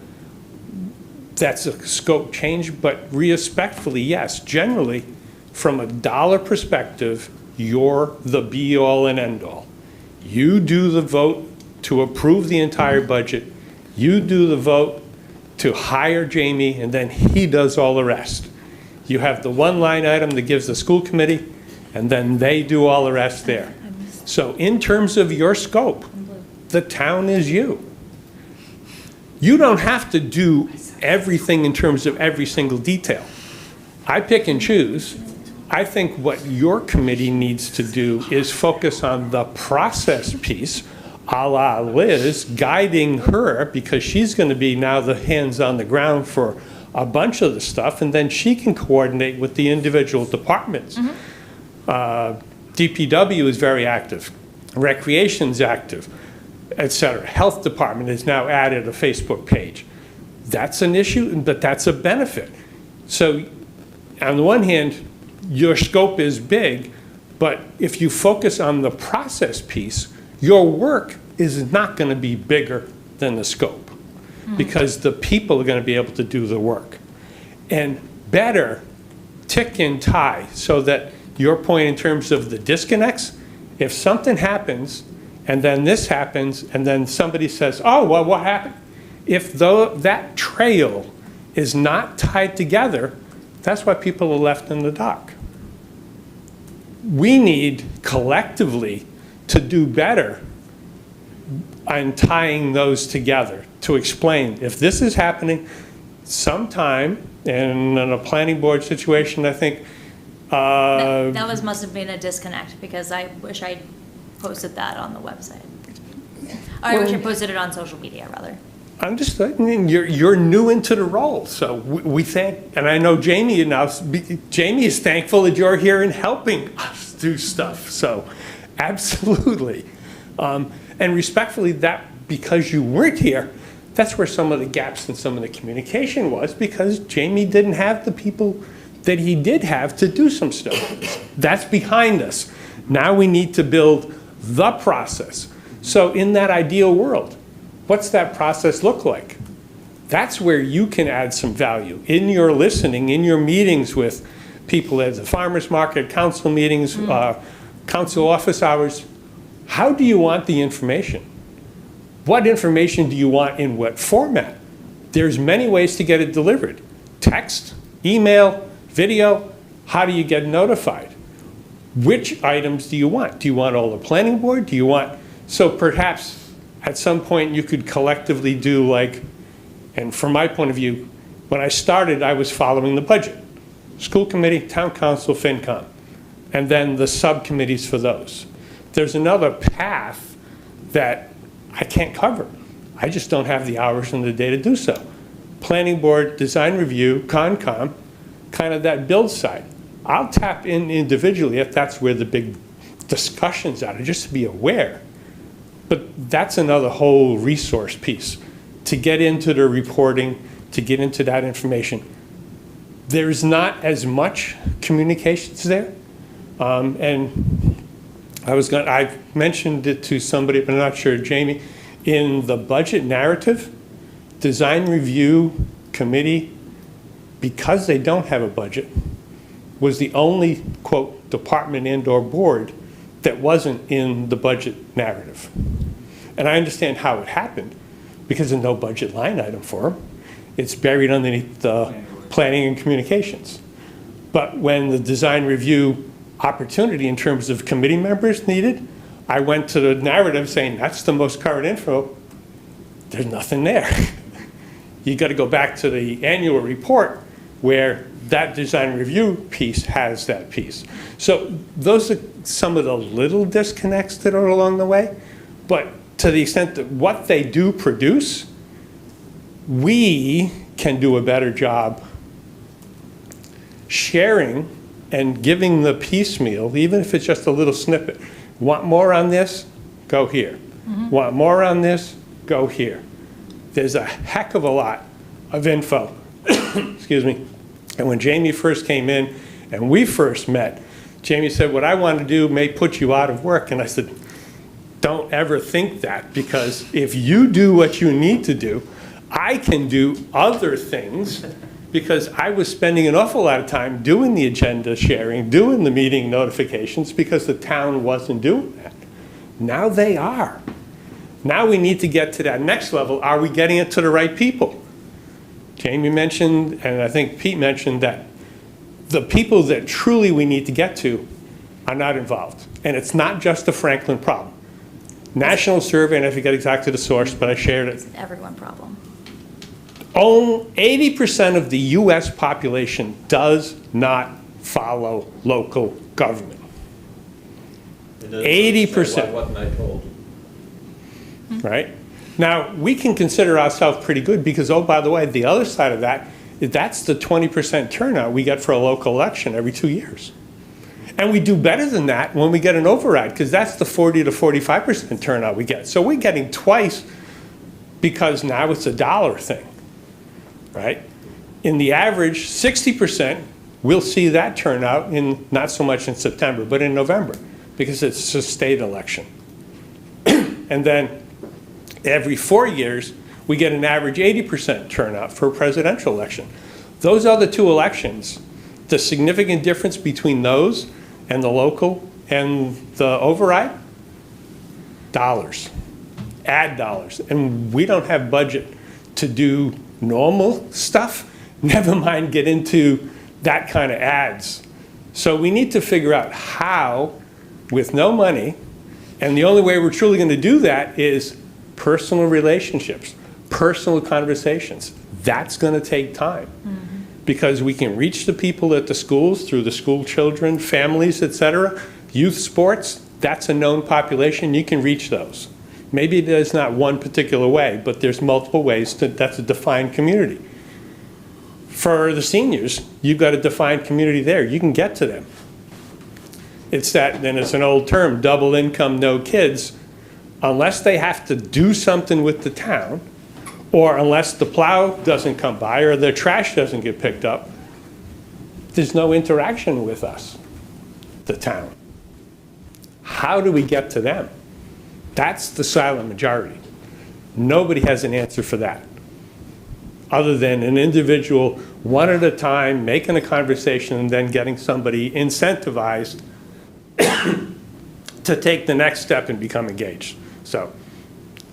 that's a scope change, but respectfully, yes, generally, from a dollar perspective, you're the be-all and end-all. You do the vote to approve the entire budget. You do the vote to hire Jamie, and then he does all the rest. You have the one line item that gives the school committee, and then they do all the rest there. So in terms of your scope, the town is you. You don't have to do everything in terms of every single detail. I pick and choose. I think what your committee needs to do is focus on the process piece, a la Liz, guiding her, because she's going to be now the hands on the ground for a bunch of the stuff, and then she can coordinate with the individual departments. DPW is very active. Recreation's active, et cetera. Health department has now added a Facebook page. That's an issue, but that's a benefit. So on the one hand, your scope is big, but if you focus on the process piece, your work is not going to be bigger than the scope, because the people are going to be able to do the work. And better tick and tie, so that your point in terms of the disconnects, if something happens and then this happens and then somebody says, oh, well, what happened? If that trail is not tied together, that's why people are left in the dark. We need collectively to do better on tying those together, to explain if this is happening sometime in a planning board situation. I think That must have been a disconnect, because I wish I posted that on the website. Or I wish I posted it on social media, rather. I'm just saying, you're new into the role, so we thank, and I know Jamie now, Jamie is thankful that you're here and helping us do stuff, so absolutely. And respectfully, that, because you weren't here, that's where some of the gaps in some of the communication was, because Jamie didn't have the people that he did have to do some stuff. That's behind us. Now we need to build the process. So in that ideal world, what's that process look like? That's where you can add some value in your listening, in your meetings with people at the farmers market, council meetings, council office hours. How do you want the information? What information do you want in what format? There's many ways to get it delivered. Text, email, video. How do you get notified? Which items do you want? Do you want all the planning board? Do you want, so perhaps at some point you could collectively do like, and from my point of view, when I started, I was following the budget. School committee, town council, FinCom, and then the subcommittees for those. There's another path that I can't cover. I just don't have the hours in the day to do so. Planning board, design review, Concom, kind of that build side. I'll tap in individually if that's where the big discussions are, just to be aware. But that's another whole resource piece, to get into the reporting, to get into that information. There's not as much communications there. And I mentioned it to somebody, but I'm not sure, Jamie, in the budget narrative, design review committee, because they don't have a budget, was the only, quote, department and/or board that wasn't in the budget narrative. And I understand how it happened, because there's no budget line item for them. It's buried underneath the planning and communications. But when the design review opportunity in terms of committee members needed, I went to the narrative saying, that's the most current info. There's nothing there. You got to go back to the annual report where that design review piece has that piece. So those are some of the little disconnects that are along the way. But to the extent that what they do produce, we can do a better job sharing and giving the piecemeal, even if it's just a little snippet. Want more on this? Go here. Want more on this? Go here. There's a heck of a lot of info. Excuse me. And when Jamie first came in and we first met, Jamie said, what I want to do may put you out of work. And I said, don't ever think that, because if you do what you need to do, I can do other things, because I was spending an awful lot of time doing the agenda sharing, doing the meeting notifications, because the town wasn't doing that. Now they are. Now we need to get to that next level. Are we getting it to the right people? Jamie mentioned, and I think Pete mentioned, that the people that truly we need to get to are not involved. And it's not just a Franklin problem. National survey, and I forget exactly the source, but I shared it. It's an everyone problem. 80% of the US population does not follow local government. 80%. Why wasn't I told? Right? Now, we can consider ourselves pretty good because, oh, by the way, the other side of that, that's the 20% turnout we get for a local election every 2 years. And we do better than that when we get an override, because that's the 40 to 45% turnout we get. So we're getting twice, because now it's a dollar thing, right? In the average, 60%, we'll see that turnout in, not so much in September, but in November, because it's a state election. And then every 4 years, we get an average 80% turnout for a presidential election. Those other two elections, the significant difference between those and the local and the override, dollars, ad dollars. And we don't have budget to do normal stuff, never mind get into that kind of ads. So we need to figure out how, with no money, and the only way we're truly going to do that is personal relationships, personal conversations. That's going to take time. Because we can reach the people at the schools through the school children, families, et cetera. Youth sports, that's a known population. You can reach those. Maybe there's not one particular way, but there's multiple ways that's a defined community. For the seniors, you've got a defined community there. You can get to them. It's that, then it's an old term, double income, no kids. Unless they have to do something with the town, or unless the plow doesn't come by or the trash doesn't get picked up, there's no interaction with us, the town. How do we get to them? That's the silent majority. Nobody has an answer for that, other than an individual, one at a time, making a conversation and then getting somebody incentivized to take the next step and become engaged. So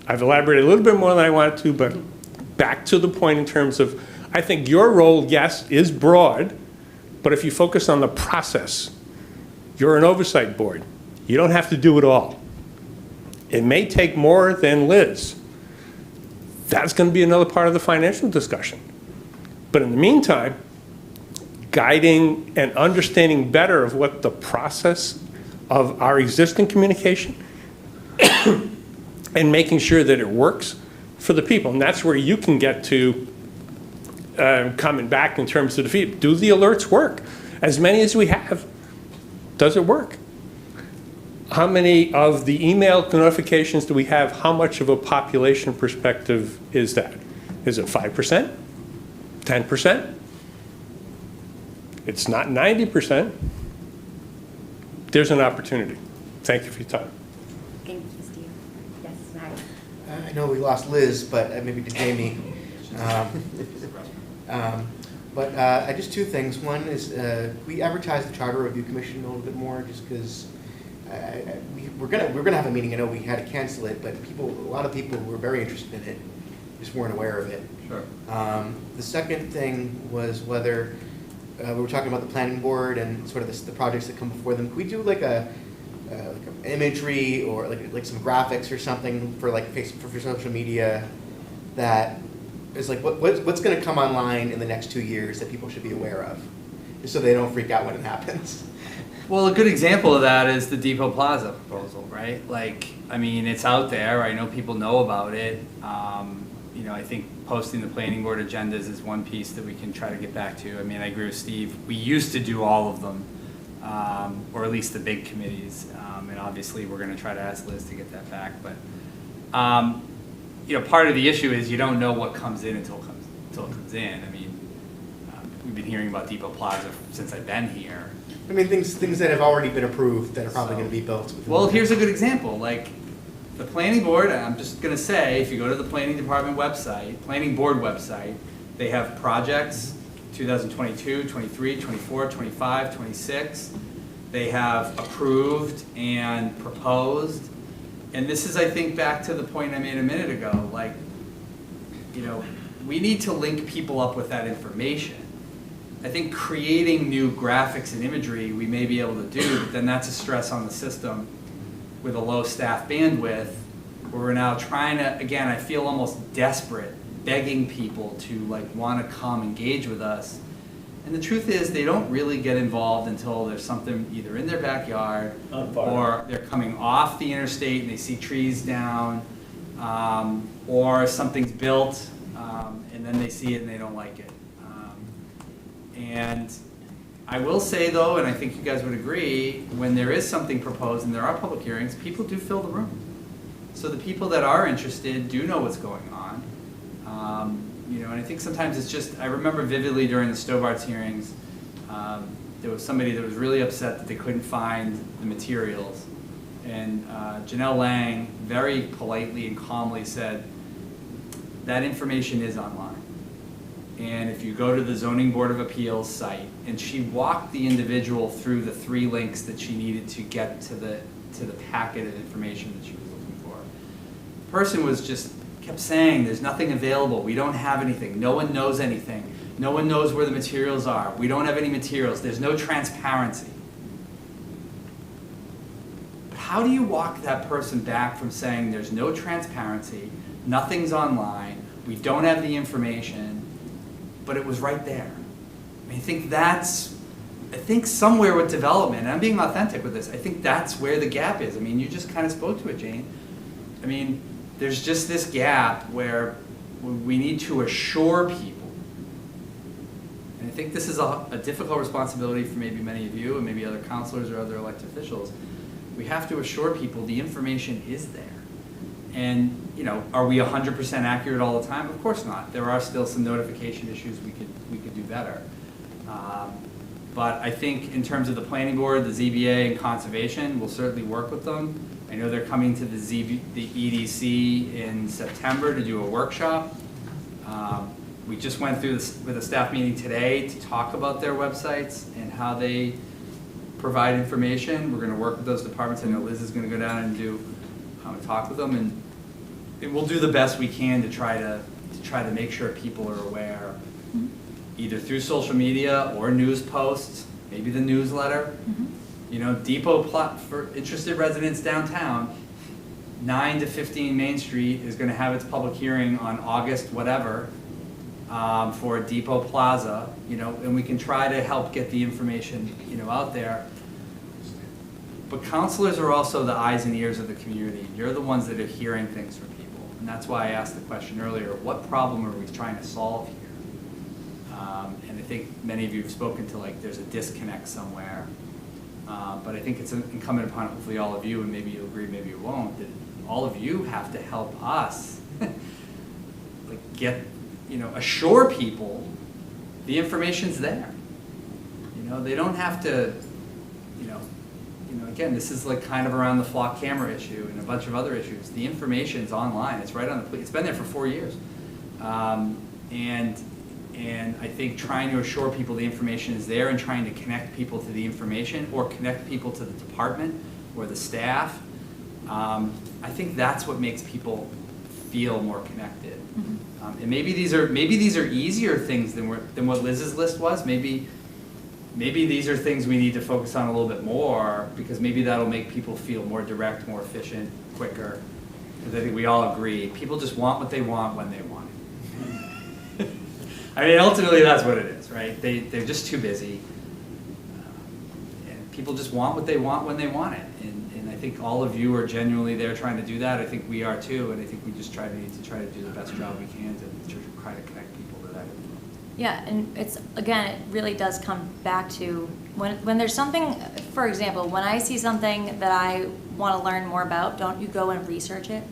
I've elaborated a little bit more than I wanted to, but back to the point in terms of, I think your role, yes, is broad, but if you focus on the process, you're an oversight board. You don't have to do it all. It may take more than Liz. That's going to be another part of the financial discussion. But in the meantime, guiding and understanding better of what the process of our existing communication and making sure that it works for the people. And that's where you can get to coming back in terms of the feed. Do the alerts work? As many as we have, does it work? How many of the email notifications do we have? How much of a population perspective is that? Is it 5%? 10%? It's not 90%. There's an opportunity. Thank you for your time. Thank you, Steve. Yes, Max. I know we lost Liz, but maybe to Jamie. But just two things. One is we advertised the Charter Review Commission a little bit more, just because we're gonna have a meeting. I know we had to cancel it, but a lot of people were very interested in it, just weren't aware of it. Sure. The second thing was whether we were talking about the planning board and sort of the projects that come before them. Could we do like a imagery or like some graphics or something for like for social media that is like what's going to come online in the next 2 years that people should be aware of? so they don't freak out when it happens. Well, a good example of that is the Depot Plaza proposal, right? Like, I mean, it's out there, I know people know about it. You know, I think posting the planning board agendas is one piece that we can try to get back to. I mean, I agree with Steve, we used to do all of them, or at least the big committees. And obviously, we're gonna try to ask Liz to get that back, but, you know, part of the issue is you don't know what comes in until it comes in. I mean, we've been hearing about Depot Plaza since I've been here. I mean, things that have already been approved that are probably going to be built. Well, here's a good example, like, the planning board, I'm just gonna say, if you go to the planning department website, planning board website, they have projects, 2022, 23, 24, 25, 26. They have approved and proposed. And this is, I think, back to the point I made a minute ago, like, you know, we need to link people up with that information. I think creating new graphics and imagery we may be able to do, but then that's a stress on the system with a low staff bandwidth, where we're now trying to, again, I feel almost desperate, begging people to like want to come engage with us. And the truth is, they don't really get involved until there's something either in their backyard or they're coming off the interstate and they see trees down, or something's built and then they see it and they don't like it. And I will say though, and I think you guys would agree, when there is something proposed and there are public hearings, people do fill the room. So the people that are interested do know what's going on. You know, and I think sometimes it's just, I remember vividly during the Stobart's hearings, there was somebody that was really upset that they couldn't find the materials. And Janelle Lang very politely and calmly said, that information is online. And if you go to the Zoning Board of Appeals site, and she walked the individual through the 3 links that she needed to get to the packet of information that she was looking for. The person was just, kept saying, there's nothing available, we don't have anything, no one knows anything, no one knows where the materials are, we don't have any materials, there's no transparency. But how do you walk that person back from saying there's no transparency, nothing's online, we don't have the information, but it was right there? I mean, I think somewhere with development, and I'm being authentic with this, I think that's where the gap is. I mean, you just kind of spoke to it, Jane. I mean, there's just this gap where we need to assure people, and I think this is a difficult responsibility for maybe many of you and maybe other counselors or other elected officials. We have to assure people the information is there. And, you know, are we 100% accurate all the time? Of course not. There are still some notification issues we could do better. But I think in terms of the planning board, the ZBA, and conservation, we'll certainly work with them. I know they're coming to the EDC in September to do a workshop. We just went through this with a staff meeting today to talk about their websites and how they provide information. We're going to work with those departments. I know Liz is going to go down and do talk with them, and we'll do the best we can to try to make sure people are aware, either through social media or news posts, maybe the newsletter. You know, Depot for interested residents downtown, 9 to 15 Main Street is going to have its public hearing on August whatever for Depot Plaza. You know, and we can try to help get the information, you know, out there. But counselors are also the eyes and ears of the community. You're the ones that are hearing things from people. And that's why I asked the question earlier, what problem are we trying to solve here? And I think many of you have spoken to, like, there's a disconnect somewhere. But I think it's incumbent upon hopefully all of you, and maybe you'll agree, maybe you won't, that all of you have to help us like assure people the information's there. You know, they don't have to, again, this is like kind of around the flock camera issue and a bunch of other issues. The information's online. It's right on the, it's been there for 4 years. And I think trying to assure people the information is there and trying to connect people to the information or connect people to the department or the staff, I think that's what makes people feel more connected. And maybe these are easier things than what Liz's list was. Maybe these are things we need to focus on a little bit more, because maybe that'll make people feel more direct, more efficient, quicker. Because I think we all agree, people just want what they want when they want it. I mean, ultimately that's what it is, right? They're just too busy. people just want what they want when they want it. And I think all of you are genuinely there trying to do that. I think we are too, and I think we just need to try to do the best job we can to try to connect people to that. Yeah, and it's, again, it really does come back to when there's something, for example, when I see something that I want to learn more about, don't you go and research it?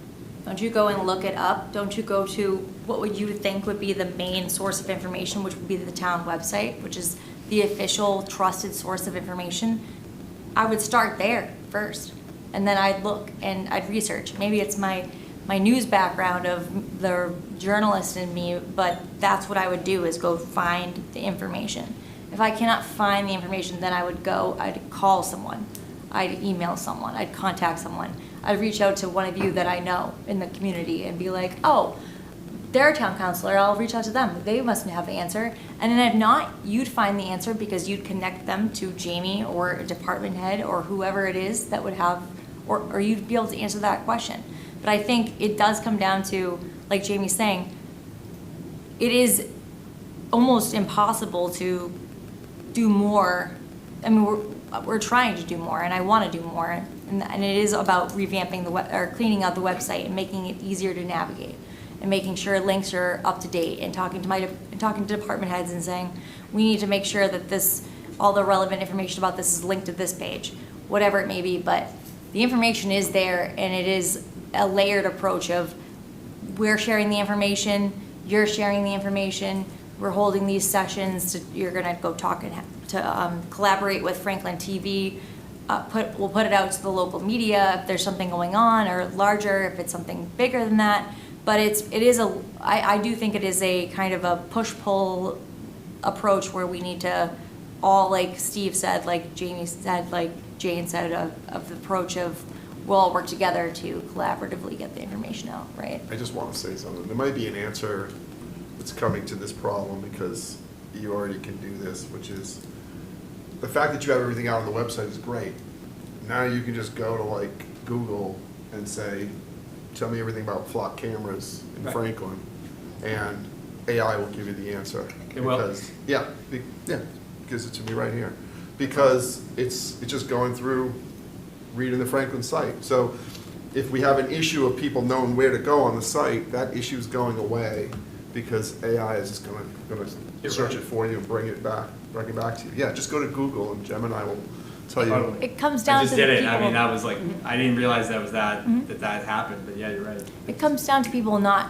Don't you go and look it up? Don't you go to what would you think would be the main source of information, which would be the town website, which is the official trusted source of information? I would start there first, and then I'd look and I'd research. Maybe it's my news background of the journalist in me, but that's what I would do, is go find the information. If I cannot find the information, then I'd call someone, I'd email someone, I'd contact someone. I'd reach out to one of you that I know in the community and be like, oh, they're a town councilor, I'll reach out to them. They must have the answer. And then if not, you'd find the answer because you'd connect them to Jamie or a department head or whoever it is that would have, or you'd be able to answer that question. But I think it does come down to, like Jamie's saying, it is almost impossible to do more. I mean, we're trying to do more, and I want to do more, and it is about revamping or cleaning out the website and making it easier to navigate, and making sure links are up to date, and talking to department heads and saying, we need to make sure that all the relevant information about this is linked to this page, whatever it may be. But the information is there, and it is a layered approach of we're sharing the information, you're sharing the information, we're holding these sessions, you're gonna go talk to collaborate with Franklin TV, we'll put it out to the local media if there's something going on, or larger if it's something bigger than that. But I do think it is a kind of a push-pull approach where we need to all, like Steve said, like Jamie said, like Jane said, of the approach of we'll all work together to collaboratively get the information out, right? I just want to say something. There might be an answer that's coming to this problem because you already can do this, which is the fact that you have everything out on the website is great. Now you can just go to like Google and say, tell me everything about flock cameras in Right. Franklin, and AI will give you the answer. It will? Because, yeah, it gives it to me right here. Because it's just going through reading the Franklin site. So if we have an issue of people knowing where to go on the site, that issue is going away because AI is just gonna search it for you and bring it back to you. Yeah, just go to Google and Gemini will tell you. It comes down I to just the did it. people. I mean, that was like, I didn't realize that was that happened, but yeah, you're right. It comes down to people not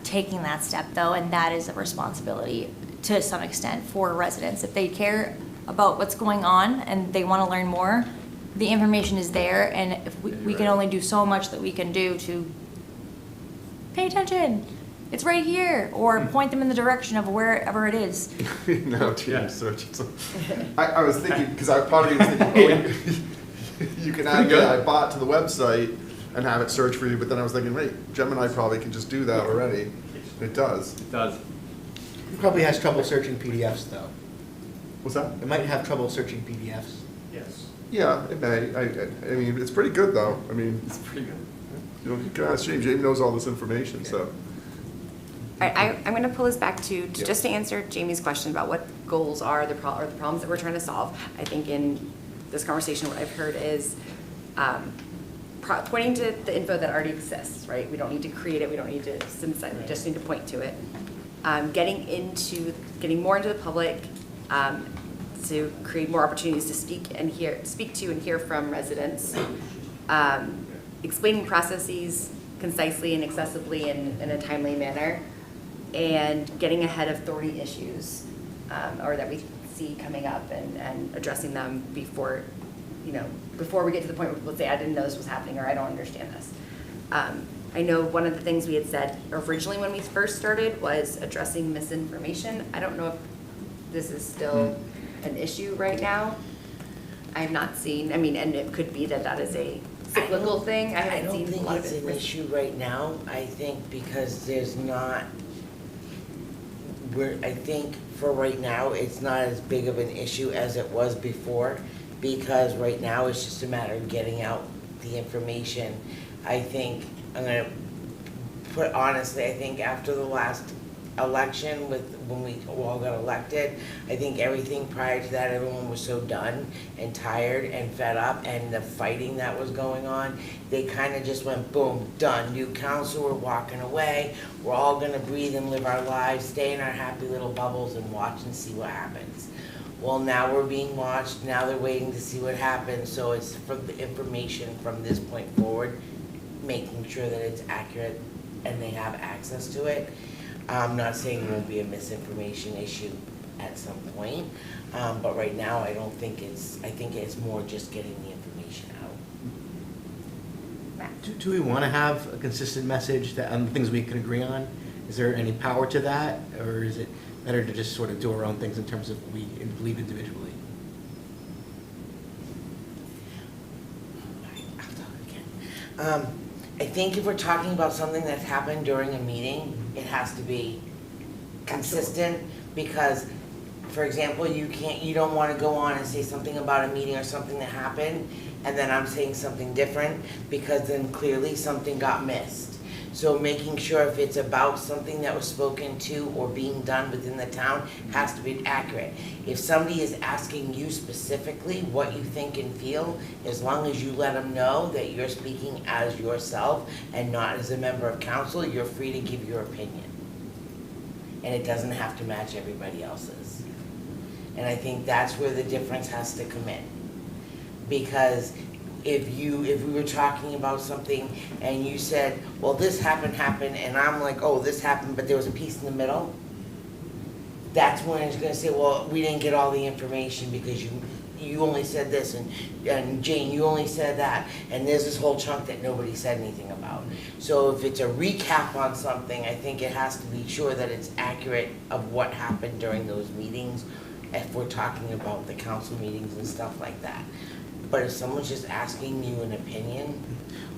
taking that step, though, and that is a responsibility to some extent for residents. If they care about what's going on and they want to learn more, the information is there, and if we can only do so much that we can do to pay attention. It's right here, or point them in the direction of wherever it is. Now team Yeah. search. I was thinking, because I probably was thinking, you can add good. AI bot to the website and have it search for you, but then I was thinking, wait, Gemini probably can just do that already. It does. It does. It probably has trouble searching PDFs, though. What's that? It might have trouble searching PDFs. Yes. Yeah, it may. I mean, it's pretty good though. I mean, It's pretty good. you can ask James. James knows all this information, so. All right, I'm going to pull this back to Yeah. just to answer Jamie's question about what goals are, or the problems that we're trying to solve. I think in this conversation, what I've heard is pointing to the info that already exists, right? We don't need to create it, we don't need to synthesize it, we just need to point to it. Getting more into the public, to create more opportunities to speak to and hear from residents. Explaining processes concisely and accessibly in a timely manner, and getting ahead of thorny issues or that we see coming up and addressing them before we get to the point where people say, I didn't know this was happening, or I don't understand this. I know one of the things we had said originally when we first started was addressing misinformation. I don't know if this is still an issue right now. I have not seen, and it could be that is a cyclical thing. I haven't seen a lot of I don't think it's an issue right now. I think because there's not, I think for right now, it's not as big of an issue as it was before, because right now it's just a matter of getting out the information. I think, I'm gonna put honestly, I think after the last election when we all got elected, I think everything prior to that, everyone was so done and tired and fed up, and the fighting that was going on, they kind of just went boom, done. New council, we're walking away. We're all gonna breathe and live our lives, stay in our happy little bubbles and watch and see what happens. Well, now we're being watched, now they're waiting to see what happens, so it's for the information from this point forward, making sure that it's accurate and they have access to it. I'm not saying there won't be a misinformation issue at some point, but right now I think it's more just getting the information out. Do we want to have a consistent message that on things we can agree on? Is there any power to that, or is it better to just sort of do our own things in terms of what we believe individually? I'll talk again. I think if we're talking about something that's happened during a meeting, it has to be consistent, because, for example, you don't want to go on and say something about a meeting or something that happened, and then I'm saying something different, because then clearly something got missed. So making sure if it's about something that was spoken to or being done within the town has to be accurate. If somebody is asking you specifically what you think and feel, as long as you let them know that you're speaking as yourself and not as a member of council, you're free to give your opinion. And it doesn't have to match everybody else's. And I think that's where the difference has to come in. Because if we were talking about something and you said, well, this happened, and I'm like, oh, this happened, but there was a piece in the middle, that's when it's gonna say, well, we didn't get all the information because you only said this, and Jane, you only said that, and there's this whole chunk that nobody said anything about. So if it's a recap on something, I think it has to be sure that it's accurate of what happened during those meetings, if we're talking about the council meetings and stuff like that. But if someone's just asking you an opinion.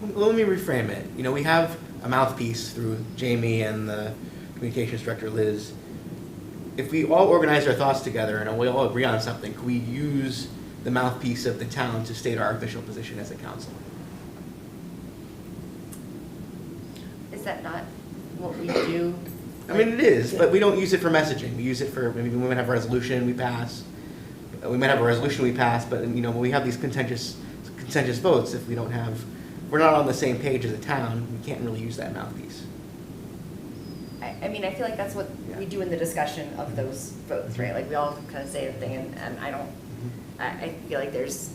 Well, let me reframe it. You know, we have a mouthpiece through Jamie and the communications director, Liz. If we all organize our thoughts together and we all agree on something, can we use the mouthpiece of the town to state our official position as a council? Is that not what we do? I mean, it is, but we don't use it for messaging. We use it for, maybe we might have a resolution we pass. We might have a resolution we pass, but, you know, when we have these contentious votes, if we're not on the same page as a town, we can't really use that mouthpiece. I mean, I feel like that's what we do in the discussion of those votes, right? Like, we all kind of say the thing, and I feel like there's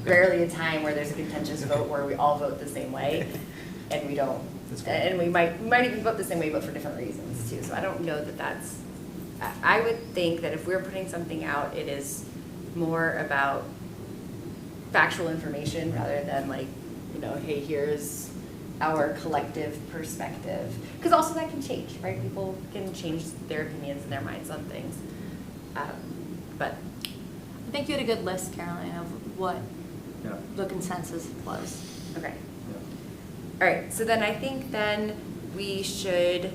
rarely a time where there's a contentious vote where we all vote the same way, and we don't. And we might even vote the same way, but for different reasons too. So I don't know that that's. I would think that if we're putting something out, it is more about factual information rather than like, you know, hey, here's our collective perspective. Because also that can change, right? People can change their opinions and their minds on things. But I think you had a good list, Caroline, of what the consensus was. okay. All right, so then I think then we should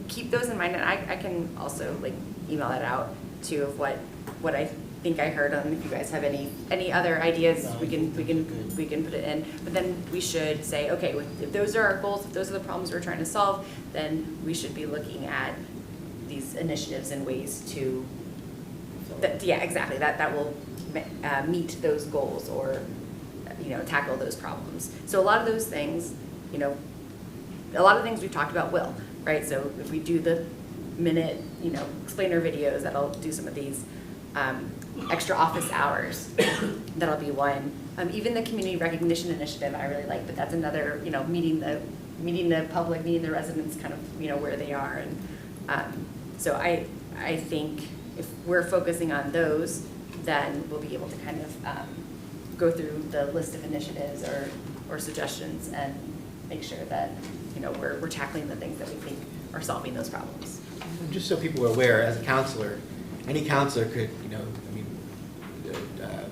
keep those in mind, and I can also like email that out too of what I think I heard on. If you guys have any other ideas, we can put it in. But then we should say, okay, if those are our goals, if those are the problems we're trying to solve, then we should be looking at these initiatives and ways to. Exactly. That will meet those goals or, you know, tackle those problems. So a lot of those things, you know, a lot of things we've talked about will, right? So if we do the minute, you know, explainer videos, that'll do some of these. Extra office hours, that'll be one. Even the community recognition initiative I really like, but that's another, you know, meeting the public, meeting the residents kind of, you know, where they are. And so I think if we're focusing on those, then we'll be able to kind of go through the list of initiatives or suggestions and make sure that, you know, we're tackling the things that we think are solving those problems. Just so people are aware, as a counselor, any counselor could, you know, I mean, the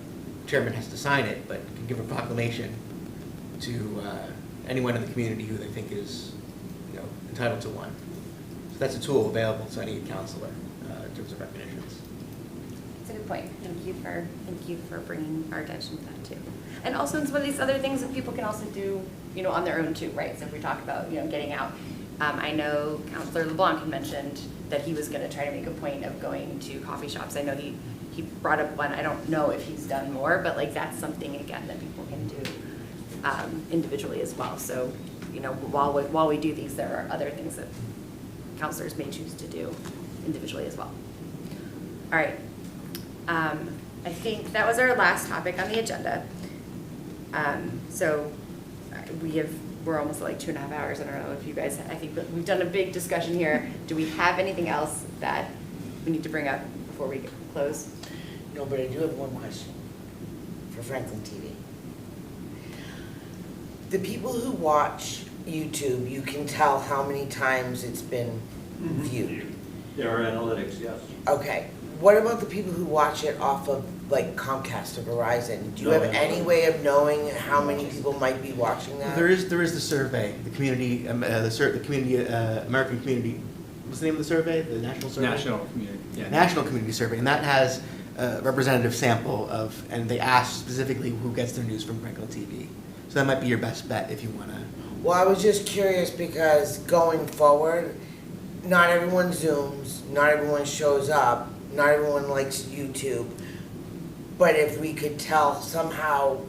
chairman has to sign it, but can give a proclamation to anyone in the community who they think is, you know, entitled to one. So that's a tool available to any counselor in terms of recognitions. That's a good point. Thank you for bringing our attention to that too. And also some of these other things that people can also do, you know, on their own too, right? So if we talk about, you know, getting out, I know Councilor LeBlanc had mentioned that he was gonna try to make a point of going to coffee shops. I know he brought up one, I don't know if he's done more, but like that's something again that people can do individually as well. So, you know, while we do these, there are other things that counselors may choose to do individually as well. All right. I think that was our last topic on the agenda. So we're almost at like 2.5 hours. I don't know if you guys, I think we've done a big discussion here. Do we have anything else that we need to bring up before we close? No, but I do have one question for Franklin TV. The people who watch YouTube, you can tell how many times it's been viewed. There are analytics, yes. Okay, what about the people who watch it off of like Comcast or Verizon? Do you have any way of knowing how many people might be watching that? There is the survey, the community, American Community, what's the name of the survey? The national survey? National community, yeah. National Community Survey, and that has a representative sample of, and they ask specifically who gets their news from Franklin TV. So that might be your best bet if you want to. Well, I was just curious because going forward, not everyone Zooms, not everyone shows up, not everyone likes YouTube. But if we could tell somehow,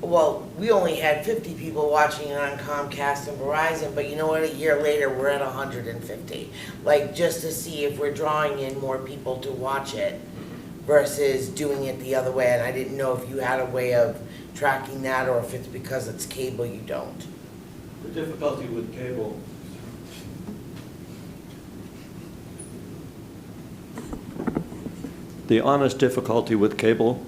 well, we only had 50 people watching it on Comcast and Verizon, but you know what, a year later, we're at 150. Like, just to see if we're drawing in more people to watch it versus doing it the other way. And I didn't know if you had a way of tracking that or if it's because it's cable you don't. The difficulty with cable. The honest difficulty with cable,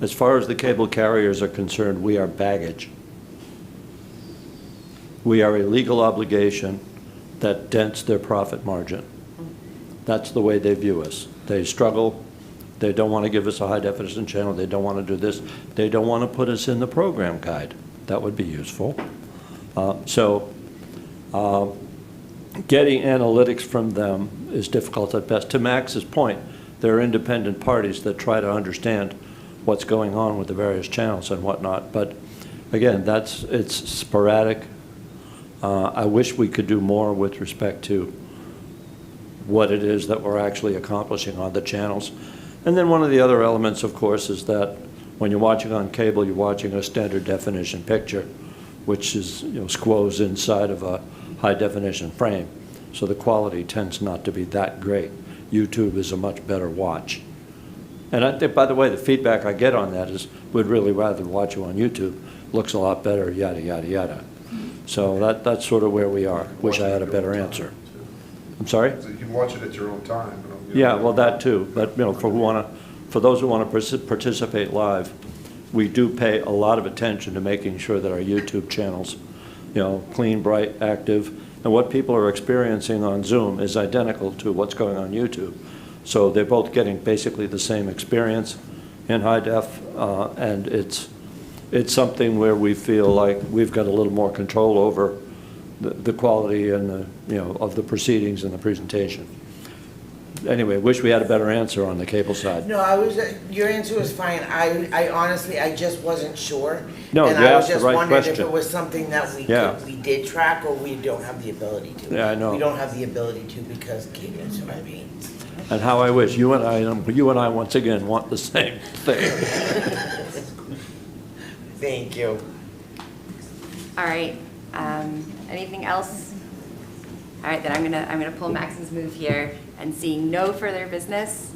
as far as the cable carriers are concerned, we are baggage. We are a legal obligation that dents their profit margin. That's the way they view us. They struggle. They don't want to give us a high definition channel. They don't want to do this. They don't want to put us in the program guide. That would be useful. Getting analytics from them is difficult at best. To Max's point, there are independent parties that try to understand what's going on with the various channels and whatnot. But again, it's sporadic. I wish we could do more with respect to what it is that we're actually accomplishing on the channels. And then one of the other elements, of course, is that when you're watching on cable, you're watching a standard definition picture, which is, squoze inside of a high definition frame. So the quality tends not to be that great. YouTube is a much better watch. And I think, by the way, the feedback I get on that is, we'd really rather watch you on YouTube. Looks a lot better, yada, yada, yada. So that's sort of where we are. Wish I had a better answer. I'm sorry? So you can watch it at your own time. Yeah, well, that too. But, for those who want to participate live, we do pay a lot of attention to making sure that our YouTube channels, clean, bright, active. And what people are experiencing on Zoom is identical to what's going on YouTube. So they're both getting basically the same experience in high def, and it's something where we feel like we've got a little more control over the quality and of the proceedings and the presentation. Anyway, wish we had a better answer on the cable side. No, your answer was fine. I honestly, I just wasn't sure. No, you asked the right And I was just wondering if question. it was something that we did track or we don't have the ability to. Yeah, I know. We don't have the ability to because cable is what I mean. And how I wish you and I once again want the same thing. Thank you. All right, anything else? All right, then I'm gonna pull Max's move here, and seeing no further business,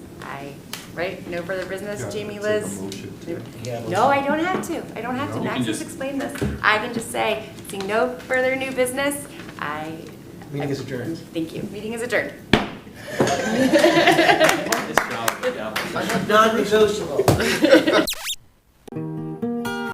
no further business, Yeah, Jamie, take a Liz? motion. Yeah, No, I don't have to, No? Max has explained this. I can just say, seeing no further new business, Meeting is adjourned. Thank you, meeting is adjourned. Non-negotiable.